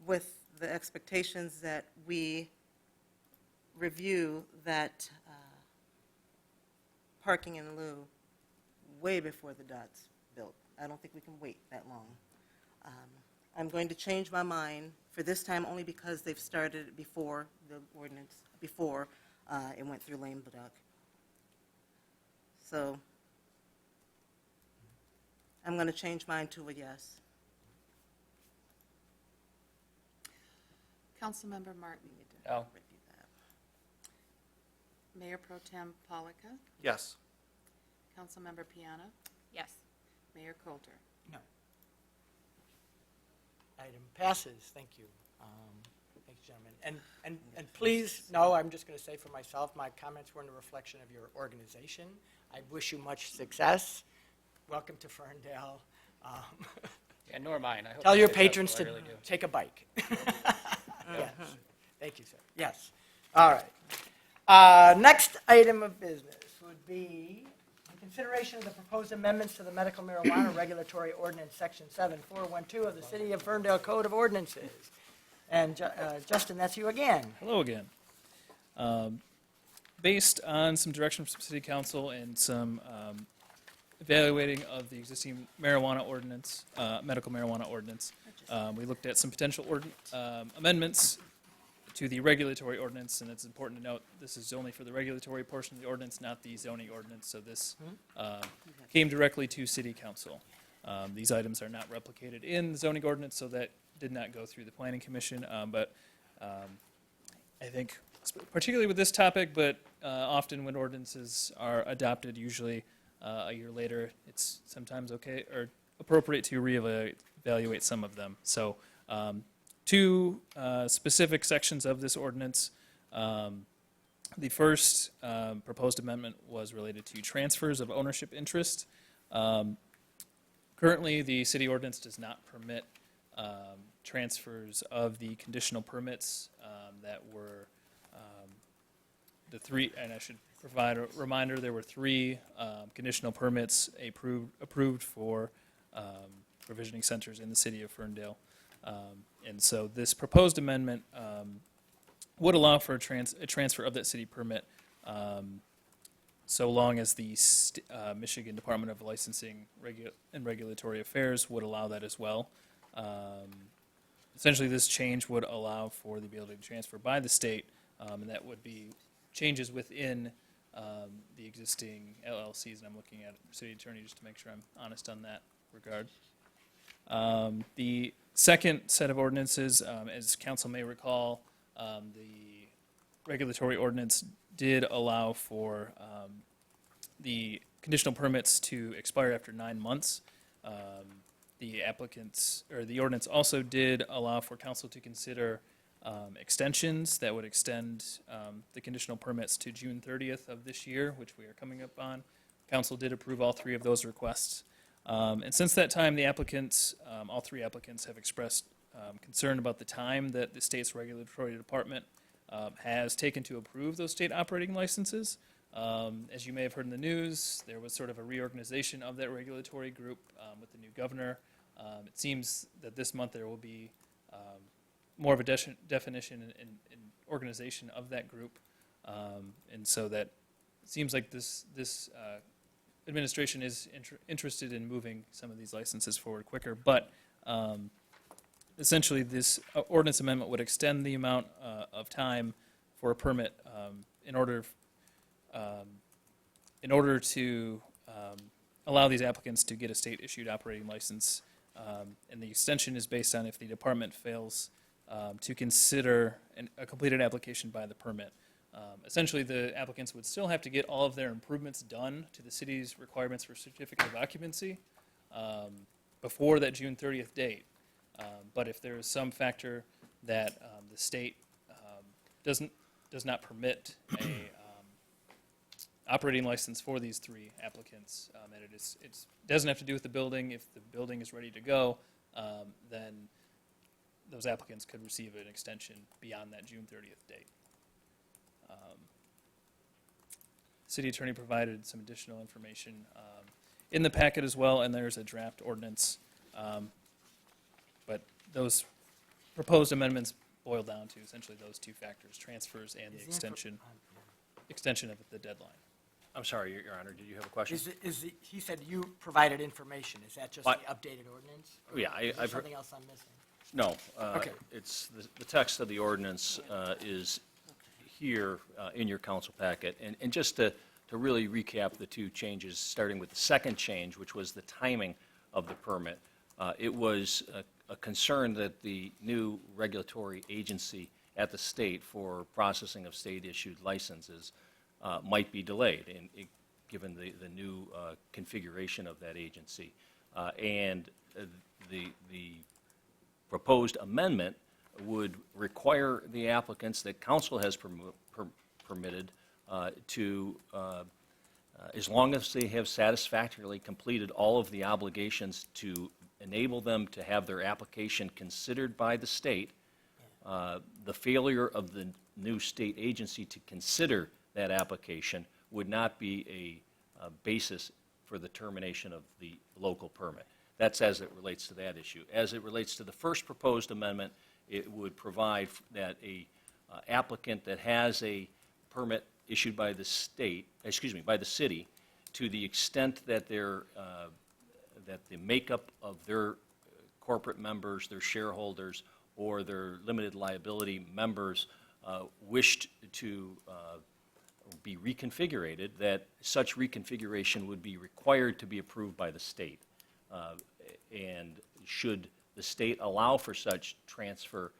Speaker 4: with the expectations that we review that parking in lieu way before the dot's built. I don't think we can wait that long. I'm going to change my mind for this time only because they've started it before the ordinance, before it went through lame duck. So I'm going to change mine to a yes.
Speaker 22: Councilmember Martin.
Speaker 2: No.
Speaker 22: Mayor Pro Tem Polika.
Speaker 7: Yes.
Speaker 22: Councilmember Piana.
Speaker 6: Yes.
Speaker 22: Mayor Coulter.
Speaker 1: No. Item passes. Thank you. Thanks, gentlemen. And please, no, I'm just going to say for myself, my comments weren't a reflection of your organization. I wish you much success. Welcome to Ferndale.
Speaker 2: Yeah, nor mine. I hope
Speaker 1: Tell
Speaker 2: you're
Speaker 1: your
Speaker 2: successful,
Speaker 1: patrons
Speaker 2: I
Speaker 1: to
Speaker 2: really do.
Speaker 1: take a bike. Yes. Thank you, sir. Yes. All right. Next item of business would be the consideration of the proposed amendments to the medical marijuana regulatory ordinance, section 7412 of the City of Ferndale Code of Ordinances. And Justin, that's you again.
Speaker 8: Hello again. Based on some direction from City Council and some evaluating of the existing marijuana ordinance, medical marijuana ordinance, we looked at some potential amendments to the regulatory ordinance, and it's important to note this is only for the regulatory portion of the ordinance, not the zoning ordinance, so this came directly to City Council. These items are not replicated in the zoning ordinance, so that did not go through the Planning Commission, but I think, particularly with this topic, but often when ordinances are adopted, usually a year later, it's sometimes okay or appropriate to reevaluate some of them. So two specific sections of this ordinance. The first proposed amendment was related to transfers of ownership interest. Currently, the city ordinance does not permit transfers of the conditional permits that were the three, and I should provide a reminder, there were three conditional permits approved for provisioning centers in the city of Ferndale. And so this proposed amendment would allow for a transfer of that city permit, so long as the Michigan Department of Licensing and Regulatory Affairs would allow that as well. Essentially, this change would allow for the ability to transfer by the state, and that would be changes within the existing LLCs. And I'm looking at the city attorney just to make sure I'm honest on that regard. The second set of ordinances, as council may recall, the regulatory ordinance did allow for the conditional permits to expire after 9 months. The ordinance also did allow for council to consider extensions that would extend the conditional permits to June 30th of this year, which we are coming up on. Council did approve all 3 of those requests. And since that time, the applicants, all 3 applicants have expressed concern about the time that the state's regulatory department has taken to approve those state operating licenses. As you may have heard in the news, there was sort of a reorganization of that regulatory group with the new governor. It seems that this month there will be more of a definition and organization of that group. And so that it seems like this administration is interested in moving some of these licenses forward quicker. But essentially, this ordinance amendment would extend the amount of time for a permit in order to allow these applicants to get a state-issued operating license. And the extension is based on if the department fails to consider a completed application by the permit. Essentially, the applicants would still have to get all of their improvements done to the city's requirements for certificate of occupancy before that June 30th date. But if there is some factor that the state does not permit a operating license for these 3 applicants, and it doesn't have to do with the building. If the building is ready to go, then those applicants could receive an extension beyond that June 30th date. City attorney provided some additional information in the packet as well, and there's a draft ordinance. But those proposed amendments boil down to essentially those 2 factors, transfers and the extension of the deadline.
Speaker 2: I'm sorry, Your Honor, did you have a question?
Speaker 1: He said you provided information. Is that just the updated ordinance? Or
Speaker 2: Yeah,
Speaker 1: is there
Speaker 2: I've heard.
Speaker 1: something else I'm missing?
Speaker 2: No.
Speaker 1: Okay.
Speaker 2: It's, the text of the ordinance is here in your council packet. And just to really recap the 2 changes, starting with the second change, which was the timing of the permit, it was a concern that the new regulatory agency at the state for processing of state-issued licenses might be delayed, given the new configuration of that agency. And the proposed amendment would require the applicants that council has permitted to, as long as they have satisfactorily completed all of the obligations to enable them to have their application considered by the state, the failure of the new state agency to consider that application would not be a basis for the termination of the local permit. That's as it relates to that issue. As it relates to the first proposed amendment, it would provide that a applicant that has a permit issued by the state, by the city, to the extent that that the makeup of their corporate members, their shareholders, or their limited liability members wished to be reconfigured, that such reconfiguration would be required to be approved by the state. And should the state allow for such transfer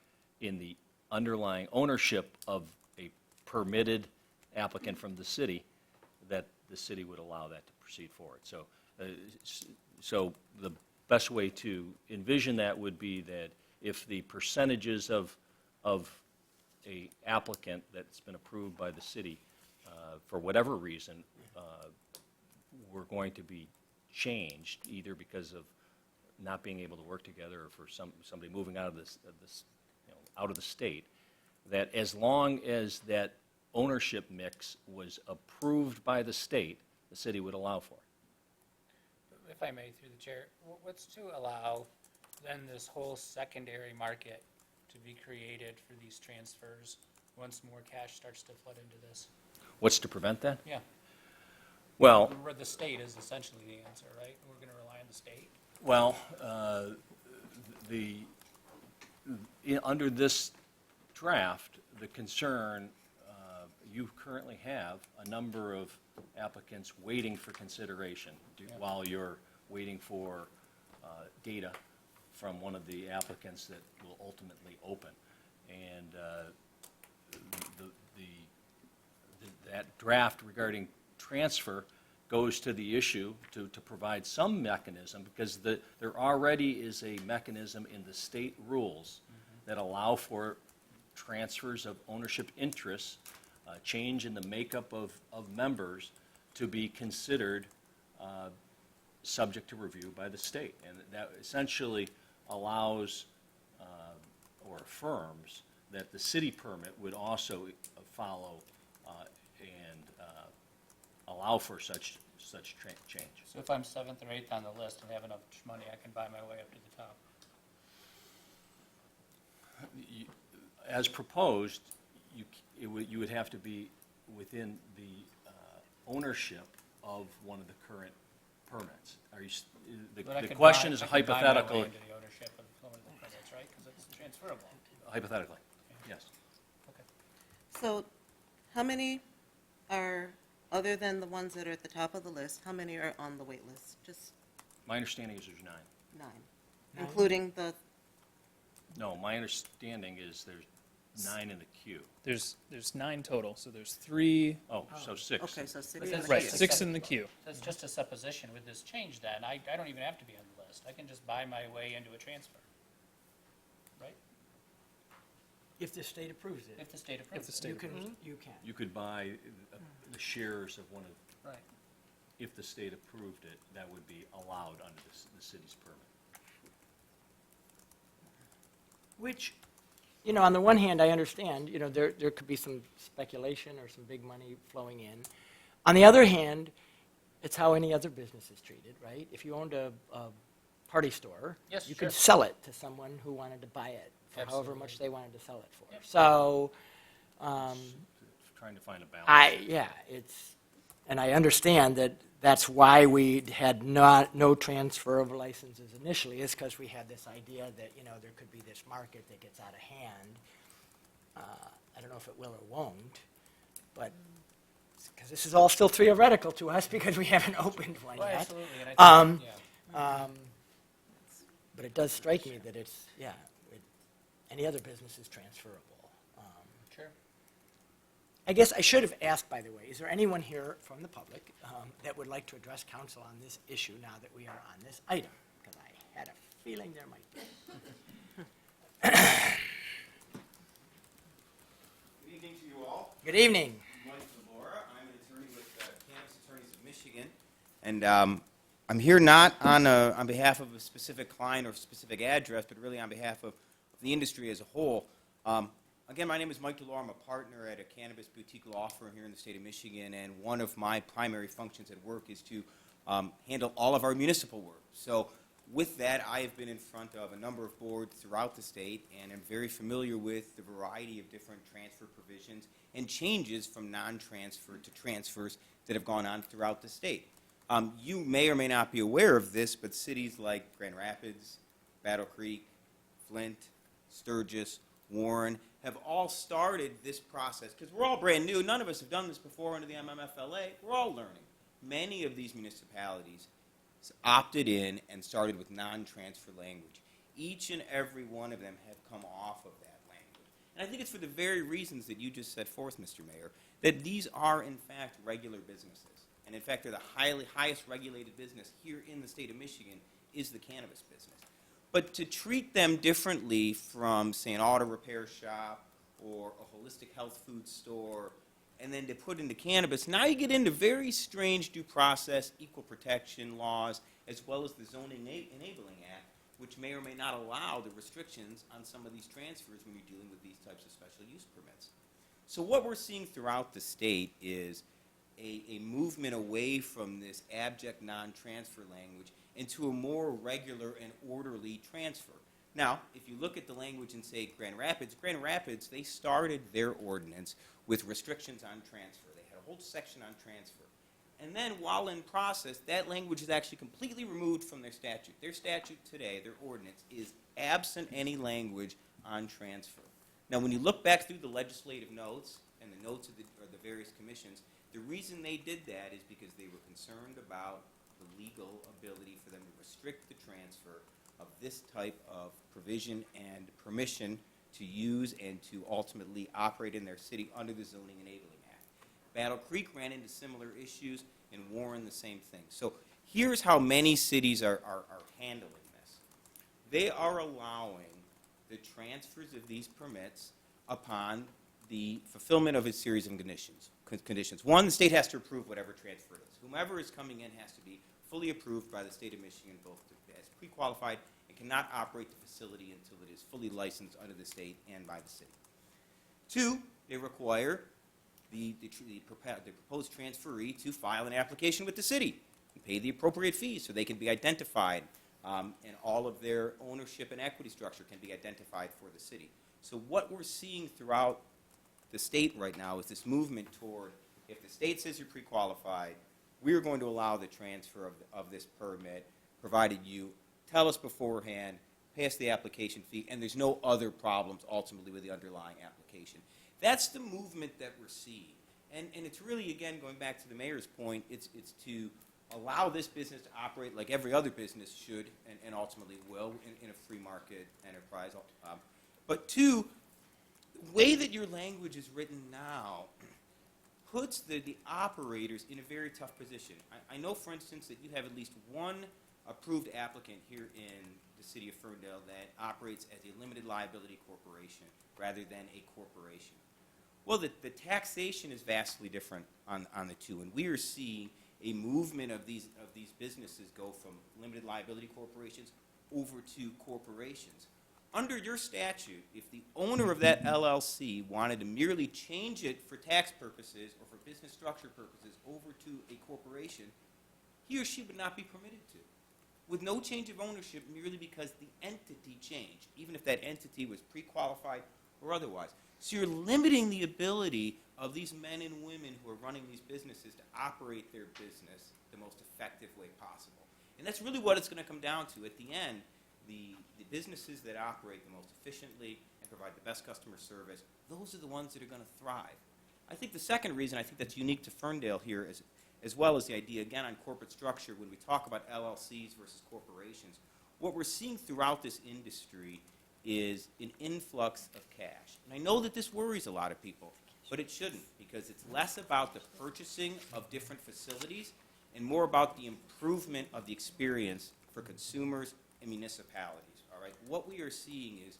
Speaker 2: in the underlying ownership of a permitted applicant from the city, that the city would allow that to proceed forward. So the best way to envision that would be that if the percentages of a applicant that's been approved by the city, for whatever reason, were going to be changed, either because of not being able to work together or for somebody moving out of out of the state, that as long as that ownership mix was approved by the state, the city would allow for it.
Speaker 10: If I may, through the chair, what's to allow then this whole secondary market to be created for these transfers once more cash starts to flood into this?
Speaker 2: What's to prevent that?
Speaker 10: Yeah.
Speaker 2: Well,
Speaker 10: Where the state is essentially the answer, right? We're going to rely on the state?
Speaker 2: well, under this draft, the concern, you currently have a number of applicants waiting for consideration while you're waiting for data from one of the applicants that will ultimately open. And that draft regarding transfer goes to the issue to provide some mechanism, because there already is a mechanism in the state rules that allow for transfers of ownership interests, change in the makeup of members to be considered subject to review by the state. And that essentially allows or affirms that the city permit would also follow and allow for such change.
Speaker 10: So if I'm 7th or 8th on the list and have enough money, I can buy my way up to the top?
Speaker 2: As proposed, you would have to be within the ownership of one of the current permits.
Speaker 10: But I
Speaker 2: The
Speaker 10: could
Speaker 2: question
Speaker 10: buy-
Speaker 2: is
Speaker 10: I could buy my
Speaker 2: hypothetical.
Speaker 10: way into the ownership of one of the permits, right? Because it's transferable.
Speaker 2: Hypothetically, yes.
Speaker 4: So how many are, other than the ones that are at the top of the list, how many are on the wait list? Just
Speaker 2: My understanding is there's 9.
Speaker 4: 9, including the,
Speaker 2: No, my understanding is there's 9 in the queue.
Speaker 8: There's 9 total, so there's 3.
Speaker 2: Oh, so 6.
Speaker 4: okay, so 6.
Speaker 10: But that's
Speaker 8: Right,
Speaker 10: just a
Speaker 8: 6 in the queue.
Speaker 10: That's just a supposition with this change then. I don't even have to be on the list. I can just buy my way into a transfer. Right?
Speaker 1: If the state approves it.
Speaker 10: If the state approves
Speaker 8: the
Speaker 10: it.
Speaker 8: state
Speaker 1: You can,
Speaker 8: approves
Speaker 1: you can.
Speaker 2: You could buy the shares of one of,
Speaker 10: Right.
Speaker 2: if the state approved it, that would be allowed under the city's permit.
Speaker 1: Which, on the one hand, I understand, there could be some speculation or some big money flowing in. On the other hand, it's how any other business is treated, right? If you owned a party store,
Speaker 10: Yes,
Speaker 1: you
Speaker 10: sure.
Speaker 1: could sell it to someone who wanted to buy it for however
Speaker 10: Absolutely.
Speaker 1: much they wanted to sell it for. So,
Speaker 2: Trying to find a balance.
Speaker 1: and I understand that that's why we had no transfer of licenses initially, is because we had this idea that, there could be this market that gets out of hand. I don't know if it will or won't, but, because this is all still theoretical to us because we haven't opened one
Speaker 10: Well,
Speaker 1: yet.
Speaker 10: absolutely. And I think,
Speaker 1: But it does strike me that it's, any other business is transferable.
Speaker 10: Sure.
Speaker 1: I guess I should have asked, by the way, is there anyone here from the public that would like to address council on this issue now that we are on this item? Because I had a feeling there might be.
Speaker 12: Good evening to you all.
Speaker 1: Good evening.
Speaker 12: Mike Labora. I'm an attorney with Cannabis Attorneys of Michigan. And I'm here not on behalf of a specific client or specific address, but really on behalf of the industry as a whole. Again, my name is Mike DeLore. I'm a partner at a cannabis boutique law firm here in the state of Michigan, and one of my primary functions at work is to handle all of our municipal work. So with that, I have been in front of a number of boards throughout the state, and am very familiar with the variety of different transfer provisions and changes from non-transfer to transfers that have gone on throughout the state. You may or may not be aware of this, but cities like Grand Rapids, Battle Creek, Flint, Sturgis, Warren have all started this process, because we're all brand new. None of us have done this before under the MMFLA. We're all learning. Many of these municipalities opted in and started with non-transfer language. Each and every one of them have come off of that language. And I think it's for the very reasons that you just set forth, Mr. Mayor, that these are, in fact, regular businesses. And in fact, they're the highest regulated business here in the state of Michigan is the cannabis business. But to treat them differently from, say, an auto repair shop or a holistic health food store, and then to put into cannabis, now you get into very strange due process, equal protection laws, as well as the Zoning Enabling Act, which may or may not allow the restrictions on some of these transfers when you're dealing with these types of special use permits. So what we're seeing throughout the state is a movement away from this abject non-transfer language into a more regular and orderly transfer. Now, if you look at the language in, say, Grand Rapids, they started their ordinance with restrictions on transfer. They had a whole section on transfer. And then, while in process, that language is actually completely removed from their statute. Their statute today, their ordinance, is absent any language on transfer. Now, when you look back through the legislative notes and the notes of the various commissions, the reason they did that is because they were concerned about the legal ability for them to restrict the transfer of this type of provision and permission to use and to ultimately operate in their city under the Zoning Enabling Act. Battle Creek ran into similar issues, and Warren the same thing. So here's how many cities are handling this. They are allowing the transfers of these permits upon the fulfillment of a series of conditions. One, the state has to approve whatever transfer it is. Whomever is coming in has to be fully approved by the state of Michigan, both as pre-qualified and cannot operate the facility until it is fully licensed under the state and by the city. Two, they require the proposed transferee to file an application with the city and pay the appropriate fees so they can be identified, and all of their ownership and equity structure can be identified for the city. So what we're seeing throughout the state right now is this movement toward, if the state says you're pre-qualified, we're going to allow the transfer of this permit, provided you tell us beforehand, pay us the application fee, and there's no other problems ultimately with the underlying application. That's the movement that we're seeing. And it's really, again, going back to the mayor's point, it's to allow this business to operate like every other business should and ultimately will in a free market enterprise. But two, the way that your language is written now puts the operators in a very tough position. I know, for instance, that you have at least one approved applicant here in the city of Ferndale that operates as a limited liability corporation rather than a corporation. Well, the taxation is vastly different on the two, and we are seeing a movement of these businesses go from limited liability corporations over to corporations. Under your statute, if the owner of that LLC wanted to merely change it for tax purposes or for business structure purposes over to a corporation, he or she would not be permitted to, with no change of ownership merely because the entity changed, even if that entity was pre-qualified or otherwise. So you're limiting the ability of these men and women who are running these businesses to operate their business the most effective way possible. And that's really what it's going to come down to. At the end, the businesses that operate the most efficiently and provide the best customer service, those are the ones that are going to thrive. I think the second reason I think that's unique to Ferndale here is, as well as the idea, again, on corporate structure, when we talk about LLCs versus corporations, what we're seeing throughout this industry is an influx of cash. And I know that this worries a lot of people, but it shouldn't, because it's less about the purchasing of different facilities and more about the improvement of the experience for consumers and municipalities. All right? What we are seeing is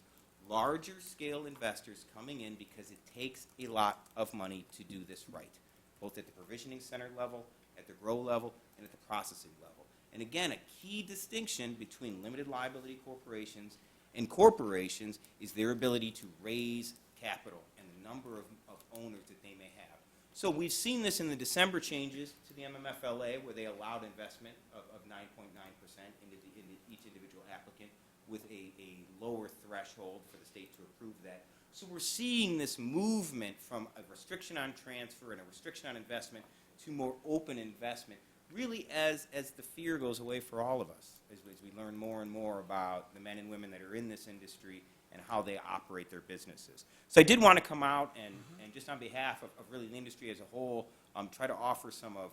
Speaker 12: larger scale investors coming in because it takes a lot of money to do this right, both at the provisioning center level, at the grow level, and at the processing level. And again, a key distinction between limited liability corporations and corporations is their ability to raise capital and the number of owners that they may have. So we've seen this in the December changes to the MMFLA, where they allowed investment of 9.9% into each individual applicant with a lower threshold for the state to approve that. So we're seeing this movement from a restriction on transfer and a restriction on investment to more open investment, really as the fear goes away for all of us, as we learn more and more about the men and women that are in this industry and how they operate their businesses. So I did want to come out and just on behalf of really the industry as a whole, try to offer some of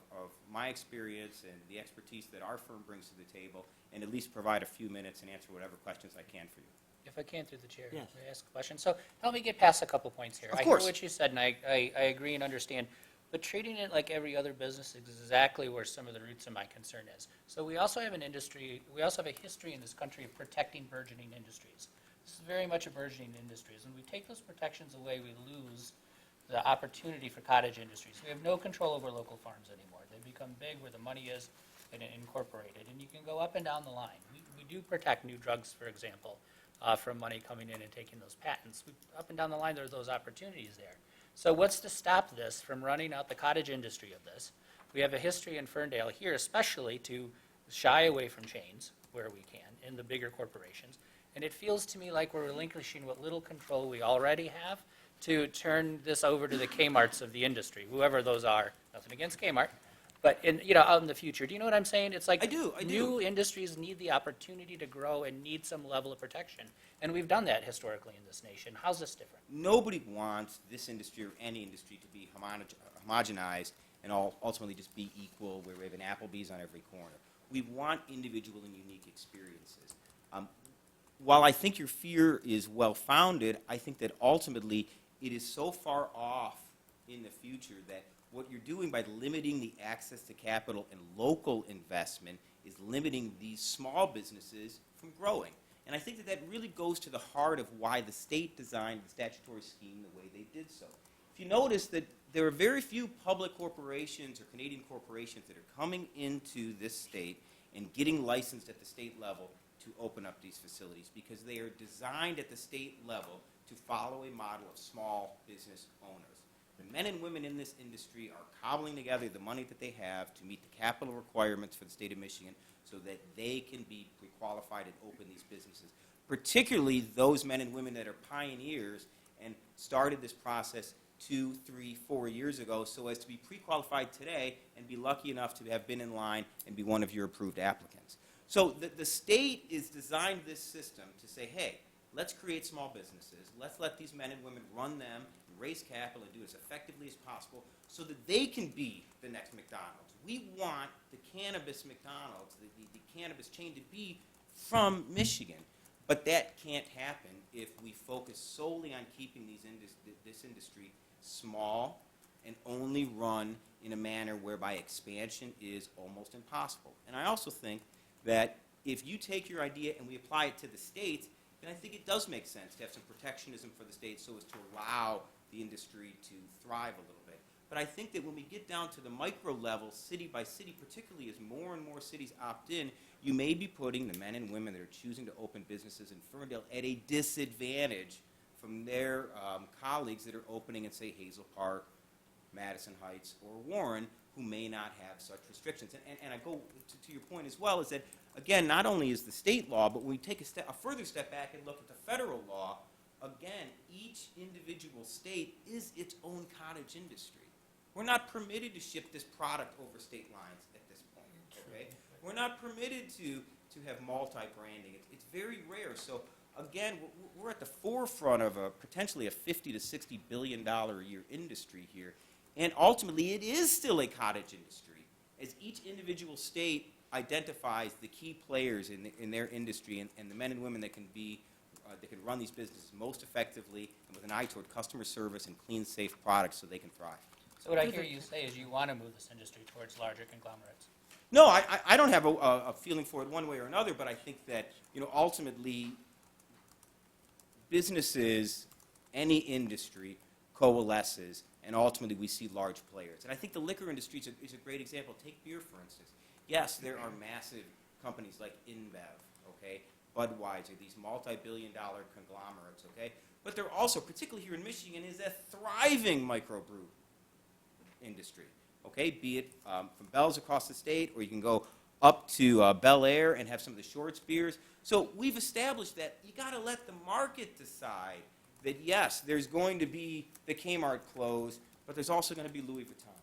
Speaker 12: my experience and the expertise that our firm brings to the table, and at least provide a few minutes and answer whatever questions I can for you.
Speaker 10: If I can, through the chair,
Speaker 1: Yes.
Speaker 10: may I ask a question? So help me get past a couple points here.
Speaker 12: Of
Speaker 10: I
Speaker 12: course.
Speaker 10: hear what you said, and I agree and understand. But treating it like every other business is exactly where some of the roots of my concern is. So we also have an industry, we also have a history in this country of protecting burgeoning industries. This is very much a burgeoning industry. When we take those protections away, we lose the opportunity for cottage industries. We have no control over local farms anymore. They become big where the money is and incorporated. And you can go up and down the line. We do protect new drugs, for example, from money coming in and taking those patents. Up and down the line, there are those opportunities there. So what's to stop this from running out the cottage industry of this? We have a history in Ferndale here, especially to shy away from chains where we can in the bigger corporations, And it feels to me like we're relinquishing what little control we already have to turn this over to the Kmarts of the industry, whoever those are. Nothing against Kmart, but out in the future. Do you know what I'm saying? It's like
Speaker 12: I do.
Speaker 10: new industries need the opportunity to grow and need some level of protection. And we've done that historically in this nation. How's this different?
Speaker 12: Nobody wants this industry or any industry to be homogenized and ultimately just be equal, where we have an Applebee's on every corner. We want individual and unique experiences. While I think your fear is well-founded, I think that ultimately it is so far off in the future that what you're doing by limiting the access to capital and local investment is limiting these small businesses from growing. And I think that that really goes to the heart of why the state designed the statutory scheme the way they did so. If you notice that there are very few public corporations or Canadian corporations that are coming into this state and getting licensed at the state level to open up these facilities, because they are designed at the state level to follow a model of small business owners. The men and women in this industry are cobbling together the money that they have to meet the capital requirements for the state of Michigan so that they can be pre-qualified and open these businesses, particularly those men and women that are pioneers and started this process 2, 3, 4 years ago so as to be pre-qualified today and be lucky enough to have been in line and be one of your approved applicants. So the state is designed this system to say, hey, let's create small businesses. Let's let these men and women run them, raise capital, and do it as effectively as possible so that they can be the next McDonald's. We want the cannabis McDonald's, the cannabis chain, to be from Michigan. But that can't happen if we focus solely on keeping this industry small and only run in a manner whereby expansion is almost impossible. And I also think that if you take your idea and we apply it to the states, then I think it does make sense to have some protectionism for the states so as to allow the industry to thrive a little bit. But I think that when we get down to the micro level, city by city, particularly as more and more cities opt in, you may be putting the men and women that are choosing to open businesses in Ferndale at a disadvantage from their colleagues that are opening in, say, Hazel Park, Madison Heights, or Warren, who may not have such restrictions. And I go to your point as well, is that, again, not only is the state law, but when we take a further step back and look at the federal law, again, each individual state is its own cottage industry. We're not permitted to ship this product over state lines at this point, okay? We're not permitted to have multi-branding. It's very rare. So, again, we're at the forefront of potentially a $50 to $60 billion a year industry here. And ultimately, it is still a cottage industry, as each individual state identifies the key players in their industry and the men and women that can run these businesses most effectively and with an eye toward customer service and clean, safe products so they can thrive.
Speaker 10: So what I hear you say is you want to move this industry towards larger conglomerates.
Speaker 12: No, I don't have a feeling for it one way or another, but I think that ultimately businesses, any industry, coalesces, and ultimately we see large players. And I think the liquor industry is a great example. Take beer, for instance. Yes, there are massive companies like InBev, okay, Budweiser, these multi-billion-dollar conglomerates, okay? But there also, particularly here in Michigan, is a thriving microbrew industry, okay? Be it from Bell's across the state, or you can go up to Bel Air and have some of the Shorts beers. So we've established that you got to let the market decide that, yes, there's going to be the Kmart close, but there's also going to be Louis Vuitton,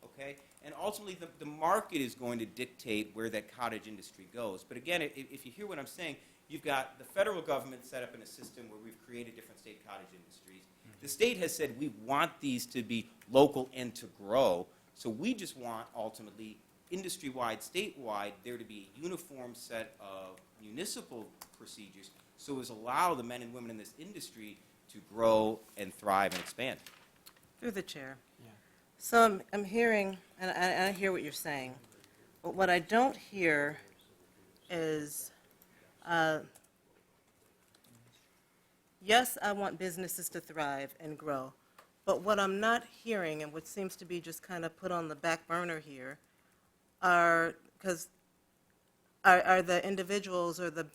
Speaker 12: okay? And ultimately, the market is going to dictate where that cottage industry goes. But again, if you hear what I'm saying, you've got the federal government set up in a system where we've created different state cottage industries. The state has said we want these to be local and to grow. So we just want, ultimately, industry-wide, statewide, there to be a uniform set of municipal procedures so as allow the men and women in this industry to grow and thrive and expand.
Speaker 4: Through the chair. So I'm hearing, and I hear what you're saying, but what I don't hear is, yes, I want businesses to thrive and grow, but what I'm not hearing, and what seems to be just kind of put on the back burner here, are the individuals or the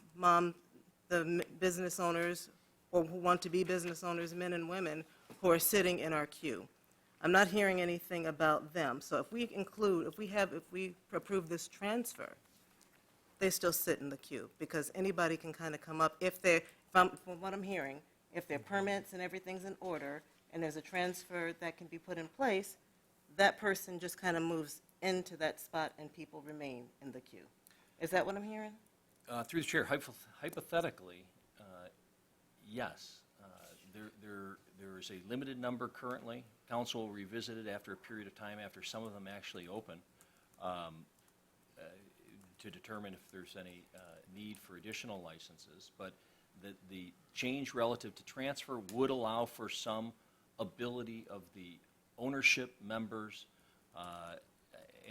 Speaker 4: business owners, or who want to be business owners, men and women, who are sitting in our queue. I'm not hearing anything about them. So if we approve this transfer, they still sit in the queue, because anybody can kind of come up, from what I'm hearing, if their permits and everything's in order, and there's a transfer that can be put in place, that person just kind of moves into that spot and people remain in the queue. Is that what I'm hearing?
Speaker 15: Through the chair, hypothetically, yes. There is a limited number currently. Council will revisit it after a period of time, after some of them actually open, to determine if there's any need for additional licenses. But the change relative to transfer would allow for some ability of the ownership members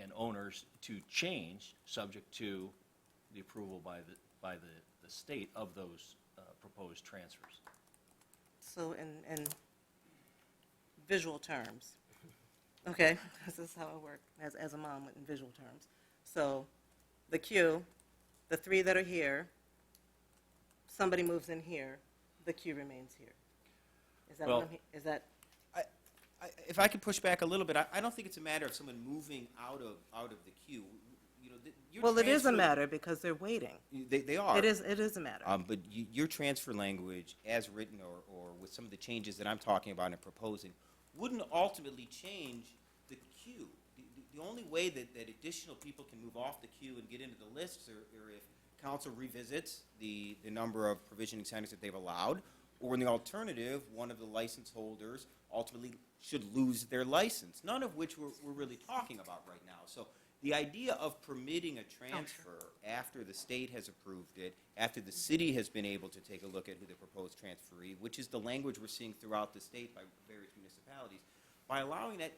Speaker 15: and owners to change, subject to the approval by the state of those proposed transfers.
Speaker 4: So in visual terms, okay, this is how I work as a mom in visual terms. So the queue, the three that are here, somebody moves in here, the queue remains here. Is that
Speaker 12: Well,
Speaker 4: is that?
Speaker 12: If I could push back a little bit, I don't think it's a matter of someone moving out of the queue. You know, your
Speaker 4: Well, it is a
Speaker 12: transfer-
Speaker 4: matter because they're waiting.
Speaker 12: They are.
Speaker 4: It is a matter.
Speaker 12: But your transfer language, as written or with some of the changes that I'm talking about and proposing, wouldn't ultimately change the queue. The only way that additional people can move off the queue and get into the lists are if council revisits the number of provisioning centers that they've allowed, or in the alternative, one of the license holders ultimately should lose their license, none of which we're really talking about right now. So the idea of permitting a transfer after the state has approved it, after the city has been able to take a look at who the proposed transferee, which is the language we're seeing throughout the state by various municipalities, by allowing that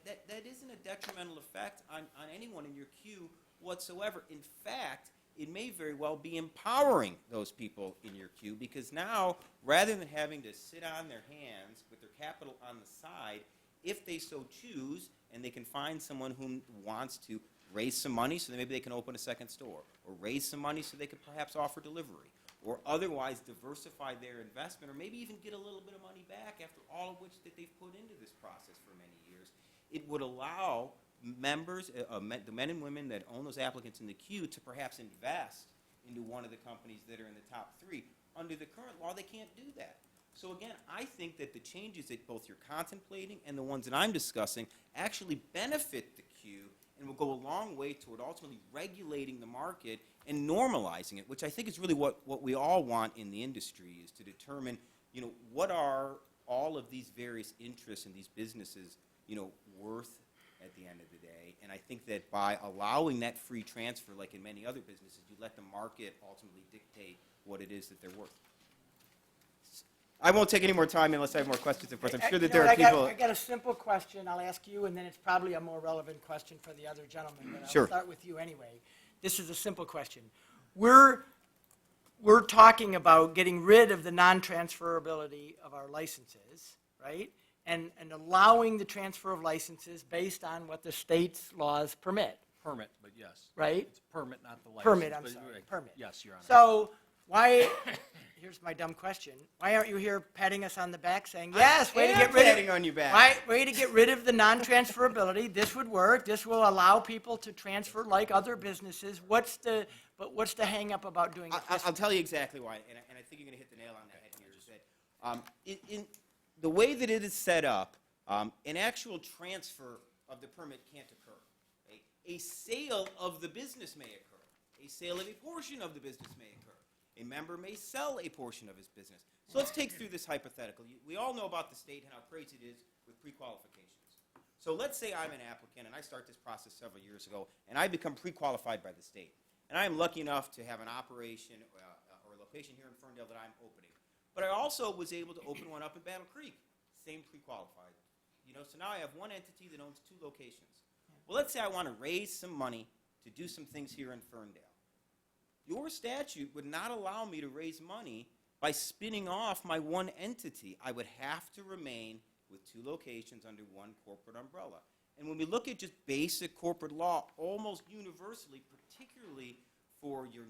Speaker 12: isn't a detrimental effect on anyone in your queue whatsoever. In fact, it may very well be empowering those people in your queue, because now, rather than having to sit on their hands with their capital on the side, if they so choose, and they can find someone who wants to raise some money so that maybe they can open a second store, or raise some money so they could perhaps offer delivery, or otherwise diversify their investment, or maybe even get a little bit of money back after all of which that they've put into this process for many years, it would allow members, the men and women that own those applicants in the queue, to perhaps invest into one of the companies that are in the top three. Under the current law, they can't do that. So again, I think that the changes that both you're contemplating and the ones that I'm discussing actually benefit the queue and will go a long way toward ultimately regulating the market and normalizing it, which I think is really what we all want in the industry, is to determine, you know, what are all of these various interests in these businesses, you know, worth at the end of the day. And I think that by allowing that free transfer, like in many other businesses, you let the market ultimately dictate what it is that they're worth. I won't take any more time unless I have more questions, of course. I'm sure that there are people.
Speaker 1: I got a simple question I'll ask you, and then it's probably a more relevant question for the other gentleman, but I'll
Speaker 12: Sure.
Speaker 1: start with you anyway. This is a simple question. We're talking about getting rid of the non-transferability of our licenses, right? And allowing the transfer of licenses based on what the state's laws permit.
Speaker 15: Permit, but yes.
Speaker 1: Right?
Speaker 15: It's permit, not the license.
Speaker 1: Permit, I'm
Speaker 15: but-
Speaker 1: sorry,
Speaker 15: right.
Speaker 1: permit.
Speaker 15: Yes, Your Honor.
Speaker 1: So why, here's my dumb question. Why aren't you here patting us on the back saying, yes, way to get rid of.
Speaker 12: patting on your back.
Speaker 1: Way to get rid of the non-transferability. This would work. This will allow people to transfer like other businesses. What's the hang up about doing it?
Speaker 12: I'll tell you exactly why, and I think you're going to hit the nail on the head here. Is that in the way that it is set up, an actual transfer of the permit can't occur. A sale of the business may occur. A sale of a portion of the business may occur. A member may sell a portion of his business. So let's take through this hypothetical. We all know about the state and how crazy it is with pre-qualifications. So let's say I'm an applicant and I start this process several years ago, and I become pre-qualified by the state. And I am lucky enough to have an operation or a location here in Ferndale that I'm opening. But I also was able to open one up in Battle Creek, same pre-qualified. You know, so now I have one entity that owns two locations. Well, let's say I want to raise some money to do some things here in Ferndale. Your statute would not allow me to raise money by spinning off my one entity. I would have to remain with two locations under one corporate umbrella. And when we look at just basic corporate law, almost universally, particularly for your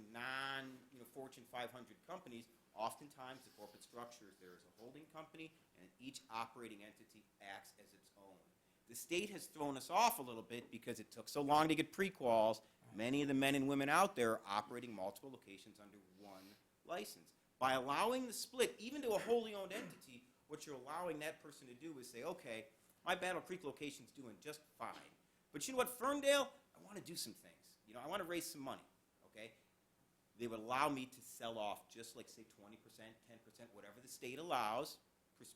Speaker 12: Fortune 500 companies, oftentimes the corporate structure is there is a holding company, and each operating entity acts as its own. The state has thrown us off a little bit because it took so long to get pre-quals. Many of the men and women out there are operating multiple locations under one license. By allowing the split, even to a wholly owned entity, what you're allowing that person to do is say, okay, my Battle Creek location's doing just fine. But you know what, Ferndale, I want to do some things. You know, I want to raise some money, okay? They would allow me to sell off just like, say, 20%, 10%, whatever the state allows,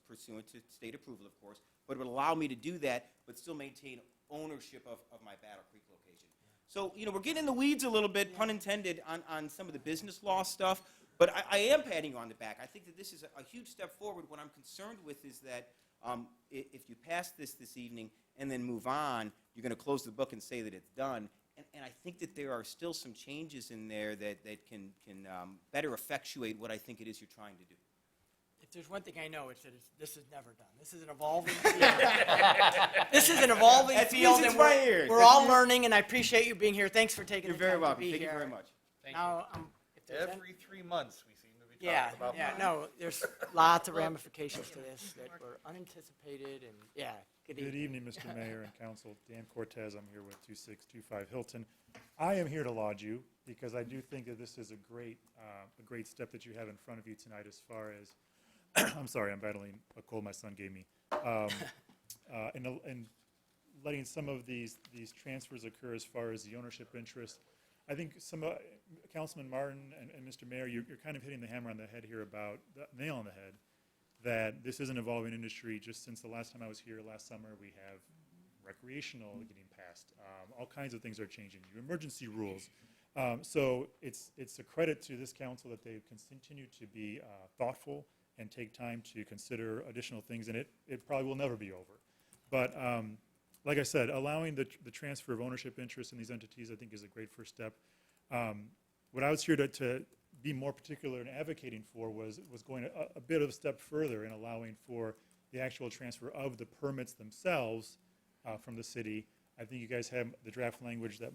Speaker 12: pursuant to state approval, of course, but it would allow me to do that, but still maintain ownership of my Battle Creek location. So, you know, we're getting in the weeds a little bit, pun intended, on some of the business law stuff, but I am patting you on the back. I think that this is a huge step forward. What I'm concerned with is that if you pass this evening and then move on, you're going to close the book and say that it's done. And I think that there are still some changes in there that can better effectuate what I think it is you're trying to do.
Speaker 1: If there's one thing I know, it's that this is never done. This is an evolving field. This is an evolving
Speaker 12: That's
Speaker 1: field,
Speaker 12: music
Speaker 1: and
Speaker 12: to my ears.
Speaker 1: we're all learning, and I appreciate you being here. Thanks for taking
Speaker 12: You're
Speaker 1: the
Speaker 12: very
Speaker 1: time
Speaker 12: welcome.
Speaker 1: to be
Speaker 12: Thank
Speaker 1: here.
Speaker 12: you very much.
Speaker 1: Now, if there's
Speaker 7: Every 3 months, we seem to be
Speaker 1: yeah,
Speaker 7: talking about
Speaker 1: yeah,
Speaker 7: money.
Speaker 1: no, there's lots of ramifications to this that were unanticipated, and yeah.
Speaker 13: Good evening, Mr. Mayor and Council. Dan Cortez, I'm here with 2625 Hilton. I am here to laud you because I do think that this is a great step that you have in front of you tonight as far as, I'm sorry, I'm battling a cold my son gave me, and letting some of these transfers occur as far as the ownership interest. I think Councilman Martin and Mr. Mayor, you're kind of hitting the hammer on the head here about, the nail on the head, that this is an evolving industry. Just since the last time I was here last summer, we have recreational getting passed. All kinds of things are changing. Emergency rules. So it's a credit to this council that they continue to be thoughtful and take time to consider additional things, and it probably will never be over. But like I said, allowing the transfer of ownership interest in these entities, I think, is a great first step. What I was here to be more particular in advocating for was going a bit of a step further in allowing for the actual transfer of the permits themselves from the city. I think you guys have the draft language that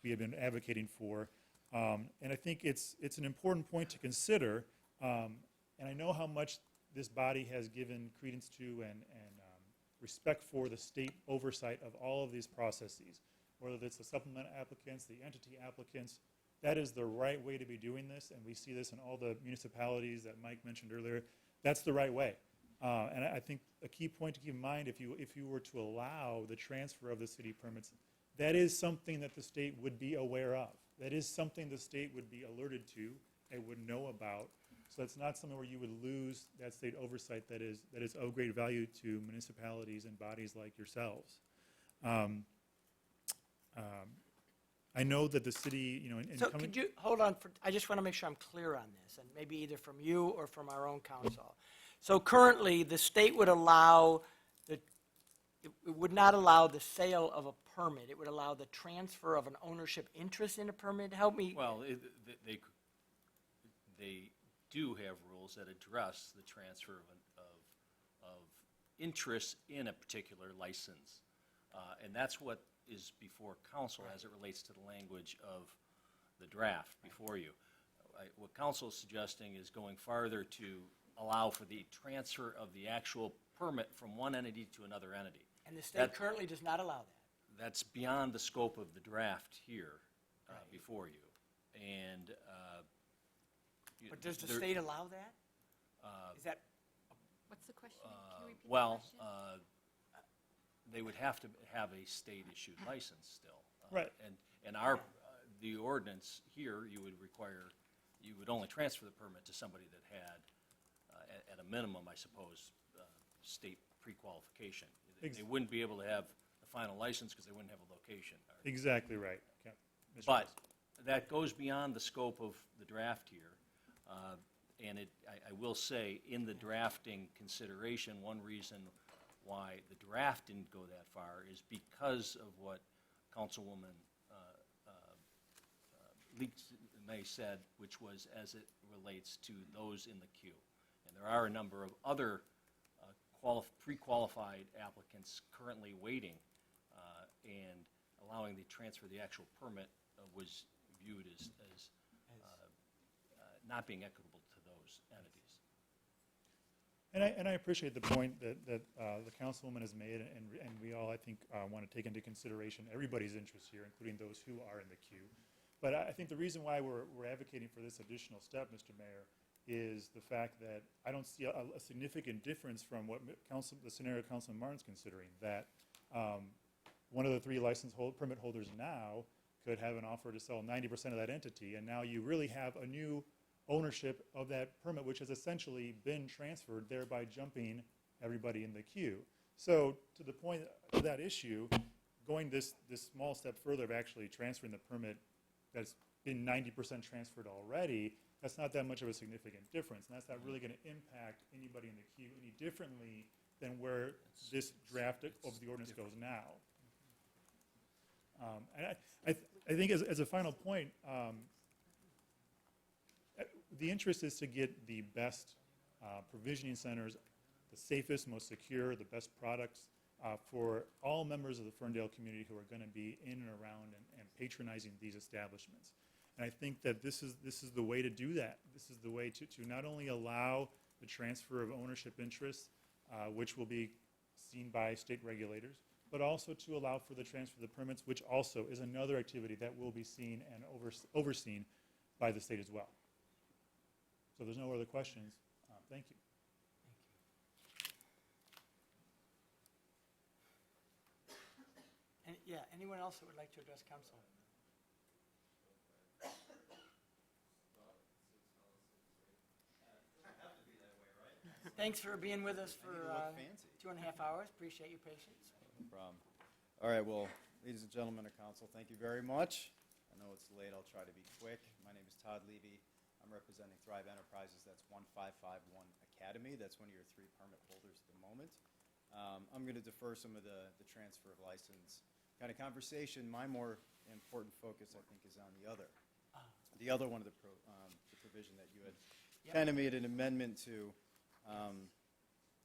Speaker 13: we have been advocating for, and I think it's an important point to consider. And I know how much this body has given credence to and respect for the state oversight of all of these processes, whether it's the supplement applicants, the entity applicants. That is the right way to be doing this, and we see this in all the municipalities that Mike mentioned earlier. That's the right way. And I think a key point to keep in mind, if you were to allow the transfer of the city permits, that is something that the state would be aware of. That is something the state would be alerted to and would know about. So it's not something where you would lose that state oversight that is of great value to municipalities and bodies like yourselves. I know that the city, you know,
Speaker 1: So could you, hold on, I just want to make sure I'm clear on this, and maybe either from you or from our own council. So currently, the state would allow, it would not allow the sale of a permit. It would allow the transfer of an ownership interest in a permit. Help me.
Speaker 15: Well, they do have rules that address the transfer of interest in a particular license. And that's what is before council as it relates to the language of the draft before you. What council is suggesting is going farther to allow for the transfer of the actual permit from one entity to another entity.
Speaker 1: And the state currently does not allow that.
Speaker 15: That's beyond the scope of the draft here before you. And
Speaker 1: but does the state allow that? Is that?
Speaker 6: What's the question? Can you repeat the
Speaker 15: well,
Speaker 6: question?
Speaker 15: they would have to have a state-issued license still.
Speaker 13: Right.
Speaker 15: And our, the ordinance here, you would only transfer the permit to somebody that had, at a minimum, I suppose, state pre-qualification. They wouldn't be able to have the final license because they wouldn't have a location.
Speaker 13: Exactly right. Okay.
Speaker 15: But that goes beyond the scope of the draft here. And I will say, in the drafting consideration, one reason why the draft didn't go that far is because of what Councilwoman May said, which was as it relates to those in the queue. And there are a number of other pre-qualified applicants currently waiting, and allowing the transfer of the actual permit was viewed as not being equitable to those entities.
Speaker 13: And I appreciate the point that the councilwoman has made, and we all, I think, want to take into consideration everybody's interests here, including those who are in the queue. But I think the reason why we're advocating for this additional step, Mr. Mayor, is the fact that I don't see a significant difference from what the scenario Councilman Martin's considering, that one of the 3 permit holders now could have an offer to sell 90% of that entity, and now you really have a new ownership of that permit, which has essentially been transferred, thereby jumping everybody in the queue. So to the point of that issue, going this small step further of actually transferring the permit that's been 90% transferred already, that's not that much of a significant difference. And that's not really going to impact anybody in the queue any differently than where this draft of the ordinance goes now. And I think as a final point, the interest is to get the best provisioning centers, the safest, most secure, the best products for all members of the Ferndale community who are going to be in and around and patronizing these establishments. And I think that this is the way to do that. This is the way to not only allow the transfer of ownership interests, which will be seen by state regulators, but also to allow for the transfer of the permits, which also is another activity that will be seen and overseen by the state as well. So if there's no other questions, thank you.
Speaker 1: And, yeah, anyone else that would like to address council? Thanks for being with us for 2.5 hours. Appreciate your patience.
Speaker 16: No problem. All right, well, ladies and gentlemen of council, thank you very much. I know it's late. I'll try to be quick. My name is Todd Levy. I'm representing Thrive Enterprises. That's 1551 Academy. That's one of your 3 permit holders at the moment. I'm going to defer some of the transfer of license kind of conversation. My more important focus, I think, is on the other one of the provision that you had kind of made an amendment to.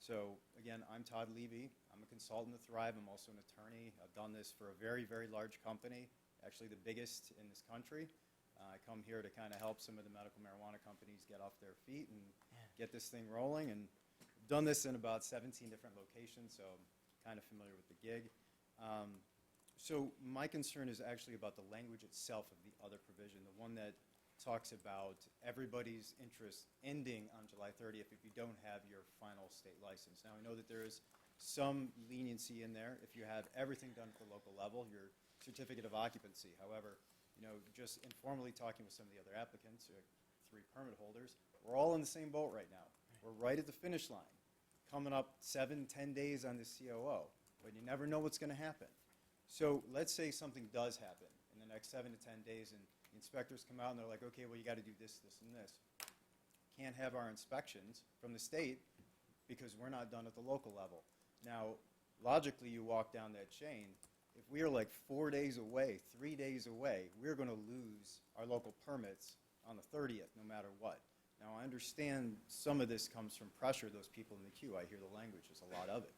Speaker 16: So again, I'm Todd Levy. I'm a consultant to Thrive. I'm also an attorney. I've done this for a very, very large company, actually the biggest in this country. I come here to kind of help some of the medical marijuana companies get off their feet and get this thing rolling. And I've done this in about 17 different locations, so I'm kind of familiar with the gig. So my concern is actually about the language itself of the other provision, the one that talks about everybody's interest ending on July 30th if you don't have your final state license. Now, I know that there is some leniency in there if you have everything done at the local level, your certificate of occupancy. However, you know, just informally talking with some of the other applicants, 3 permit holders, we're all in the same boat right now. We're right at the finish line, coming up 7-10 days on the COO, but you never know what's going to happen. So let's say something does happen in the next 7 to 10 days, and the inspectors come out and they're like, okay, well, you got to do this, this, and this. Can't have our inspections from the state because we're not done at the local level. Now, logically, you walk down that chain. If we are like 4 days away, 3 days away, we're going to lose our local permits on the 30th, no matter what. Now, I understand some of this comes from pressure, those people in the queue. I hear the language, there's a lot of it.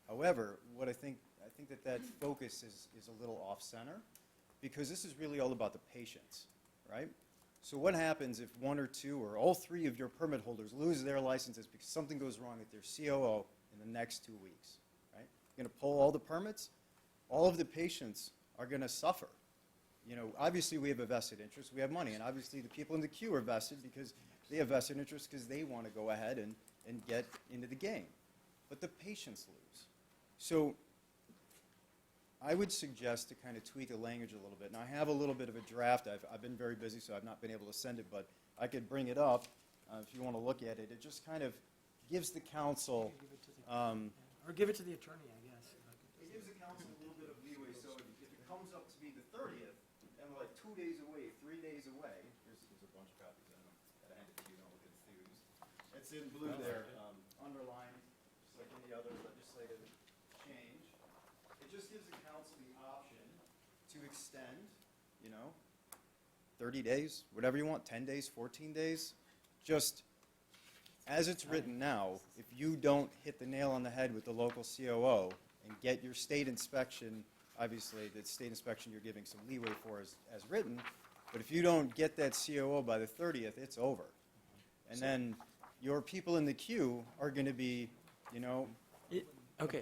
Speaker 16: However, what I think that focus is a little off-center, because this is really all about the patients, right? So what happens if 1 or 2 or all 3 of your permit holders lose their licenses because something goes wrong with their COO in the next 2 weeks, right? You're going to pull all the permits? All of the patients are going to suffer. You know, obviously we have a vested interest, we have money, and obviously the people in the queue are vested because they have vested interest because they want to go ahead and get into the game. But the patients lose. So I would suggest to kind of tweak the language a little bit. Now, I have a little bit of a draft. I've been very busy, so I've not been able to send it, but I could bring it up if you want to look at it. It just kind of gives the council...
Speaker 1: or give it to the attorney, I guess.
Speaker 16: It gives the council a little bit of leeway, so if it comes up to be the 30th, and we're like 2 days away, 3 days away, here's a bunch of copies. I don't know, gotta hand it to you, don't look enthused. It's in blue there, underlined, just like any other legislative change. It just gives the council the option to extend, you know, 30 days, whatever you want, 10 days, 14 days. Just as it's written now, if you don't hit the nail on the head with the local COO and get your state inspection, obviously the state inspection you're giving some leeway for as written, but if you don't get that COO by the 30th, it's over. And then your people in the queue are going to be, you know,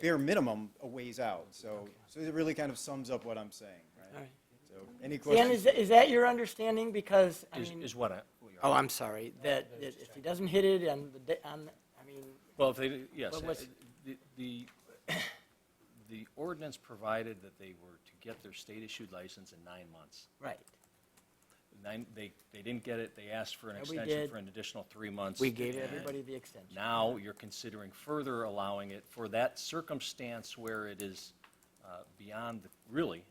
Speaker 16: bare minimum a ways out. So it really kind of sums up what I'm saying, right?
Speaker 1: All right.
Speaker 16: So, any
Speaker 1: Dan,
Speaker 16: questions?
Speaker 1: is that your understanding? Because, I
Speaker 15: Is,
Speaker 1: mean,
Speaker 15: is what
Speaker 1: oh, I'm sorry, that if he doesn't hit it I mean,
Speaker 15: well, if they, yes,
Speaker 1: What was-
Speaker 15: the ordinance provided that they were to get their state-issued license in 9 months.
Speaker 1: right.
Speaker 15: They didn't get it, they asked for an
Speaker 1: Yeah, we
Speaker 15: extension
Speaker 1: did.
Speaker 15: for an additional 3 months.
Speaker 1: We gave
Speaker 15: and
Speaker 1: everybody the extension.
Speaker 15: Now, you're considering further allowing it for that circumstance where it is beyond, really,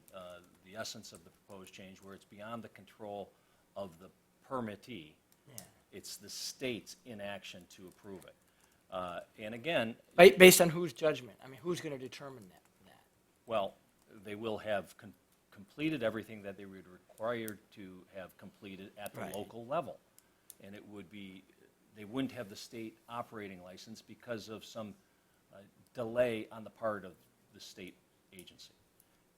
Speaker 15: the essence of the proposed change, where it's beyond the control of the permittee.
Speaker 1: Yeah.
Speaker 15: It's the state's inaction to approve it. And again,
Speaker 1: Based on whose judgment? I mean, who's going to determine that?
Speaker 15: well, they will have completed everything that they were required to have completed at the
Speaker 1: Right.
Speaker 15: local level. And it would be, they wouldn't have the state operating license because of some delay on the part of the state agency,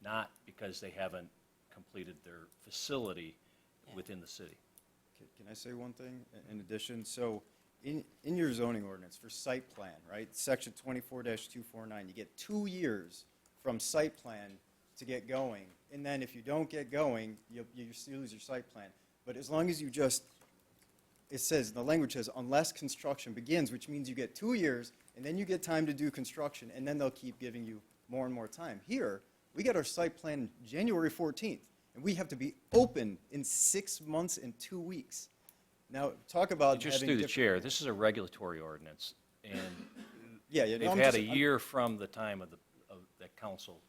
Speaker 15: not because they haven't completed their facility within the city.
Speaker 16: Can I say one thing in addition? So in your zoning ordinance for site plan, right, section 24-249, you get 2 years from site plan to get going. And then if you don't get going, you lose your site plan. But as long as you just, it says, the language says, unless construction begins, which means you get 2 years, and then you get time to do construction, and then they'll keep giving you more and more time. Here, we get our site plan January 14th, and we have to be open in 6 months and 2 weeks. Now, talk about
Speaker 15: Just
Speaker 16: having
Speaker 15: through the
Speaker 16: different-
Speaker 15: chair, this is a regulatory ordinance, and
Speaker 16: Yeah,
Speaker 15: they've
Speaker 16: I'm
Speaker 15: had
Speaker 16: just-
Speaker 15: a year from the time of that council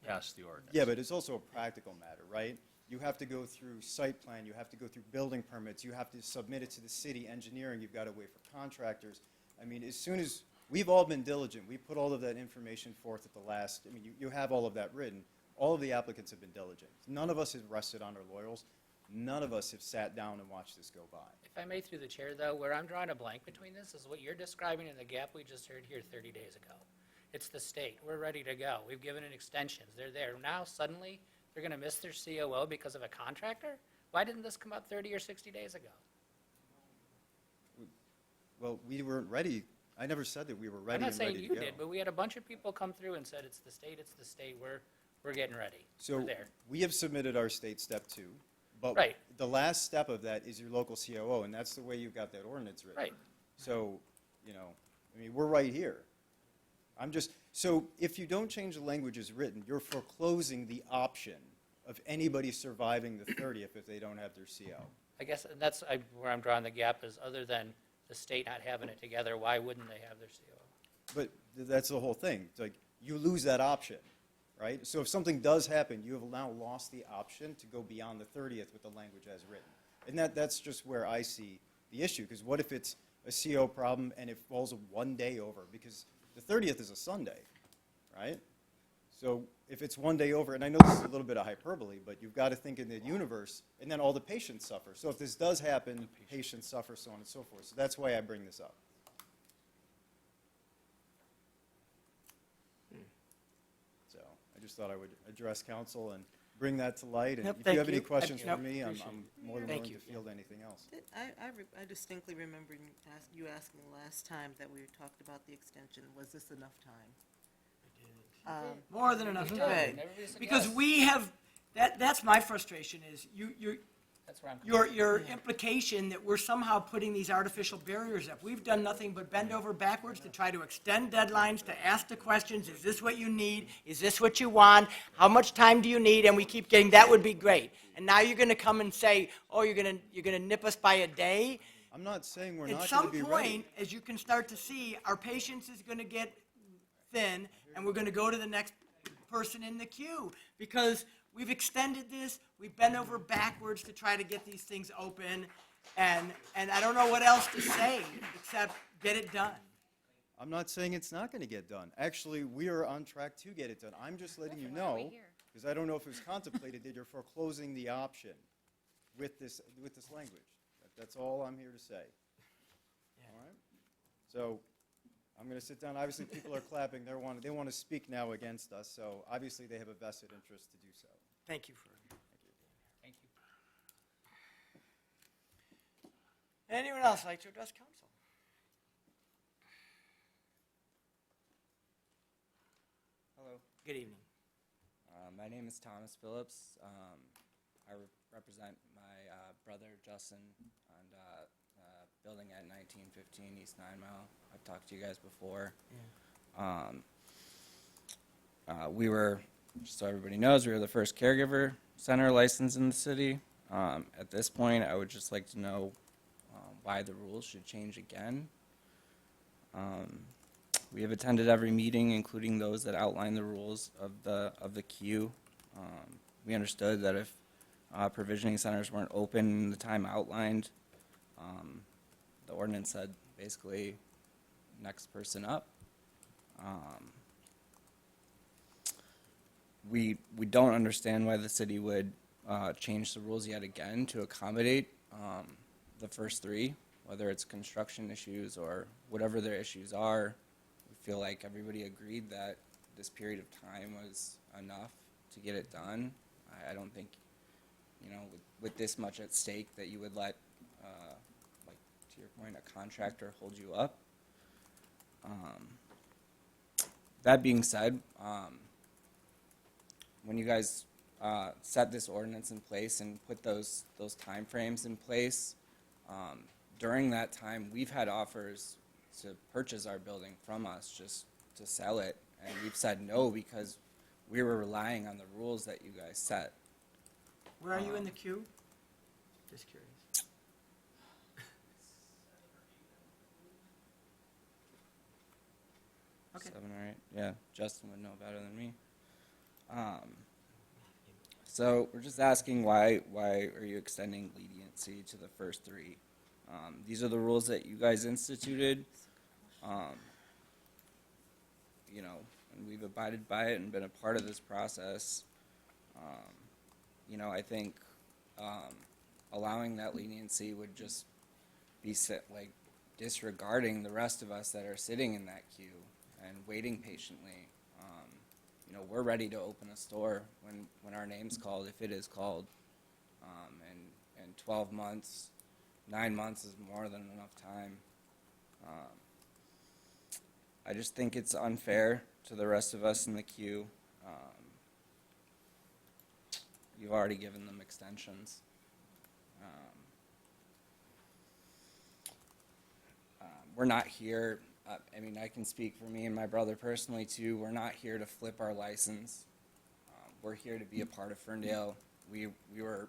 Speaker 15: passed the ordinance.
Speaker 16: Yeah, but it's also a practical matter, right? You have to go through site plan, you have to go through building permits, you have to submit it to the city engineering, you've got to wait for contractors. I mean, as soon as, we've all been diligent, we put all of that information forth at the last, I mean, you have all of that written. All of the applicants have been diligent. None of us have rested on our laurels. None of us have sat down and watched this go by.
Speaker 10: If I may, through the chair, though, where I'm drawing a blank between this is what you're describing in the gap we just heard here 30 days ago. It's the state. We're ready to go. We've given it extensions. They're there. Now, suddenly, they're going to miss their COO because of a contractor? Why didn't this come up 30 or 60 days ago?
Speaker 16: Well, we weren't ready. I never said that we were
Speaker 10: I'm
Speaker 16: ready
Speaker 10: not
Speaker 16: and ready
Speaker 10: saying
Speaker 16: to
Speaker 10: you
Speaker 16: go.
Speaker 10: did, but we had a bunch of people come through and said, it's the state, we're getting ready.
Speaker 16: So
Speaker 10: We're there.
Speaker 16: we have submitted our state step 2, but
Speaker 10: Right.
Speaker 16: the last step of that is your local COO, and that's the way you've got that ordinance written.
Speaker 10: Right.
Speaker 16: So, I mean, we're right here. So if you don't change the language as written, you're foreclosing the option of anybody surviving the 30th if they don't have their CO.
Speaker 10: I guess that's where I'm drawing the gap is other than the state not having it together, why wouldn't they have their COO?
Speaker 16: But that's the whole thing. It's like, you lose that option, right? So if something does happen, you have now lost the option to go beyond the 30th with the language as written. And that's just where I see the issue, because what if it's a CO problem and it falls 1 day over? Because the 30th is a Sunday, right? So if it's 1 day over, and I know this is a little bit of hyperbole, but you've got to think in the universe, and then all the patients suffer. So if this does happen, patients suffer, so on and so forth. So that's why I bring this up. So I just thought I would address council and bring that to light. And
Speaker 1: Nope,
Speaker 16: if
Speaker 1: thank
Speaker 16: you have any
Speaker 1: you.
Speaker 16: questions
Speaker 1: Nope,
Speaker 16: for me, I'm
Speaker 1: appreciate it.
Speaker 16: more than
Speaker 1: Thank
Speaker 16: willing
Speaker 1: you.
Speaker 16: to field anything else.
Speaker 4: I distinctly remember you asking last time that we talked about the extension, was this enough time?
Speaker 1: More than enough
Speaker 10: We
Speaker 1: time.
Speaker 10: did. Everybody said
Speaker 1: Because
Speaker 10: yes.
Speaker 1: we have, that's my frustration is
Speaker 10: That's where I'm coming
Speaker 1: your implication that we're somehow putting these artificial barriers up. We've done nothing but bend over backwards to try to extend deadlines, to ask the questions, is this what you need? Is this what you want? How much time do you need? And we keep getting, that would be great. And now you're gonna come and say, oh, you're gonna nip us by a day?
Speaker 16: I'm not saying we're
Speaker 1: At
Speaker 16: not
Speaker 1: some
Speaker 16: going to be ready.
Speaker 1: point, as you can start to see, our patience is gonna get thin, and we're gonna go to the next person in the queue, because we've extended this, we've bent over backwards to try to get these things open, and I don't know what else to say, except get it done.
Speaker 16: I'm not saying it's not going to get done. Actually, we are on track to get it done. I'm just letting you know, because I don't know if it was contemplated, that you're foreclosing the option with this language. That's all I'm here to say. All right? So I'm going to sit down. Obviously, people are clapping. They want to speak now against us, so obviously they have a vested interest to do so.
Speaker 1: Thank you.
Speaker 10: Thank you.
Speaker 1: Anyone else like to address council?
Speaker 17: Hello.
Speaker 1: Good evening.
Speaker 17: My name is Thomas Phillips. I represent my brother Justin on building at 1915 East 9 Mile. I've talked to you guys before. We were, just so everybody knows, we were the first caregiver center licensed in the city. At this point, I would just like to know why the rules should change again. We have attended every meeting, including those that outline the rules of the queue. We understood that if provisioning centers weren't open in the time outlined, the ordinance said basically next person up. We don't understand why the city would change the rules yet again to accommodate the first three, whether it's construction issues or whatever their issues are. We feel like everybody agreed that this period of time was enough to get it done. I don't think, you know, with this much at stake that you would let, like to your point, a contractor hold you up. That being said, when you guys set this ordinance in place and put those time frames in place, during that time, we've had offers to purchase our building from us just to sell it, and we've said no because we were relying on the rules that you guys set.
Speaker 1: Where are you in the queue? Just curious. Okay.
Speaker 17: 7 or 8, yeah. Justin would know better than me. So we're just asking why are you extending leniency to the first three? These are the rules that you guys instituted, you know, and we've abided by it and been a part of this process. You know, I think allowing that leniency would just be like disregarding the rest of us that are sitting in that queue and waiting patiently. You know, we're ready to open a store when our name's called, if it is called. And 12 months, 9 months is more than enough time. I just think it's unfair to the rest of us in the queue. You've already given them extensions. We're not here, I mean, I can speak for me and my brother personally too, we're not here to flip our license. We're here to be a part of Ferndale. We were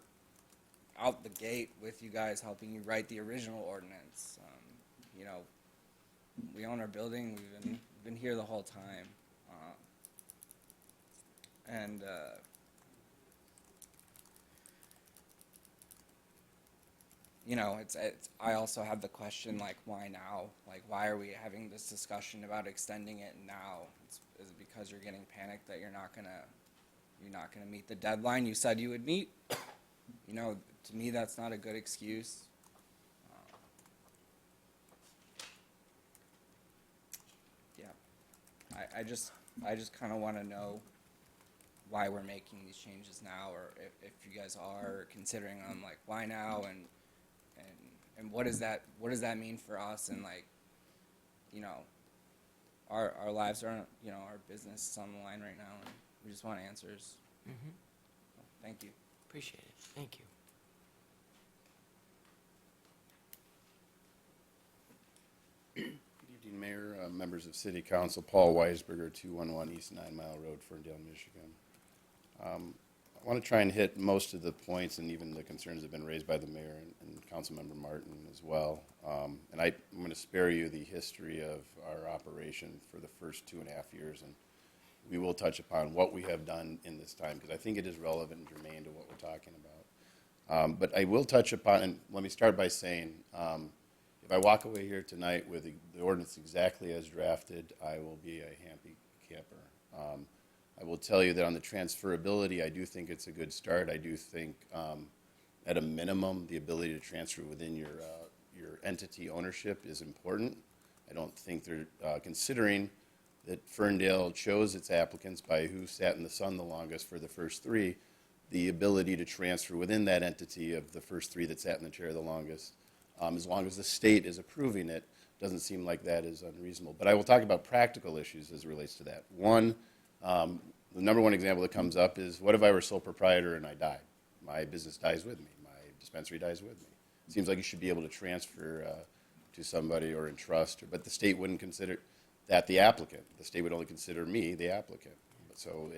Speaker 17: out the gate with you guys helping you write the original ordinance. You know, we own our building, we've been here the whole time. You know, I also have the question, like, why now? Like, why are we having this discussion about extending it now? Is it because you're getting panicked that you're not gonna meet the deadline you said you would meet? You know, to me, that's not a good excuse. Yeah, I just kind of want to know why we're making these changes now, or if you guys are considering them, like, why now, and what does that mean for us, and, like, you know, our lives are, you know, our business is on the line right now, and we just want answers.
Speaker 1: Mm-hmm.
Speaker 17: Thank you.
Speaker 1: Appreciate it. Thank you.
Speaker 3: Good evening, Mayor, members of City Council. Paul Weisberger, 211 East 9 Mile Road, Ferndale, Michigan. I want to try and hit most of the points and even the concerns that have been raised by the mayor and Councilmember Martin as well. And I'm going to spare you the history of our operation for the first 2.5 years, and we will touch upon what we have done in this time, because I think it is relevant and germane to what we're talking about. But I will touch upon, and let me start by saying, if I walk away here tonight with the ordinance exactly as drafted, I will be a happy camper. I will tell you that on the transferability, I do think it's a good start. I do think, at a minimum, the ability to transfer within your entity ownership is important. I don't think they're considering that Ferndale chose its applicants by who sat in the sun the longest for the first three, the ability to transfer within that entity of the first three that sat in the chair the longest, as long as the state is approving it, doesn't seem like that is unreasonable. But I will talk about practical issues as it relates to that. One, The number one example that comes up is, what if I were sole proprietor and I died? My business dies with me. My dispensary dies with me. It seems like you should be able to transfer to somebody or in trust, but the state wouldn't consider that the applicant. The state would only consider me the applicant. So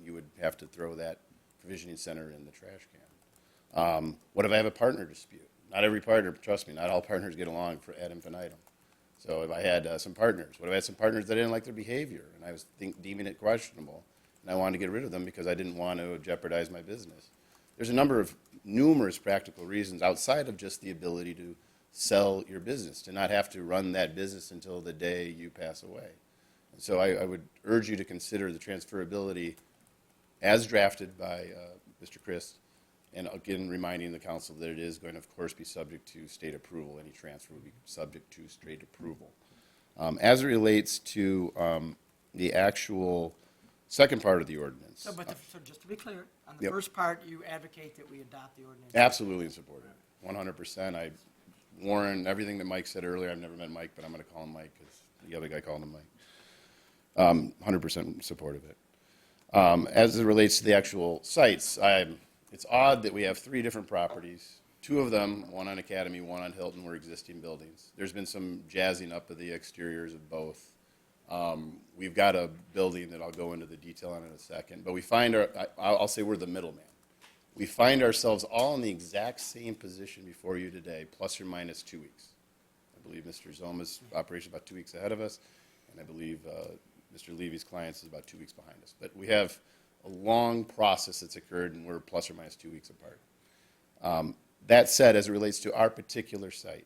Speaker 3: you would have to throw that provisioning center in the trash can. What if I have a partner dispute? Not every partner, trust me, not all partners get along ad infinitum. So if I had some partners, what if I had some partners that I didn't like their behavior and I was deeming it questionable and I wanted to get rid of them because I didn't want to jeopardize my business? There's a number of numerous practical reasons outside of just the ability to sell your business, to not have to run that business until the day you pass away. And so I would urge you to consider the transferability as drafted by Mr. Christ, and again reminding the council that it is going to, of course, be subject to state approval. Any transfer will be subject to state approval. As it relates to the actual second part of the ordinance.
Speaker 1: So just to be clear, on the
Speaker 3: Yep.
Speaker 1: first part, you advocate that we adopt the ordinance?
Speaker 3: Absolutely in support of it, 100%. Warren, everything that Mike said earlier, I've never met Mike, but I'm going to call him Mike because the other guy called him Mike. 100% support of it. As it relates to the actual sites, it's odd that we have 3 different properties. 2 of them, one on Academy, one on Hilton, were existing buildings. There's been some jazzing up of the exteriors of both. We've got a building that I'll go into the detail on in a second, but we find I'll say we're the middleman. We find ourselves all in the exact same position before you today, plus or minus 2 weeks. I believe Mr. Zoma's operation is about 2 weeks ahead of us, and I believe Mr. Levy's clients is about 2 weeks behind us. But we have a long process that's occurred, and we're plus or minus 2 weeks apart. That said, as it relates to our particular site,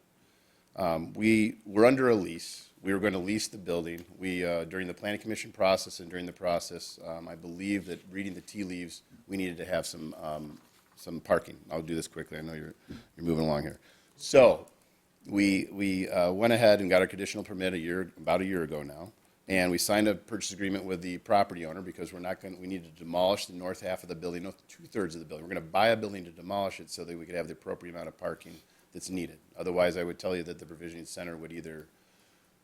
Speaker 3: we're under a lease. We were going to lease the building. During the planning commission process and during the process, I believe that reading the tea leaves, we needed to have some parking. I'll do this quickly. I know you're moving along here. So we went ahead and got our conditional permit about a year ago now, and we signed a purchase agreement with the property owner because we need to demolish the north half of the building, 2/3 of the building. We're going to buy a building to demolish it so that we could have the appropriate amount of parking that's needed. Otherwise, I would tell you that the provisioning center would either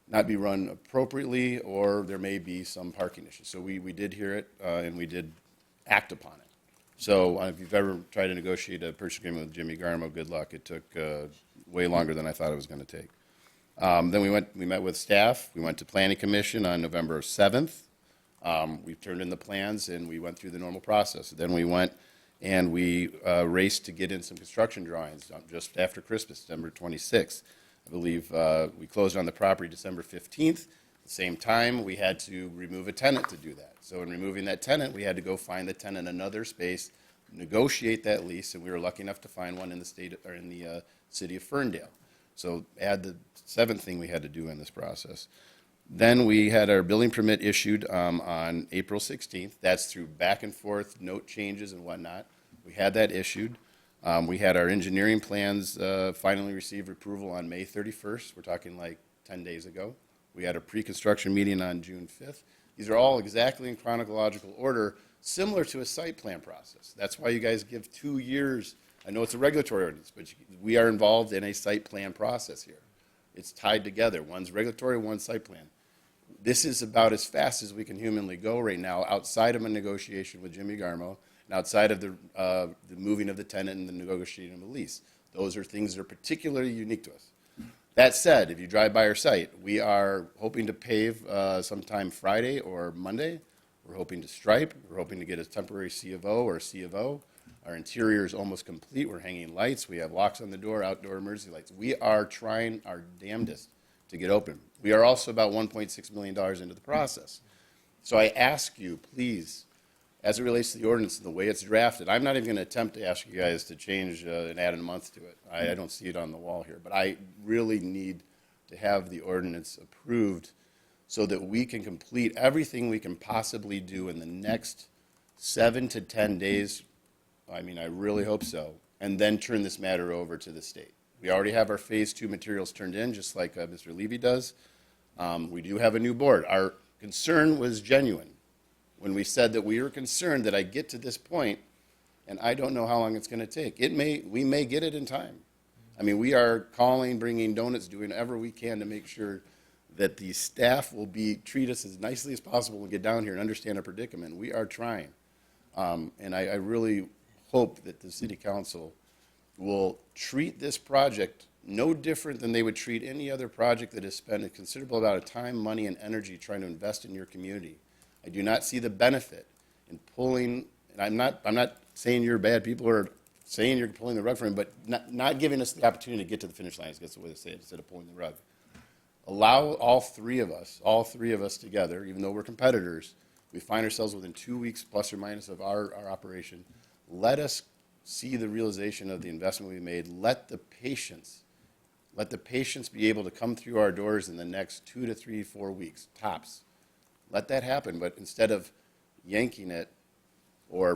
Speaker 3: not be run appropriately, or there may be some parking issues. So we did hear it, and we did act upon it. So if you've ever tried to negotiate a purchase agreement with Jimmy Garmo, good luck. It took way longer than I thought it was going to take. Then we met with staff. We went to Planning Commission on November 7th. We turned in the plans, and we went through the normal process. Then we went and we raced to get in some construction drawings just after Christmas, December 26th. I believe we closed on the property December 15th. At the same time, we had to remove a tenant to do that. So in removing that tenant, we had to go find the tenant another space, negotiate that lease, and we were lucky enough to find one in the city of Ferndale. So add the 7th thing we had to do in this process. Then we had our building permit issued on April 16th. That's through back and forth, note changes and whatnot. We had that issued. We had our engineering plans finally receive approval on May 31st. We're talking like 10 days ago. We had a pre-construction meeting on June 5th. These are all exactly in chronological order, similar to a site plan process. That's why you guys give 2 years. I know it's a regulatory ordinance, but we are involved in a site plan process here. It's tied together. One's regulatory, one's site plan. This is about as fast as we can humanly go right now, outside of a negotiation with Jimmy Garmo, and outside of the moving of the tenant and the negotiating of the lease. Those are things that are particularly unique to us. That said, if you drive by our site, we are hoping to pave sometime Friday or Monday. We're hoping to stripe. We're hoping to get a temporary C of O or a C of O. Our interior is almost complete. We're hanging lights. We have locks on the door, outdoor emergency lights. We are trying our damnedest to get open. We are also about $1.6 million into the process. So I ask you, please, as it relates to the ordinance and the way it's drafted, I'm not even going to attempt to ask you guys to change and add a month to it. I don't see it on the wall here. But I really need to have the ordinance approved so that we can complete everything we can possibly do in the next 7 to 10 days. I mean, I really hope so. And then turn this matter over to the state. We already have our Phase 2 materials turned in, just like Mr. Levy does. We do have a new board. Our concern was genuine when we said that we were concerned that I get to this point and I don't know how long it's going to take. We may get it in time. I mean, we are calling, bringing donuts, doing whatever we can to make sure that the staff will treat us as nicely as possible and get down here and understand our predicament. We are trying. And I really hope that the city council will treat this project no different than they would treat any other project that has spent a considerable amount of time, money, and energy trying to invest in your community. I do not see the benefit in pulling, and I'm not saying you're bad people or saying you're pulling the rug from him, but not giving us the opportunity to get to the finish line, I guess the way to say it, instead of pulling the rug. Allow all three of us together, even though we're competitors, we find ourselves within 2 weeks plus or minus of our operation. Let us see the realization of the investment we made. Let the patients be able to come through our doors in the next 2 to 3, 4 weeks, tops. Let that happen, but instead of yanking it or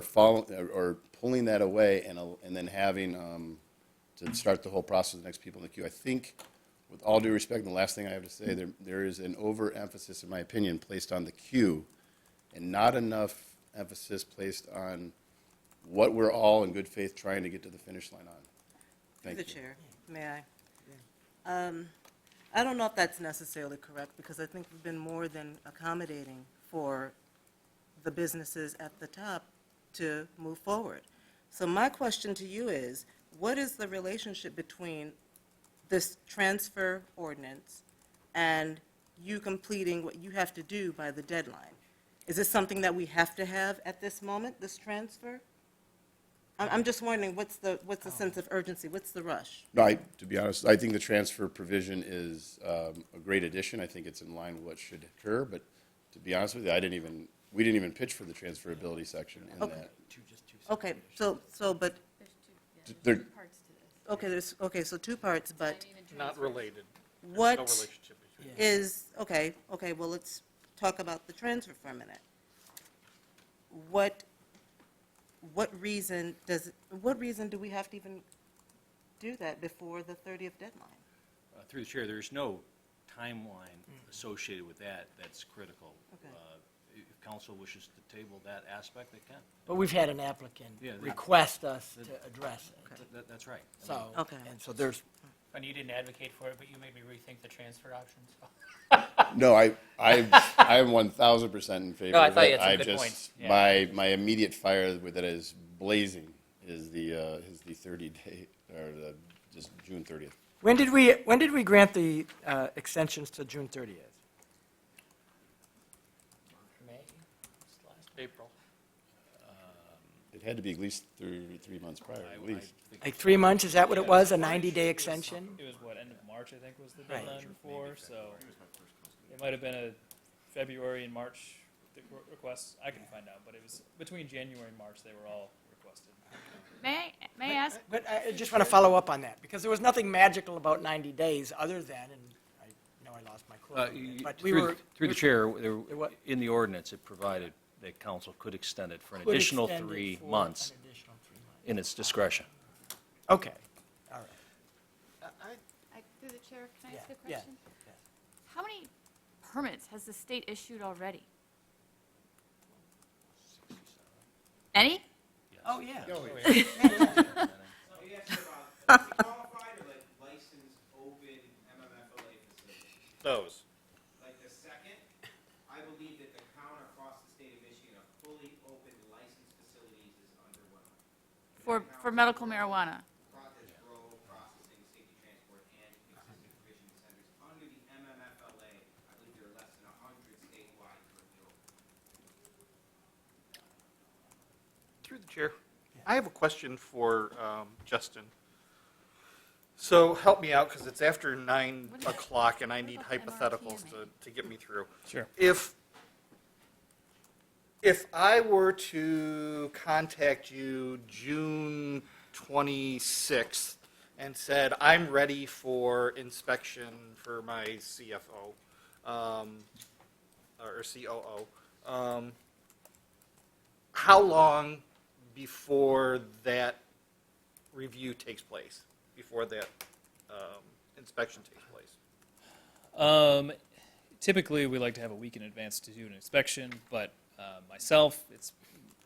Speaker 3: pulling that away and then having to start the whole process of the next people in the queue, I think, with all due respect, and the last thing I have to say, there is an overemphasis, in my opinion, placed on the queue and not enough emphasis placed on what we're all in good faith trying to get to the finish line on. Thank you.
Speaker 4: Through the chair, may I? I don't know if that's necessarily correct, because I think we've been more than accommodating for the businesses at the top to move forward. So my question to you is, what is the relationship between this transfer ordinance and you completing what you have to do by the deadline? Is this something that we have to have at this moment, this transfer? I'm just wondering, what's the sense of urgency? What's the rush?
Speaker 3: No, to be honest, I think the transfer provision is a great addition. I think it's in line with what should occur, but to be honest with you, we didn't even pitch for the transferability section in that.
Speaker 4: Okay, but,
Speaker 3: There-
Speaker 4: okay, so two parts, but
Speaker 7: Not related. There's
Speaker 4: what
Speaker 7: no relationship between
Speaker 4: is, okay, well, let's talk about the transfer for a minute. What reason do we have to even do that before the 30th deadline?
Speaker 15: Through the chair, there's no timeline associated with that that's critical.
Speaker 4: Okay.
Speaker 15: If council wishes to table that aspect, they can.
Speaker 1: But we've had an applicant
Speaker 15: Yeah,
Speaker 1: request us to address it.
Speaker 15: That's right.
Speaker 1: So,
Speaker 4: Okay.
Speaker 1: and so there's,
Speaker 10: And you didn't advocate for it, but you made me rethink the transfer options.
Speaker 3: No, I'm 1,000% in favor
Speaker 10: No, I
Speaker 3: of
Speaker 10: thought you
Speaker 3: it.
Speaker 10: had some good points. Yeah.
Speaker 3: My immediate fire that is blazing is the 30-day, or just June 30th.
Speaker 1: when did we grant the extensions to June 30th?
Speaker 10: May,
Speaker 7: April.
Speaker 3: It had to be at least 3 months prior, at least.
Speaker 1: Like 3 months, is that what it was, a 90-day extension?
Speaker 8: It was what, end of March, I think, was the
Speaker 1: Right.
Speaker 8: deadline before, so it might have been a February and March requests. I can find out, but it was between January and March, they were all requested.
Speaker 6: May I ask?
Speaker 1: But I just want to follow up on that, because there was nothing magical about 90 days other than, and I know I lost my quote, but we were.
Speaker 15: Through the chair,
Speaker 1: wa-
Speaker 15: in the ordinance, it provided that council could extend it for an
Speaker 1: could
Speaker 15: additional
Speaker 1: extend it
Speaker 15: 3
Speaker 1: for
Speaker 15: months
Speaker 1: an additional 3 months.
Speaker 15: in its discretion.
Speaker 1: Okay, all right.
Speaker 6: Through the chair, can I ask a
Speaker 1: Yeah,
Speaker 6: question? How many permits has the state issued already? Any?
Speaker 1: Oh, yeah.
Speaker 7: Those.
Speaker 12: Like the second, I believe that the count across the state of Michigan of fully open licensed facilities is under 100.
Speaker 6: For medical marijuana?
Speaker 12: Process, grow, processing, safety transport, and existing provision centers. Under the MMFLA, I believe there are less than 100 statewide currently open.
Speaker 7: Through the chair, I have a question for Justin. So help me out, because it's after 9 o'clock and I need hypotheticals to get me through.
Speaker 8: Sure.
Speaker 7: If I were to contact you June 26th and said, I'm ready for inspection for my CFO, or COO, how long before that review takes place, before that inspection takes place?
Speaker 8: Typically, we like to have a week in advance to do an inspection, but myself, it's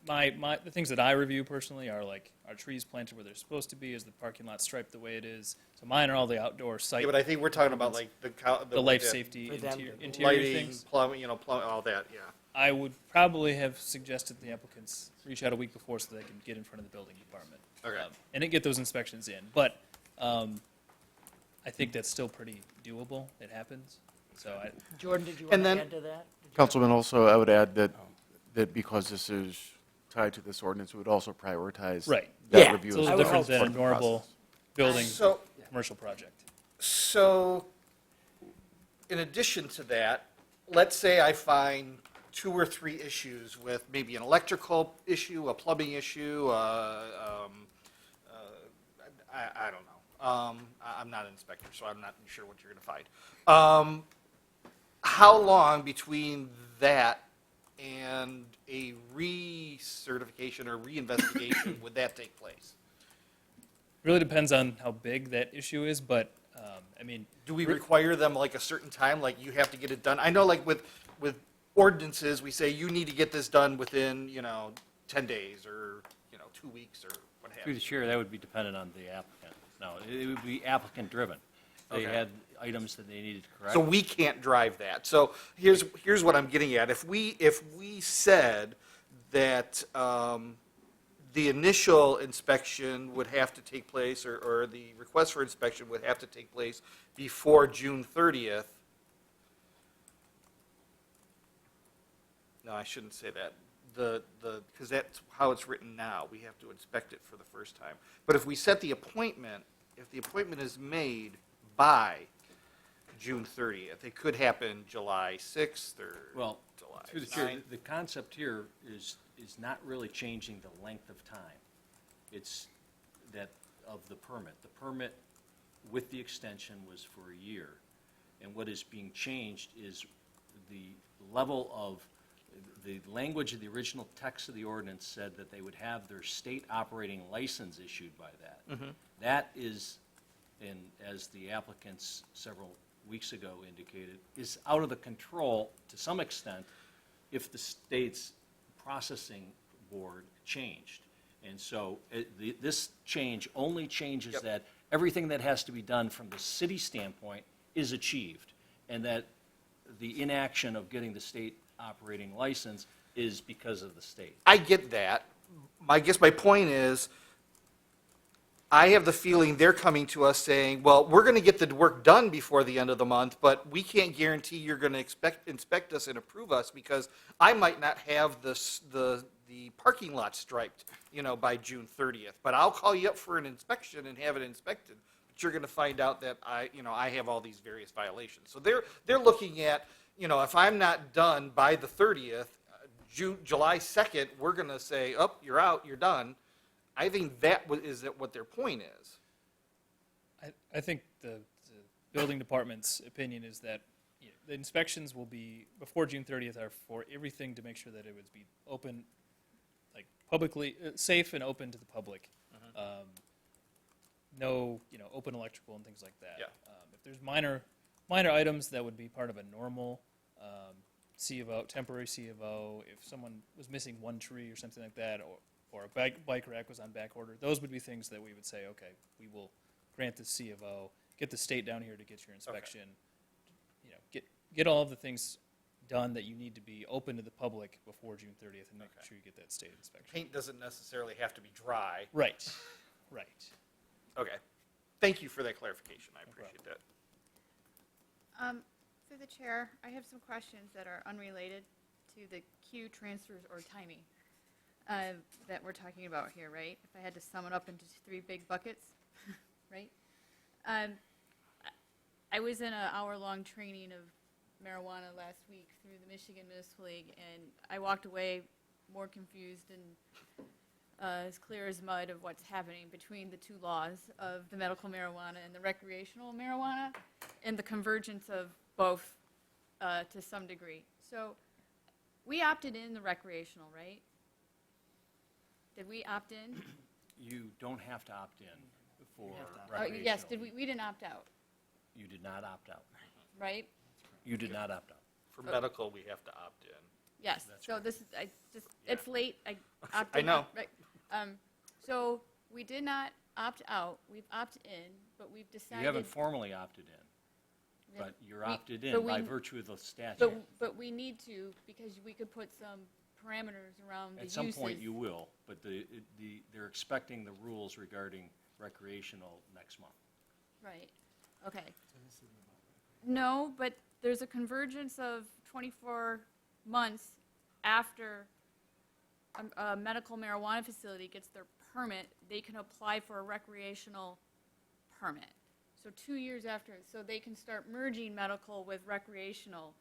Speaker 8: the things that I review personally are like, are trees planted where they're supposed to be? Is the parking lot striped the way it is? So mine are all the outdoor site.
Speaker 7: Yeah, but I think we're talking about like
Speaker 8: the life safety
Speaker 1: For them
Speaker 8: interior
Speaker 7: lighting,
Speaker 8: things.
Speaker 7: plumbing, all that, yeah.
Speaker 8: I would probably have suggested the applicants reach out a week before so they can get in front of the building department.
Speaker 7: Okay.
Speaker 8: And then get those inspections in. But I think that's still pretty doable. It happens. So
Speaker 1: Jordan, did you want
Speaker 11: And
Speaker 1: to
Speaker 11: then,
Speaker 1: add to that?
Speaker 11: Councilman, also, I would add that because this is tied to this ordinance, we would also prioritize
Speaker 8: right.
Speaker 11: that
Speaker 1: Yeah.
Speaker 11: review.
Speaker 8: It's a
Speaker 11: as
Speaker 8: little
Speaker 11: part
Speaker 8: different
Speaker 11: of
Speaker 8: than a
Speaker 11: the
Speaker 8: normal
Speaker 11: process.
Speaker 8: building
Speaker 7: So-
Speaker 8: commercial project.
Speaker 7: So, in addition to that, let's say I find 2 or 3 issues with maybe an electrical issue, a plumbing issue, I don't know. I'm not an inspector, so I'm not sure what you're going to find. How long between that and a recertification or reinvestigation would that take place?
Speaker 8: Really depends on how big that issue is, but I mean,
Speaker 7: Do we require them like a certain time, like you have to get it done? I know like with ordinances, we say you need to get this done within, 10 days or, 2 weeks or what have
Speaker 15: Through
Speaker 7: you.
Speaker 15: the chair, that would be dependent on the applicant. No, it would be applicant-driven. They
Speaker 7: Okay.
Speaker 15: had items that they needed to correct.
Speaker 7: So we can't drive that. So here's what I'm getting at. If we said that the initial inspection would have to take place, or the request for inspection would have to take place before June 30th. No, I shouldn't say that. Because that's how it's written now. We have to inspect it for the first time. But if we set the appointment, if the appointment is made by June 30th, it could happen July 6th or
Speaker 15: Well,
Speaker 7: July
Speaker 15: through the chair,
Speaker 7: 9th.
Speaker 15: the concept here is not really changing the length of time. It's that of the permit. The permit with the extension was for a year. And what is being changed is the level of, the language of the original text of the ordinance said that they would have their state operating license issued by that. That is, and as the applicants several weeks ago indicated, is out of the control to some extent if the state's processing board changed. And so this change only changes that everything that has to be done from the city standpoint is achieved, and that the inaction of getting the state operating license is because of the state.
Speaker 7: I get that. I guess my point is, I have the feeling they're coming to us saying, well, we're going to get the work done before the end of the month, but we can't guarantee you're going to inspect us and approve us because I might not have the parking lot striped, by June 30th. But I'll call you up for an inspection and have it inspected. But you're going to find out that I have all these various violations. So they're looking at, if I'm not done by the 30th, July 2nd, we're going to say, oh, you're out, you're done. I think that is what their point is.
Speaker 8: I think the building department's opinion is that the inspections will be, before June 30th, are for everything to make sure that it would be open, like publicly, safe and open to the public. No, open electrical and things like that.
Speaker 7: Yeah.
Speaker 8: If there's minor items that would be part of a normal C of O, temporary C of O, if someone was missing one tree or something like that, or a bike rack was on back order, those would be things that we would say, okay, we will grant the C of O, get the state down here to get your inspection, get all of the things done that you need to be open to the public before June 30th and make sure you get that state inspection.
Speaker 7: Paint doesn't necessarily have to be dry.
Speaker 8: Right.
Speaker 7: Okay. Thank you for that clarification. I appreciate that.
Speaker 6: Through the chair, I have some questions that are unrelated to the queue transfers or timing that we're talking about here, right? If I had to sum it up into 3 big buckets, right? I was in an hour-long training of marijuana last week through the Michigan Municipal League, and I walked away more confused and as clear as mud of what's happening between the 2 laws of the medical marijuana and the recreational marijuana, and the convergence of both to some degree. So we opted in the recreational, right? Did we opt in?
Speaker 15: You don't have to opt in for
Speaker 6: Oh,
Speaker 15: recreational.
Speaker 6: yes, did we didn't opt out,
Speaker 15: You did not opt out.
Speaker 6: right?
Speaker 15: You did not opt out.
Speaker 7: For medical, we have to opt in.
Speaker 6: Yes, so this is, it's late, I
Speaker 7: I
Speaker 6: opted
Speaker 7: know.
Speaker 6: out, right. So we did not opt out, we've opted in, but we've decided.
Speaker 15: You haven't formally opted in, but you're
Speaker 6: We-
Speaker 15: opted
Speaker 6: but
Speaker 15: in
Speaker 6: we-
Speaker 15: by virtue of the statute.
Speaker 6: But we need to, because we could put some parameters around the
Speaker 15: At
Speaker 6: uses.
Speaker 15: some point you will, but they're expecting the rules regarding recreational next month.
Speaker 6: Right, okay. No, but there's a convergence of 24 months after a medical marijuana facility gets their permit, they can apply for a recreational permit. So 2 years after, so they can start merging medical with recreational.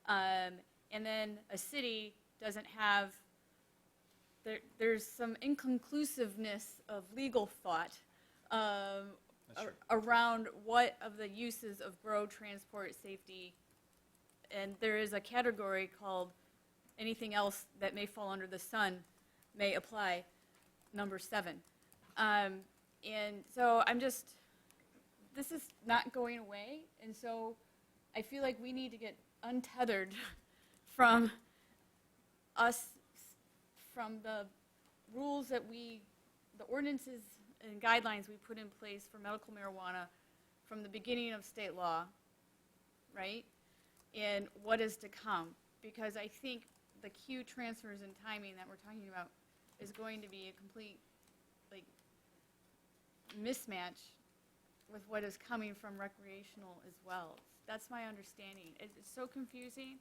Speaker 6: And then a city doesn't have, there's some inconclusiveness of legal thought around what of the uses of grow, transport, safety, and there is a category called anything else that may fall under the sun may apply, number 7. And so this is not going away, and so I feel like we need to get untethered from the rules that the ordinances and guidelines we put in place for medical marijuana from the beginning of state law, right? And what is to come, because I think the queue transfers and timing that we're talking about is going to be a complete, mismatch with what is coming from recreational as well. That's my understanding. It's so confusing.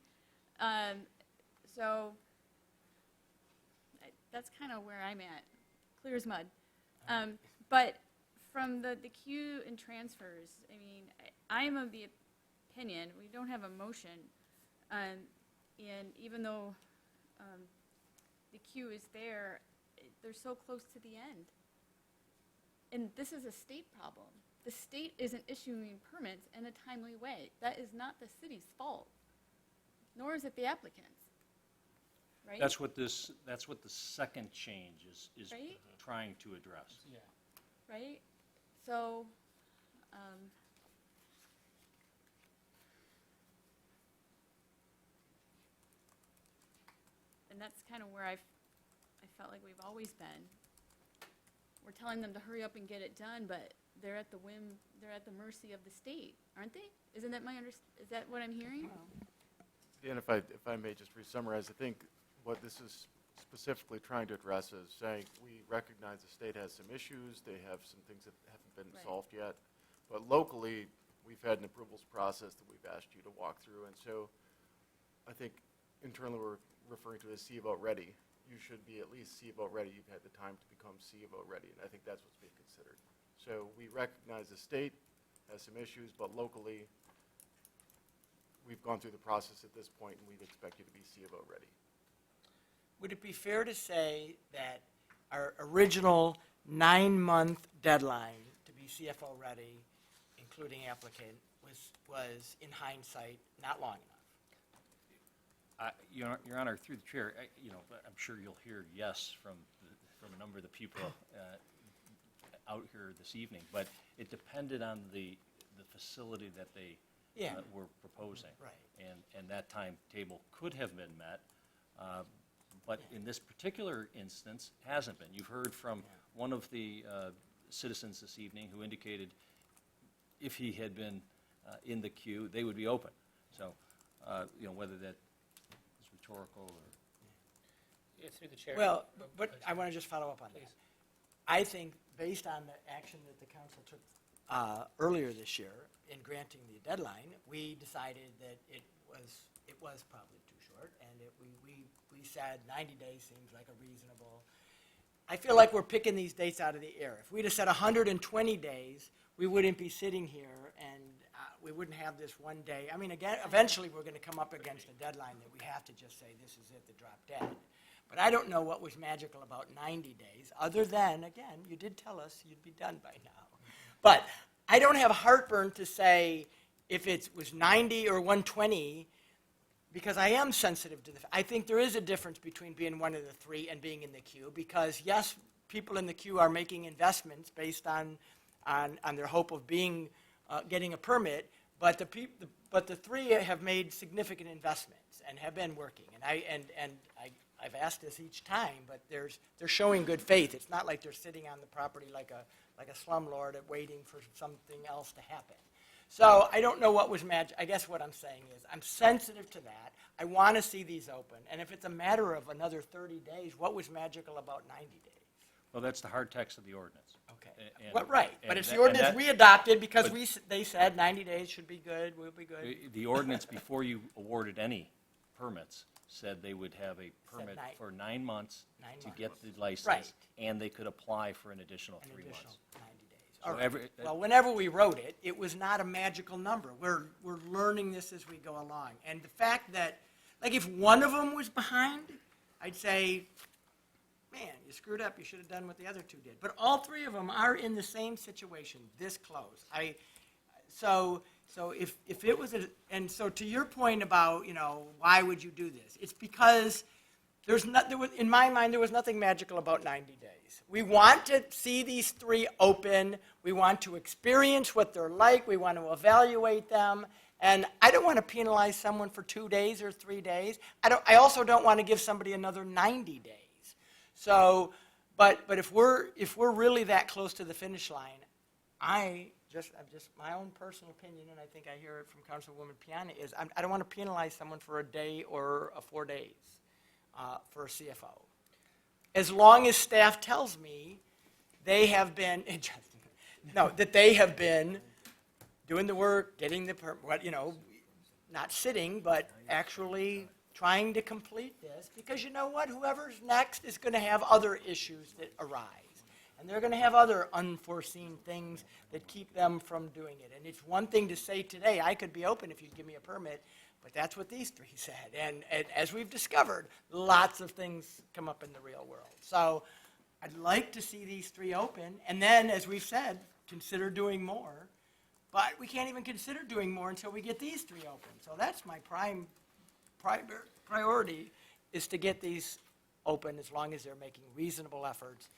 Speaker 6: So that's kind of where I'm at, clear as mud. But from the queue and transfers, I mean, I am of the opinion, we don't have a motion, and even though the queue is there, they're so close to the end. And this is a state problem. The state isn't issuing permits in a timely way. That is not the city's fault, nor is it the applicant's, right?
Speaker 15: That's what the second change is
Speaker 6: Right?
Speaker 15: trying to address.
Speaker 10: Yeah.
Speaker 6: Right? So, and that's kind of where I felt like we've always been. We're telling them to hurry up and get it done, but they're at the mercy of the state, aren't they? Isn't that is that what I'm hearing?
Speaker 11: Dan, if I may just re-summarize, I think what this is specifically trying to address is saying we recognize the state has some issues, they have some things that haven't been
Speaker 6: Right.
Speaker 11: solved yet, but locally, we've had an approvals process that we've asked you to walk through, and so I think internally we're referring to as C-Vote ready. You should be at least C-Vote ready. You've had the time to become C-Vote ready, and I think that's what's being considered. So we recognize the state has some issues, but locally, we've gone through the process at this point, and we'd expect you to be C-Vote ready.
Speaker 1: Would it be fair to say that our original 9-month deadline to be CFO ready, including applicant, was in hindsight not long enough?
Speaker 15: Your Honor, through the chair, I'm sure you'll hear yes from a number of the people out here this evening, but it depended on the facility that they were proposing.
Speaker 1: Right.
Speaker 15: And that timetable could have been met, but in this particular instance, hasn't been. You've heard from one of the citizens this evening who indicated if he had been in the queue, they would be open. So, whether that is rhetorical or...
Speaker 10: Yeah, through the chair.
Speaker 1: Well, but I want to just follow up on that. I think based on the action that the council took earlier this year in granting the deadline, we decided that it was probably too short, and we said 90 days seems like a reasonable. I feel like we're picking these dates out of the air. If we'd have said 120 days, we wouldn't be sitting here, and we wouldn't have this one day. I mean, again, eventually we're going to come up against a deadline that we have to just say this is it, the drop dead. But I don't know what was magical about 90 days, other than, again, you did tell us you'd be done by now. But I don't have heartburn to say if it was 90 or 120, because I am sensitive to I think there is a difference between being one of the three and being in the queue, because yes, people in the queue are making investments based on their hope of getting a permit, But the three have made significant investments and have been working. And I've asked this each time, but they're showing good faith. It's not like they're sitting on the property like a slumlord waiting for something else to happen. So I don't know what was magic. I guess what I'm saying is I'm sensitive to that. I want to see these open. And if it's a matter of another 30 days, what was magical about 90 days?
Speaker 15: Well, that's the hard text of the ordinance.
Speaker 1: Okay.
Speaker 15: And-
Speaker 1: Well, right, but
Speaker 15: and
Speaker 1: it's the
Speaker 15: that-
Speaker 1: ordinance
Speaker 15: and
Speaker 1: we
Speaker 15: that-
Speaker 1: adopted because
Speaker 15: but-
Speaker 1: they said 90 days should be good, we'll be good.
Speaker 15: The ordinance, before you awarded any permits, said they would have a permit for 9 months to get the license.
Speaker 1: Right.
Speaker 15: And they could apply for an additional
Speaker 1: An
Speaker 15: 3
Speaker 1: additional
Speaker 15: months.
Speaker 1: 90 days.
Speaker 15: So
Speaker 1: All right.
Speaker 15: well,
Speaker 1: whenever we wrote it, it was not a magical number. We're learning this as we go along. And the fact that, like, if one of them was behind, I'd say, man, you screwed up. You should have done what the other two did. But all three of them are in the same situation, this close. So if it was and so to your point about, why would you do this? It's because in my mind, there was nothing magical about 90 days. We want to see these three open. We want to experience what they're like. We want to evaluate them. And I don't want to penalize someone for 2 days or 3 days. I also don't want to give somebody another 90 days. So, but if we're really that close to the finish line, I'm just my own personal opinion, and I think I hear it from Councilwoman Piana, is I don't want to penalize someone for a day or 4 days for a CFO. As long as staff tells me they have been, that they have been doing the work, getting the, not sitting, but actually trying to complete this, because you know what? Whoever's next is going to have other issues that arise. And they're going to have other unforeseen things that keep them from doing it. And it's one thing to say today, I could be open if you'd give me a permit, but that's what these three said. And as we've discovered, lots of things come up in the real world. So I'd like to see these three open, and then, as we've said, consider doing more. But we can't even consider doing more until we get these three open. So that's my priority, is to get these open as long as they're making reasonable efforts.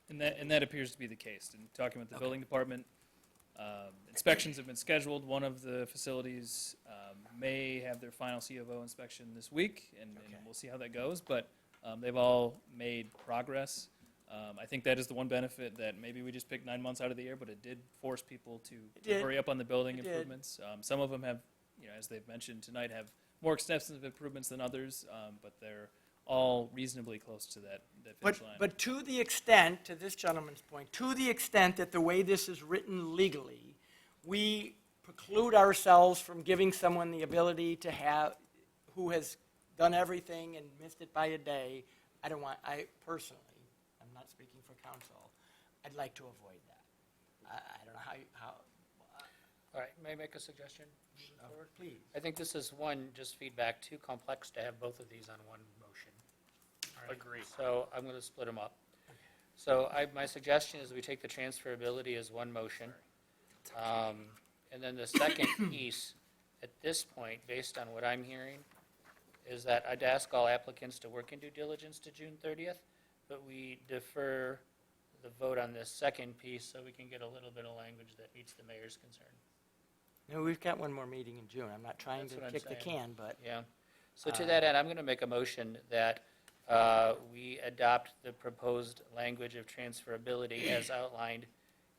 Speaker 8: And that appears to be the case. In talking with the building department, inspections have been scheduled. One of the facilities may have their final C of O inspection this week, and we'll see how that goes. But they've all made progress. I think that is the one benefit, that maybe we just picked 9 months out of the year, but it did force people to hurry up on the building improvements. Some of them have, as they've mentioned tonight, have more extensive improvements than others, but they're all reasonably close to that finish line.
Speaker 1: But to the extent, to this gentleman's point, to the extent that the way this is written legally, we preclude ourselves from giving someone the ability to have, who has done everything and missed it by a day, I personally, I'm not speaking for council, I'd like to avoid that. I don't know how.
Speaker 10: All right, may I make a suggestion?
Speaker 1: Please.
Speaker 10: I think this is just feedback, too complex to have both of these on one motion.
Speaker 8: Agree.
Speaker 10: So I'm going to split them up. So my suggestion is we take the transferability as one motion. And then the second piece, at this point, based on what I'm hearing, is that I'd ask all applicants to work in due diligence to June 30th, but we defer the vote on this second piece so we can get a little bit of language that meets the mayor's concern.
Speaker 1: No, we've got one more meeting in June. I'm not trying
Speaker 10: That's
Speaker 1: to
Speaker 10: what I'm
Speaker 1: kick the
Speaker 10: saying.
Speaker 1: can, but.
Speaker 10: Yeah. So to that end, I'm going to make a motion that we adopt the proposed language of transferability as outlined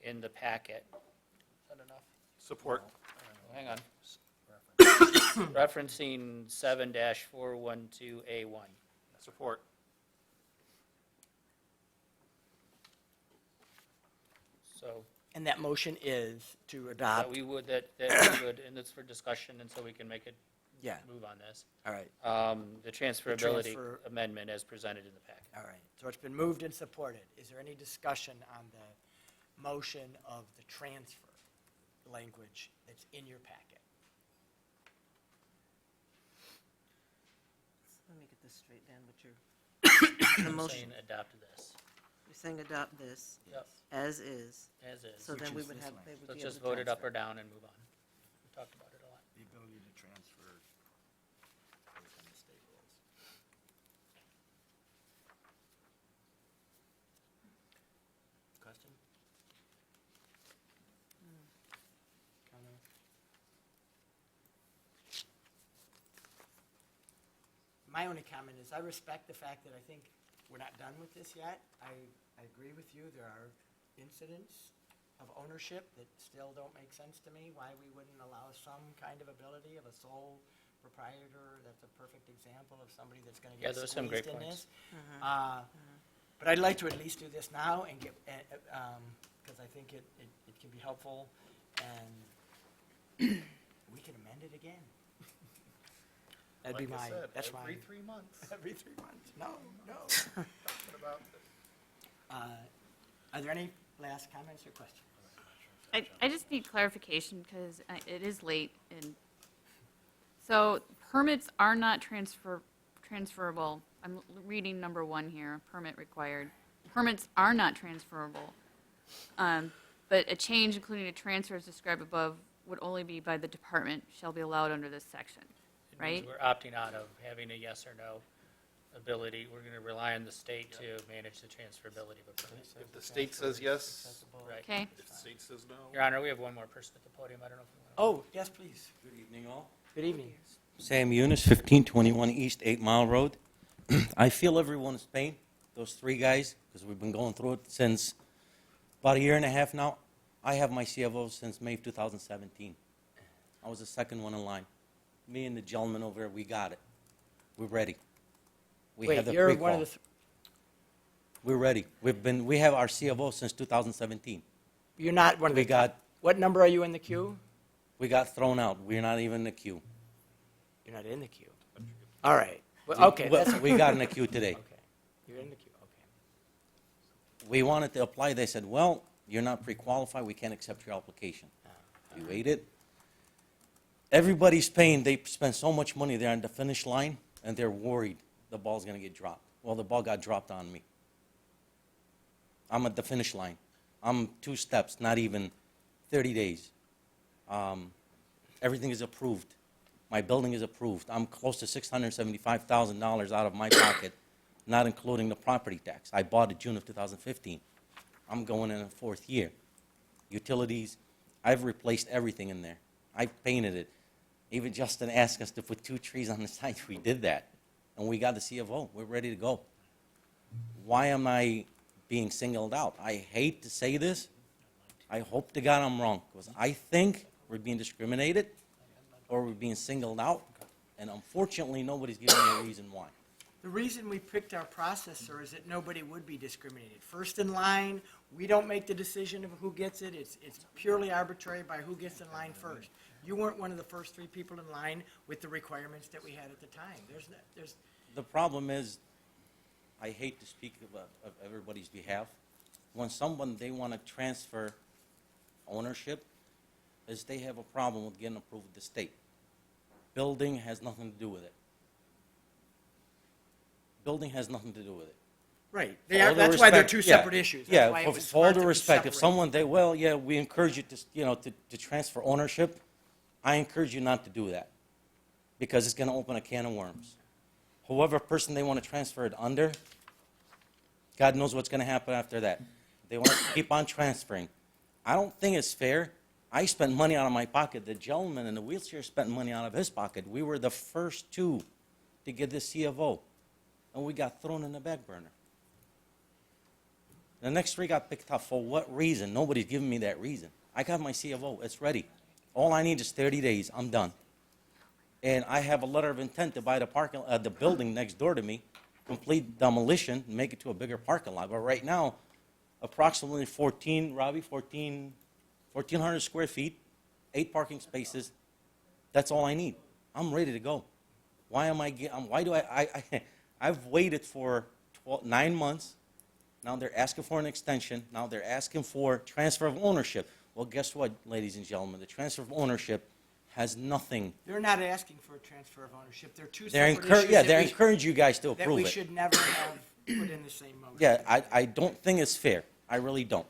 Speaker 10: in the packet. Is that enough?
Speaker 7: Support.
Speaker 10: Hang on. Referencing 7-412A1.
Speaker 7: Support.
Speaker 10: So
Speaker 1: And that motion is to
Speaker 10: that
Speaker 1: adopt.
Speaker 10: we would, and it's for discussion, and so we can make it
Speaker 1: Yeah.
Speaker 10: move on this.
Speaker 1: All right.
Speaker 10: The transferability
Speaker 1: transfer-
Speaker 10: amendment as presented in the packet.
Speaker 1: All right. So it's been moved and supported. Is there any discussion on the motion of the transfer language that's in your packet?
Speaker 4: Let me get this straight, Dan, what you're, the
Speaker 10: I'm
Speaker 4: motion,
Speaker 10: saying adopt this.
Speaker 4: you're saying adopt this
Speaker 10: Yep.
Speaker 4: as is.
Speaker 10: As is.
Speaker 4: So then we would have, they would be
Speaker 10: Let's
Speaker 4: able
Speaker 10: just
Speaker 4: to
Speaker 10: vote it up
Speaker 4: transfer.
Speaker 10: or down and move on. We talked about it a lot.
Speaker 1: The ability to transfer based on the state rules. Question? Comment? my only comment is I respect the fact that I think we're not done with this yet. I agree with you. There are incidents of ownership that still don't make sense to me, why we wouldn't allow some kind of ability of a sole proprietor. That's a perfect example of somebody that's going to
Speaker 10: Yeah,
Speaker 1: get
Speaker 10: those are some great
Speaker 1: squeezed in
Speaker 10: points.
Speaker 1: this. But I'd like to at least do this now and get, because I think it can be helpful, and we can amend it again. That'd be
Speaker 7: Like I
Speaker 1: my,
Speaker 7: said,
Speaker 1: that's
Speaker 7: every
Speaker 1: my.
Speaker 7: 3 months.
Speaker 1: Every 3 months. No.
Speaker 7: Talking about this.
Speaker 1: Are there any last comments or questions?
Speaker 6: I just need clarification because it is late, and so permits are not transferable. I'm reading number 1 here, permit required. Permits are not transferable, but a change, including a transfer as described above, would only be by the department shall be allowed under this section,
Speaker 10: It means
Speaker 6: right?
Speaker 10: we're opting out of having a yes or no ability. We're going to rely on the state to manage the transferability of a permit.
Speaker 7: If the state says yes,
Speaker 10: Right.
Speaker 6: Okay.
Speaker 7: if the state says no.
Speaker 10: Your Honor, we have one more person at the podium. I don't know if you want
Speaker 1: Oh, yes, please.
Speaker 19: Good evening, all.
Speaker 1: Good evening.
Speaker 19: Sam Eunice, 1521 East 8 Mile Road. I feel everyone's pain, those 3 guys, because we've been going through it since about a year and a half now. I have my CFO since May of 2017. I was the second one in line. Me and the gentleman over there, we got it. We're ready. We
Speaker 1: Wait,
Speaker 19: have the
Speaker 1: you're
Speaker 19: pre-qual.
Speaker 1: one of the,
Speaker 19: We're ready. We have our CFO since 2017.
Speaker 1: you're not one of the.
Speaker 19: We got,
Speaker 1: What number are you in the queue?
Speaker 19: we got thrown out. We're not even in the queue.
Speaker 1: You're not in the queue. All right. Well, okay.
Speaker 19: We got in the queue today.
Speaker 1: Okay. You're in the queue, okay.
Speaker 19: We wanted to apply. They said, well, you're not pre-qualified. We can't accept your application. We waited. Everybody's paying. They spend so much money there on the finish line, and they're worried the ball's going to get dropped. Well, the ball got dropped on me. I'm at the finish line. I'm 2 steps, not even 30 days. Everything is approved. My building is approved. I'm close to $675,000 out of my pocket, not including the property tax. I bought it June of 2015. I'm going in a 4th year. Utilities, I've replaced everything in there. I painted it. Even Justin asked us to put 2 trees on the side. We did that. And we got the CFO. We're ready to go. Why am I being singled out? I hate to say this. I hope to God I'm wrong, because I think we're being discriminated or we're being singled out, and unfortunately, nobody's giving me a reason why.
Speaker 1: The reason we picked our process, sir, is that nobody would be discriminated. First in line, we don't make the decision of who gets it. It's purely arbitrary by who gets in line first. You weren't one of the first 3 people in line with the requirements that we had at the time.
Speaker 19: The problem is, I hate to speak of everybody's behalf. When someone, they want to transfer ownership, is they have a problem with getting approved with the state. Building has nothing to do with it. Building has nothing to do with it.
Speaker 1: Right.
Speaker 19: For all the
Speaker 1: That's why they're
Speaker 19: respect-
Speaker 1: 2 separate issues. That's
Speaker 19: Yeah,
Speaker 1: why it
Speaker 19: for
Speaker 1: was
Speaker 19: for all
Speaker 1: smart
Speaker 19: due
Speaker 1: to be
Speaker 19: respect, if
Speaker 1: separated.
Speaker 19: someone, well, yeah, we encourage you to, to transfer ownership, I encourage you not to do that, because it's going to open a can of worms. Whoever person they want to transfer it under, God knows what's going to happen after that. They want to keep on transferring. I don't think it's fair. I spent money out of my pocket. The gentleman in the wheelchair spent money out of his pocket. We were the first 2 to get this CFO, and we got thrown in the back burner. The next 3 got picked up. For what reason? Nobody's giving me that reason. I got my CFO. It's ready. All I need is 30 days. I'm done. And I have a letter of intent to buy the building next door to me, complete demolition, and make it to a bigger parking lot. But right now, approximately 1,400 square feet, 8 parking spaces. That's all I need. I'm ready to go. Why am I why do I've waited for 9 months. Now they're asking for an extension. Now they're asking for transfer of ownership. Well, guess what, ladies and gentlemen? The transfer of ownership has nothing.
Speaker 1: They're not asking for a transfer of ownership. They're 2
Speaker 19: They're
Speaker 1: separate issues.
Speaker 19: yeah,
Speaker 1: that
Speaker 19: they're
Speaker 1: we-
Speaker 19: encouraging you guys to
Speaker 1: that
Speaker 19: approve
Speaker 1: we
Speaker 19: it.
Speaker 1: should never have put in the same motion.
Speaker 19: Yeah, I don't think it's fair. I really don't.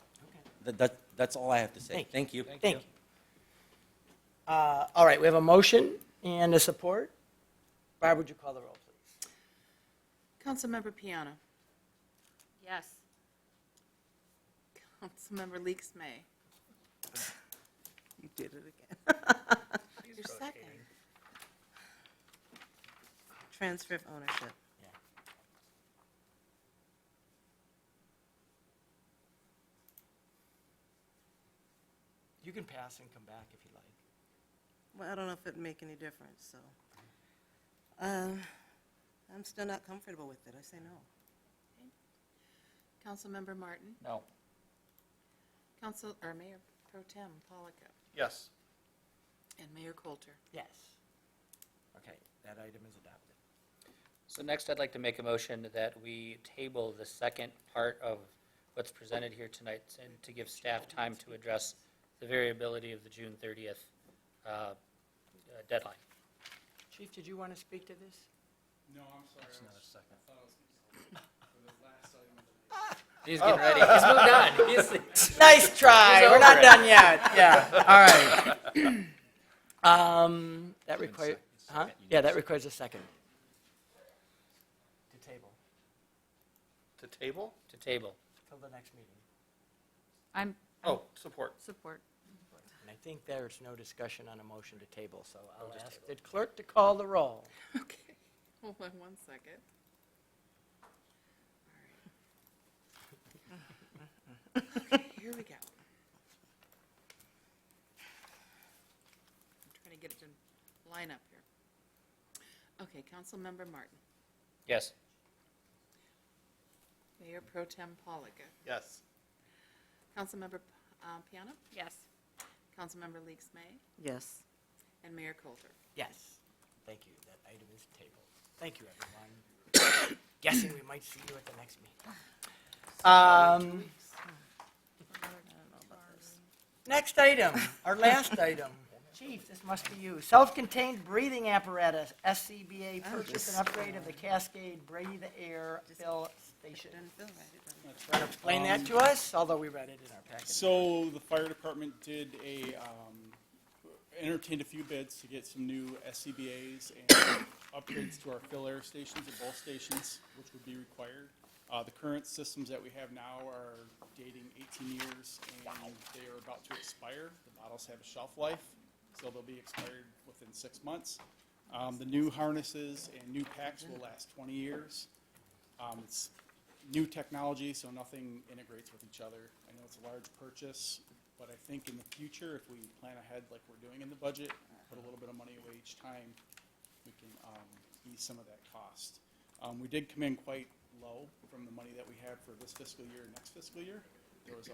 Speaker 19: That's all I have to say. Thank you.
Speaker 1: Thank you. All right, we have a motion and a support. Barb, would you call the roll, please?
Speaker 22: Councilmember Piana.
Speaker 6: Yes.
Speaker 22: Councilmember Leaks May. You did it again. Your second.
Speaker 4: transfer of ownership.
Speaker 1: You can pass and come back if you like.
Speaker 4: Well, I don't know if it'd make any difference, so. I'm still not comfortable with it. I say no.
Speaker 22: Councilmember Martin?
Speaker 10: No.
Speaker 22: Mayor Pro Tem Polika?
Speaker 7: Yes.
Speaker 22: And Mayor Coulter?
Speaker 1: Yes. Okay, that item is adopted.
Speaker 10: So next, I'd like to make a motion that we table the second part of what's presented here tonight and to give staff time to address the variability of the June 30th deadline.
Speaker 1: Chief, did you want to speak to this?
Speaker 13: No, I'm sorry.
Speaker 8: It's not a second.
Speaker 10: He's getting ready. He's moved on.
Speaker 1: Nice try.
Speaker 10: He's
Speaker 1: We're not
Speaker 10: over it.
Speaker 1: done yet. Yeah. All right. That requires, huh? Yeah, that requires a second. To table.
Speaker 7: To table?
Speaker 10: To table.
Speaker 1: Till the next meeting.
Speaker 6: I'm
Speaker 7: Oh, support.
Speaker 6: support.
Speaker 1: And I think there's no discussion on a motion to table, so I'll ask the clerk to call the roll.
Speaker 22: Okay. Hold on one second. All right. Okay, here we go. I'm trying to get it to line up here. Okay, Councilmember Martin.
Speaker 10: Yes.
Speaker 22: Mayor Pro Tem Polika.
Speaker 7: Yes.
Speaker 22: Councilmember Piana.
Speaker 6: Yes.
Speaker 22: Councilmember Leaks May.
Speaker 4: Yes.
Speaker 22: And Mayor Coulter.
Speaker 1: Yes. Thank you. That item is tabled. Thank you, everyone. Guessing we might see you at the next meeting. Next item, our last item. Chief, this must be you. Self-contained breathing apparatus, SCBA purchase and upgrade of the Cascade Breathe Air Fill Station. Want to explain that to us, although we read it in our packet?
Speaker 5: So the fire department did entertained a few bids to get some new SCBA's and upgrades to our fill air stations at both stations, which would be required. The current systems that we have now are dating 18 years, and they are about to expire. The bottles have a shelf life, so they'll be expired within 6 months. The new harnesses and new packs will last 20 years. It's new technology, so nothing integrates with each other. I know it's a large purchase, but I think in the future, if we plan ahead like we're doing in the budget, put a little bit of money away each time, we can ease some of that cost. We did come in quite low from the money that we had for this fiscal year and next fiscal year. There was $175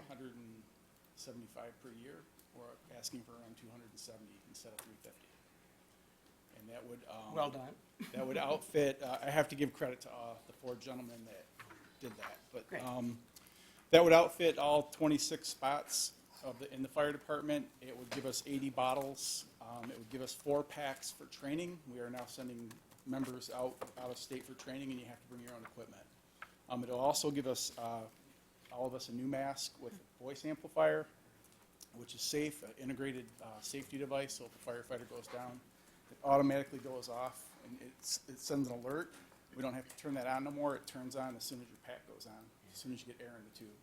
Speaker 5: per year. We're asking for around 270 instead of 350. And that would
Speaker 1: Well done.
Speaker 5: That would outfit. I have to give credit to the four gentlemen that did that, but
Speaker 1: Great.
Speaker 5: that would outfit all 26 spots in the fire department. It would give us 80 bottles. It would give us 4 packs for training. We are now sending members out of state for training, and you have to bring your own equipment. It'll also give us, all of us, a new mask with voice amplifier, which is safe, an integrated safety device, so if a firefighter goes down, it automatically goes off, and it sends an alert. We don't have to turn that on no more. It turns on as soon as your pack goes on, as soon as you get air in the tube.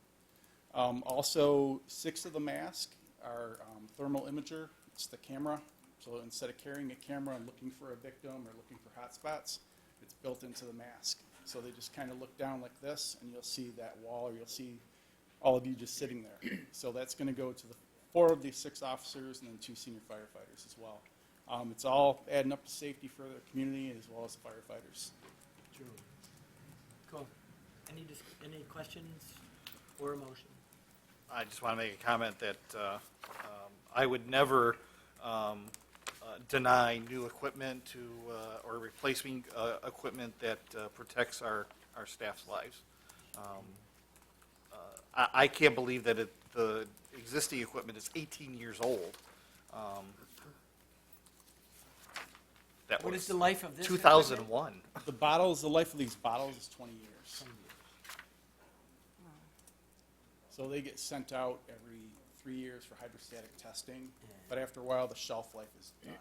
Speaker 5: Also, 6 of the masks are thermal imager. It's the camera. So instead of carrying a camera and looking for a victim or looking for hot spots, it's built into the mask. So they just kind of look down like this, and you'll see that wall, or you'll see all of you just sitting there. So that's going to go to the 4 of these 6 officers and then 2 senior firefighters as well. It's all adding up to safety for the community as well as the firefighters.
Speaker 1: True. Cool. Any questions or a motion?
Speaker 7: I just want to make a comment that I would never deny new equipment to or replacing equipment that protects our staff's lives. I can't believe that the existing equipment is 18 years old. That
Speaker 1: What
Speaker 7: was
Speaker 1: is the life of this
Speaker 7: 2001.
Speaker 5: The life of these bottles is 20 years. So they get sent out every 3 years for hydrostatic testing, but after a while, the shelf life is done.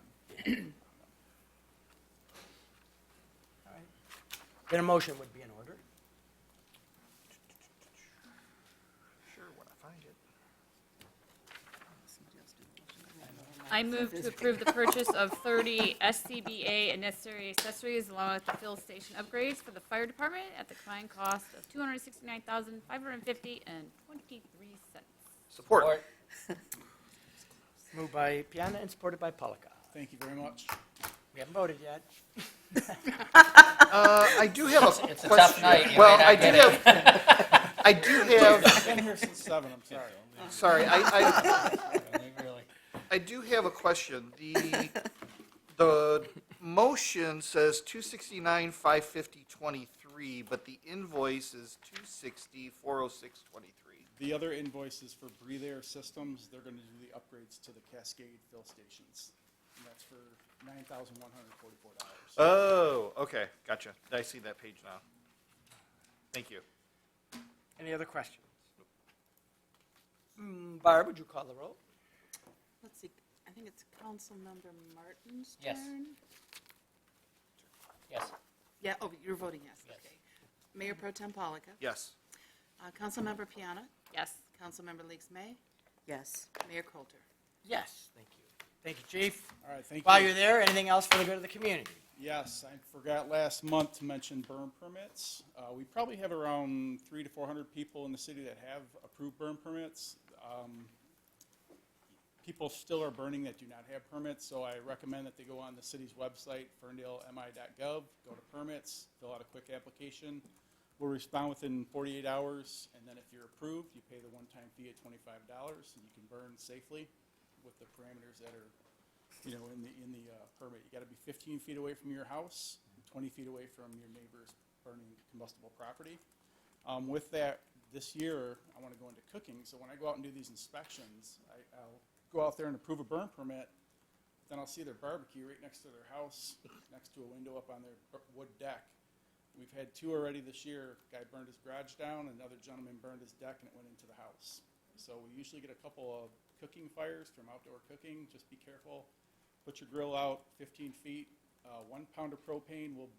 Speaker 1: All right. Then a motion would be in order.
Speaker 7: Sure, when I find it.
Speaker 6: I move to approve the purchase of 30 SCBA and necessary accessories along with the fill station upgrades for the fire department at the combined cost of $269,550.23.
Speaker 7: Support.
Speaker 1: Moved by Piana and supported by Polika.
Speaker 5: Thank you very much.
Speaker 1: We haven't voted yet.
Speaker 7: I do have a question.
Speaker 10: It's a tough night. You
Speaker 7: Well,
Speaker 10: may not
Speaker 7: I do
Speaker 10: get
Speaker 7: have,
Speaker 10: it.
Speaker 7: I do have,
Speaker 5: I've been here since 7, I'm sorry.
Speaker 7: sorry, I do have a question. The motion says 269,550.23, but the invoice is 260,406.23.
Speaker 5: The other invoices for Breathe Air Systems, they're going to do the upgrades to the Cascade fill stations. And that's for $9,144.
Speaker 7: Oh, okay, gotcha. I see that page now. Thank you.
Speaker 1: Any other questions? Barb, would you call the roll?
Speaker 22: Let's see, I think it's Councilmember Martin's
Speaker 10: Yes.
Speaker 22: turn.
Speaker 10: Yes.
Speaker 22: Yeah, oh, you're voting yes,
Speaker 10: Yes.
Speaker 22: okay. Mayor Pro Tem Polika.
Speaker 7: Yes.
Speaker 22: Councilmember Piana.
Speaker 6: Yes.
Speaker 22: Councilmember Leaks May.
Speaker 4: Yes.
Speaker 22: Mayor Coulter.
Speaker 1: Yes, thank you. Thank you, Chief.
Speaker 5: All right, thank you.
Speaker 1: While you're there, anything else for the good of the community?
Speaker 5: Yes, I forgot last month to mention burn permits. We probably have around 300 to 400 people in the city that have approved burn permits. People still are burning that do not have permits, so I recommend that they go on the city's website, ferndalemi.gov, go to permits, fill out a quick application. We'll respond within 48 hours, and then if you're approved, you pay the one-time fee at $25, and you can burn safely with the parameters that are, you know, in the permit. You got to be 15 feet away from your house, 20 feet away from your neighbor's burning combustible property. With that, this year, I want to go into cooking, so when I go out and do these inspections, I'll go out there and approve a burn permit, then I'll see their barbecue right next to their house, next to a window up on their wood deck. We've had 2 already this year. Guy burned his garage down, another gentleman burned his deck, and it went into the house. So we usually get a couple of cooking fires from outdoor cooking. Just be careful. Put your grill out 15 feet. 1 pound of propane will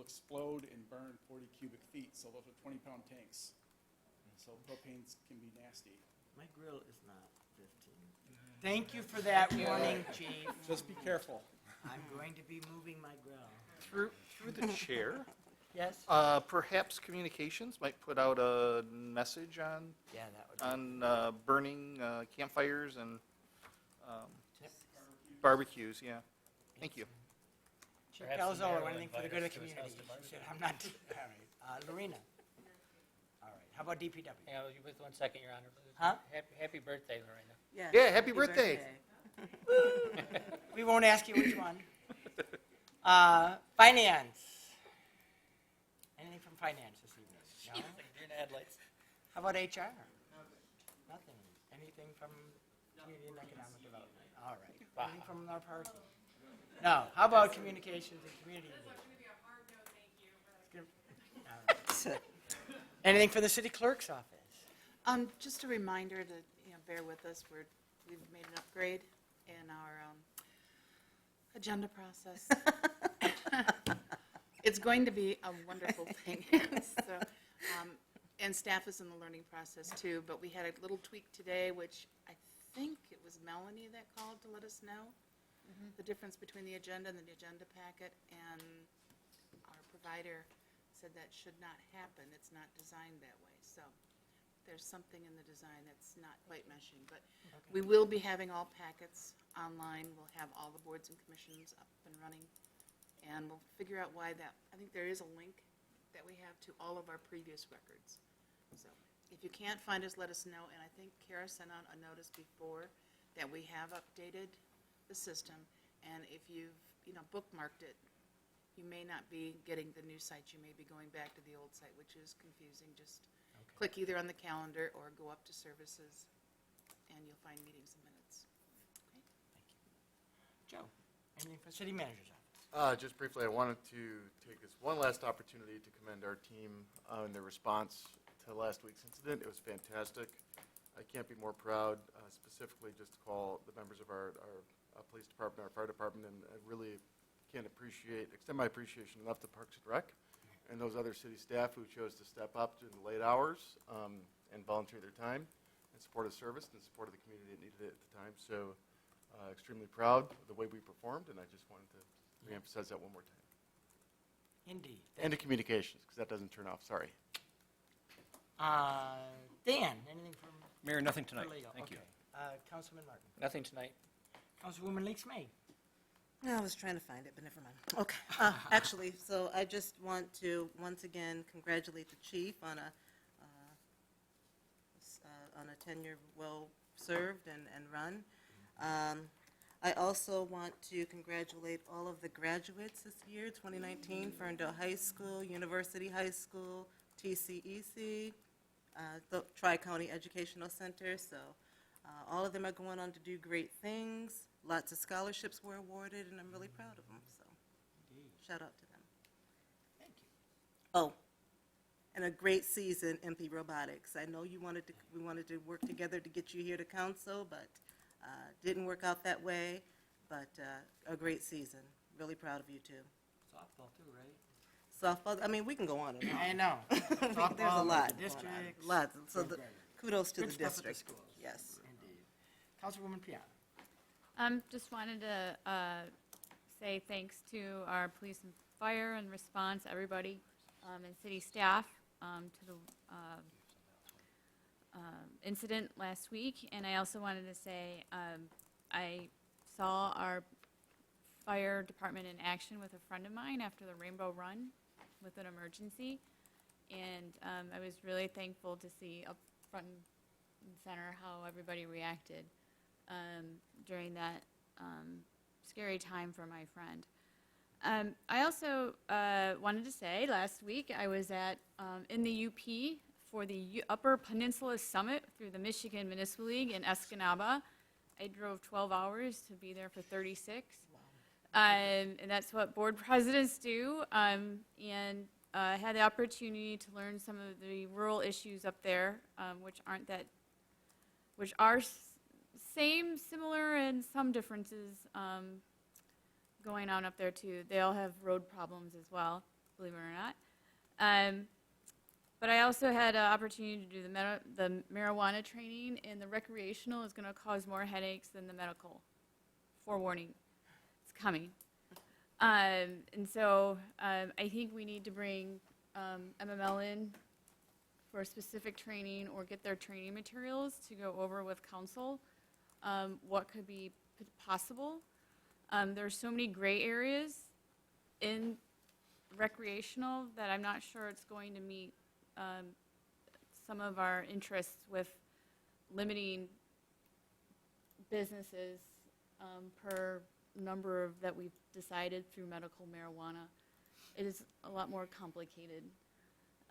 Speaker 5: explode and burn 40 cubic feet. So those are 20-pound tanks. So propanes can be nasty.
Speaker 1: My grill is not 15. Thank you for that warning, Chief.
Speaker 5: Just be careful.
Speaker 1: I'm going to be moving my grill.
Speaker 7: Through the chair,
Speaker 1: Yes?
Speaker 7: perhaps communications might put out a message on,
Speaker 1: Yeah, that would be.
Speaker 7: on burning campfires and barbecues, yeah. Thank you.
Speaker 1: Chief
Speaker 10: Perhaps the mayor
Speaker 1: Calzolo,
Speaker 10: will
Speaker 1: anything for the good of the
Speaker 10: invite us to his
Speaker 1: community?
Speaker 10: house to barbecue.
Speaker 1: She said, I'm not, all right. Lorena? All right, how about DPW?
Speaker 10: Hang on, with 1 second, Your Honor.
Speaker 1: Huh?
Speaker 10: Happy birthday, Lorena.
Speaker 4: Yes.
Speaker 7: Yeah, happy birthday.
Speaker 1: We won't ask you which one. Finance. Anything from finance this evening? No?
Speaker 10: Like deer in the headlights.
Speaker 1: How about HR? Nothing. Anything from community and economic development? All right. Anything from our party? No. How about communications and community engagement? Anything for the city clerk's office?
Speaker 22: Just a reminder to, bear with us. We've made an upgrade in our agenda process. It's going to be a wonderful thing. So, and staff is in the learning process too, but we had a little tweak today, which I think it was Melanie that called to let us know the difference between the agenda and the agenda packet, and our provider said that should not happen. It's not designed that way. So there's something in the design that's not quite meshing, but we will be having all packets online. We'll have all the boards and commissions up and running, and we'll figure out why that. I think there is a link that we have to all of our previous records. So if you can't find us, let us know. And I think Kara sent out a notice before that we have updated the system, and if you've bookmarked it, you may not be getting the new site. You may be going back to the old site, which is confusing. Just click either on the calendar or go up to services, and you'll find meetings and minutes. Okay?
Speaker 1: Joe, anything for city manager's office?
Speaker 11: Just briefly, I wanted to take this one last opportunity to commend our team in their response to last week's incident. It was fantastic. I can't be more proud, specifically just to call the members of our police department, our fire department, and I really can't extend my appreciation enough to Parks and Rec and those other city staff who chose to step up in the late hours and volunteer their time in support of service and in support of the community that needed it at the time. So extremely proud of the way we performed, and I just wanted to reemphasize that one more time.
Speaker 1: Indeed.
Speaker 11: And the communications, because that doesn't turn off, sorry.
Speaker 1: Dan, anything from?
Speaker 15: Mayor, nothing tonight.
Speaker 1: for legal?
Speaker 15: Thank you.
Speaker 1: Okay. Councilman Martin.
Speaker 10: Nothing tonight.
Speaker 1: Councilwoman Leaks May.
Speaker 4: No, I was trying to find it, but never mind. Okay. Actually, so I just want to once again congratulate the chief on a tenure well served and run. I also want to congratulate all of the graduates this year, 2019, Ferndale High School, University High School, TCEC, the Tri-County Educational Center. So all of them are going on to do great things. Lots of scholarships were awarded, and I'm really proud of them. So shout out to them.
Speaker 1: Thank you.
Speaker 4: Oh, and a great season, MP Robotics. I know we wanted to work together to get you here to council, but didn't work out that way. But a great season. Really proud of you too.
Speaker 1: Softball too, right?
Speaker 4: Softball. I mean, we can go on and on.
Speaker 1: I know.
Speaker 4: There's a
Speaker 1: Softball,
Speaker 4: lot.
Speaker 1: the districts.
Speaker 4: Lots. So
Speaker 1: Good.
Speaker 4: kudos to
Speaker 1: Good
Speaker 4: the
Speaker 1: stuff at the
Speaker 4: district.
Speaker 1: schools.
Speaker 4: Yes.
Speaker 1: Indeed. Councilwoman Piana.
Speaker 6: Just wanted to say thanks to our police and fire and response, everybody, and city staff to the incident last week. And I also wanted to say I saw our fire department in action with a friend of mine after the Rainbow Run with an emergency. And I was really thankful to see up front and center how everybody reacted during that scary time for my friend. I also wanted to say last week I was in the UP for the Upper Peninsula Summit through the Michigan Municipal League in Escanaba. I drove 12 hours to be there for 36. And that's what board presidents do. And I had the opportunity to learn some of the rural issues up there, which are similar, and some differences going on up there too. They all have road problems as well, believe it or not. But I also had an opportunity to do the marijuana training, and the recreational is going to cause more headaches than the medical. Forewarning, it's coming. And so I think we need to bring MML in for specific training or get their training materials to go over with council what could be possible. There's so many gray areas in recreational that I'm not sure it's going to meet some of our interests with limiting businesses per number of that we've decided through medical marijuana. It is a lot more complicated.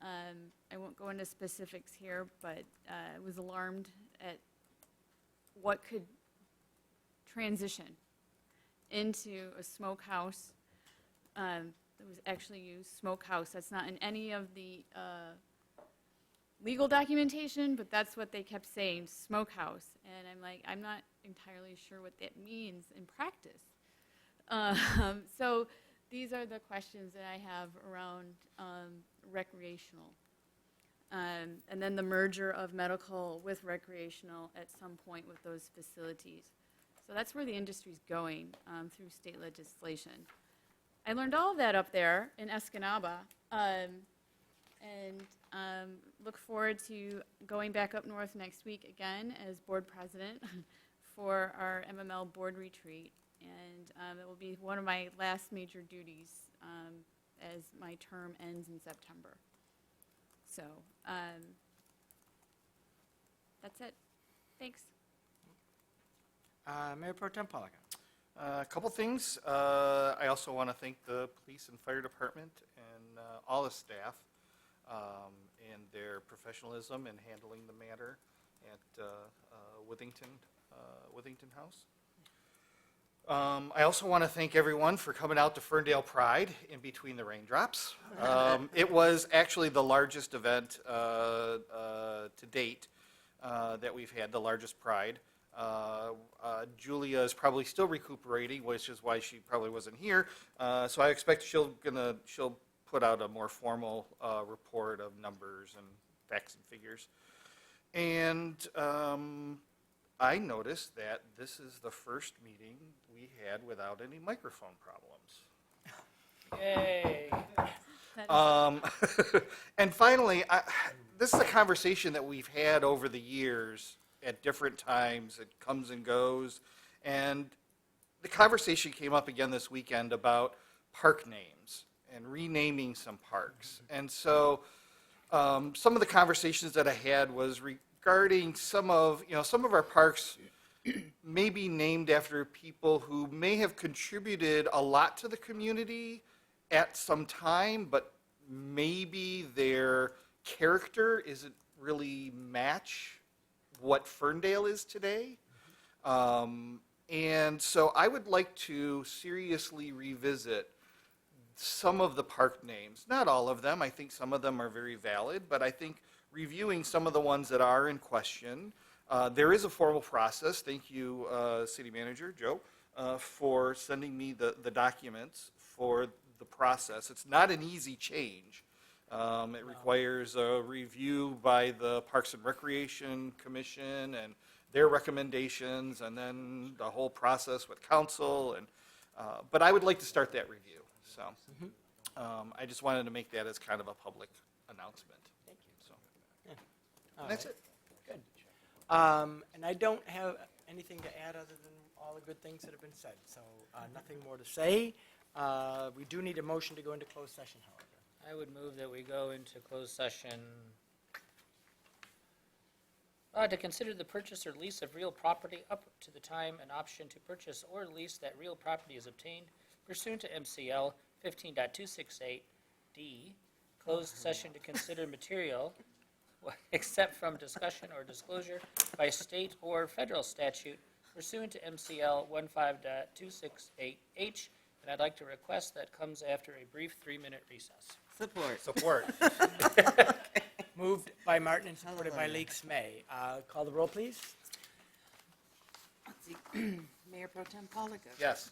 Speaker 6: I won't go into specifics here, but I was alarmed at what could transition into a smokehouse. That was actually used, smokehouse. That's not in any of the legal documentation, but that's what they kept saying, smokehouse. And I'm like, I'm not entirely sure what that means in practice. So these are the questions that I have around recreational. And then the merger of medical with recreational at some point with those facilities. So that's where the industry's going through state legislation. I learned all of that up there in Escanaba, and look forward to going back up north next week again as board president for our MML board retreat. And it will be one of my last major duties as my term ends in September. So that's it. Thanks.
Speaker 1: Mayor Pro Tem Polaka.
Speaker 7: A couple things. I also want to thank the police and fire department and all the staff and their professionalism in handling the matter at Withington House. I also want to thank everyone for coming out to Ferndale Pride in between the raindrops. It was actually the largest event to date that we've had, the largest Pride. Julia is probably still recuperating, which is why she probably wasn't here. So I expect she'll put out a more formal report of numbers and facts and figures. And I noticed that this is the first meeting we had without any microphone problems.
Speaker 10: Yay.
Speaker 7: And finally, this is a conversation that we've had over the years at different times. It comes and goes. And the conversation came up again this weekend about park names and renaming some parks. And so some of the conversations that I had was regarding some of our parks may be named after people who may have contributed a lot to the community at some time, but maybe their character isn't really match what Ferndale is today. And so I would like to seriously revisit some of the park names. Not all of them. I think some of them are very valid, but I think reviewing some of the ones that are in question. There is a formal process. Thank you, City Manager Joe, for sending me the documents for the process. It's not an easy change. It requires a review by the Parks and Recreation Commission and their recommendations, and then the whole process with council. And but I would like to start that review. So I just wanted to make that as kind of a public announcement.
Speaker 1: Thank you.
Speaker 7: So
Speaker 1: All
Speaker 7: that's
Speaker 1: right.
Speaker 7: it.
Speaker 1: Good. And I don't have anything to add other than all the good things that have been said. So nothing more to say. We do need a motion to go into closed session, however.
Speaker 10: I would move that we go into closed session to consider the purchase or lease of real property up to the time an option to purchase or lease that real property is obtained pursuant to MCL 15.268D. Closed session to consider material except from discussion or disclosure by state or federal statute pursuant to MCL 15.268H. And I'd like to request that comes after a brief 3-minute recess.
Speaker 4: Support.
Speaker 1: Moved by Martin and supported by Leaks May. Call the roll, please.
Speaker 22: Let's see. Mayor Pro Tem Pollica.
Speaker 7: Yes.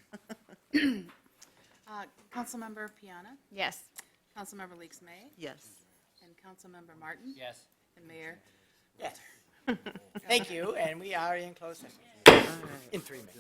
Speaker 22: Councilmember Piana.
Speaker 6: Yes.
Speaker 22: Councilmember Leaks May.
Speaker 4: Yes.
Speaker 22: And Councilmember Martin.
Speaker 10: Yes.
Speaker 22: And Mayor.
Speaker 1: Yes. Thank you, and we are in closed session in 3 minutes.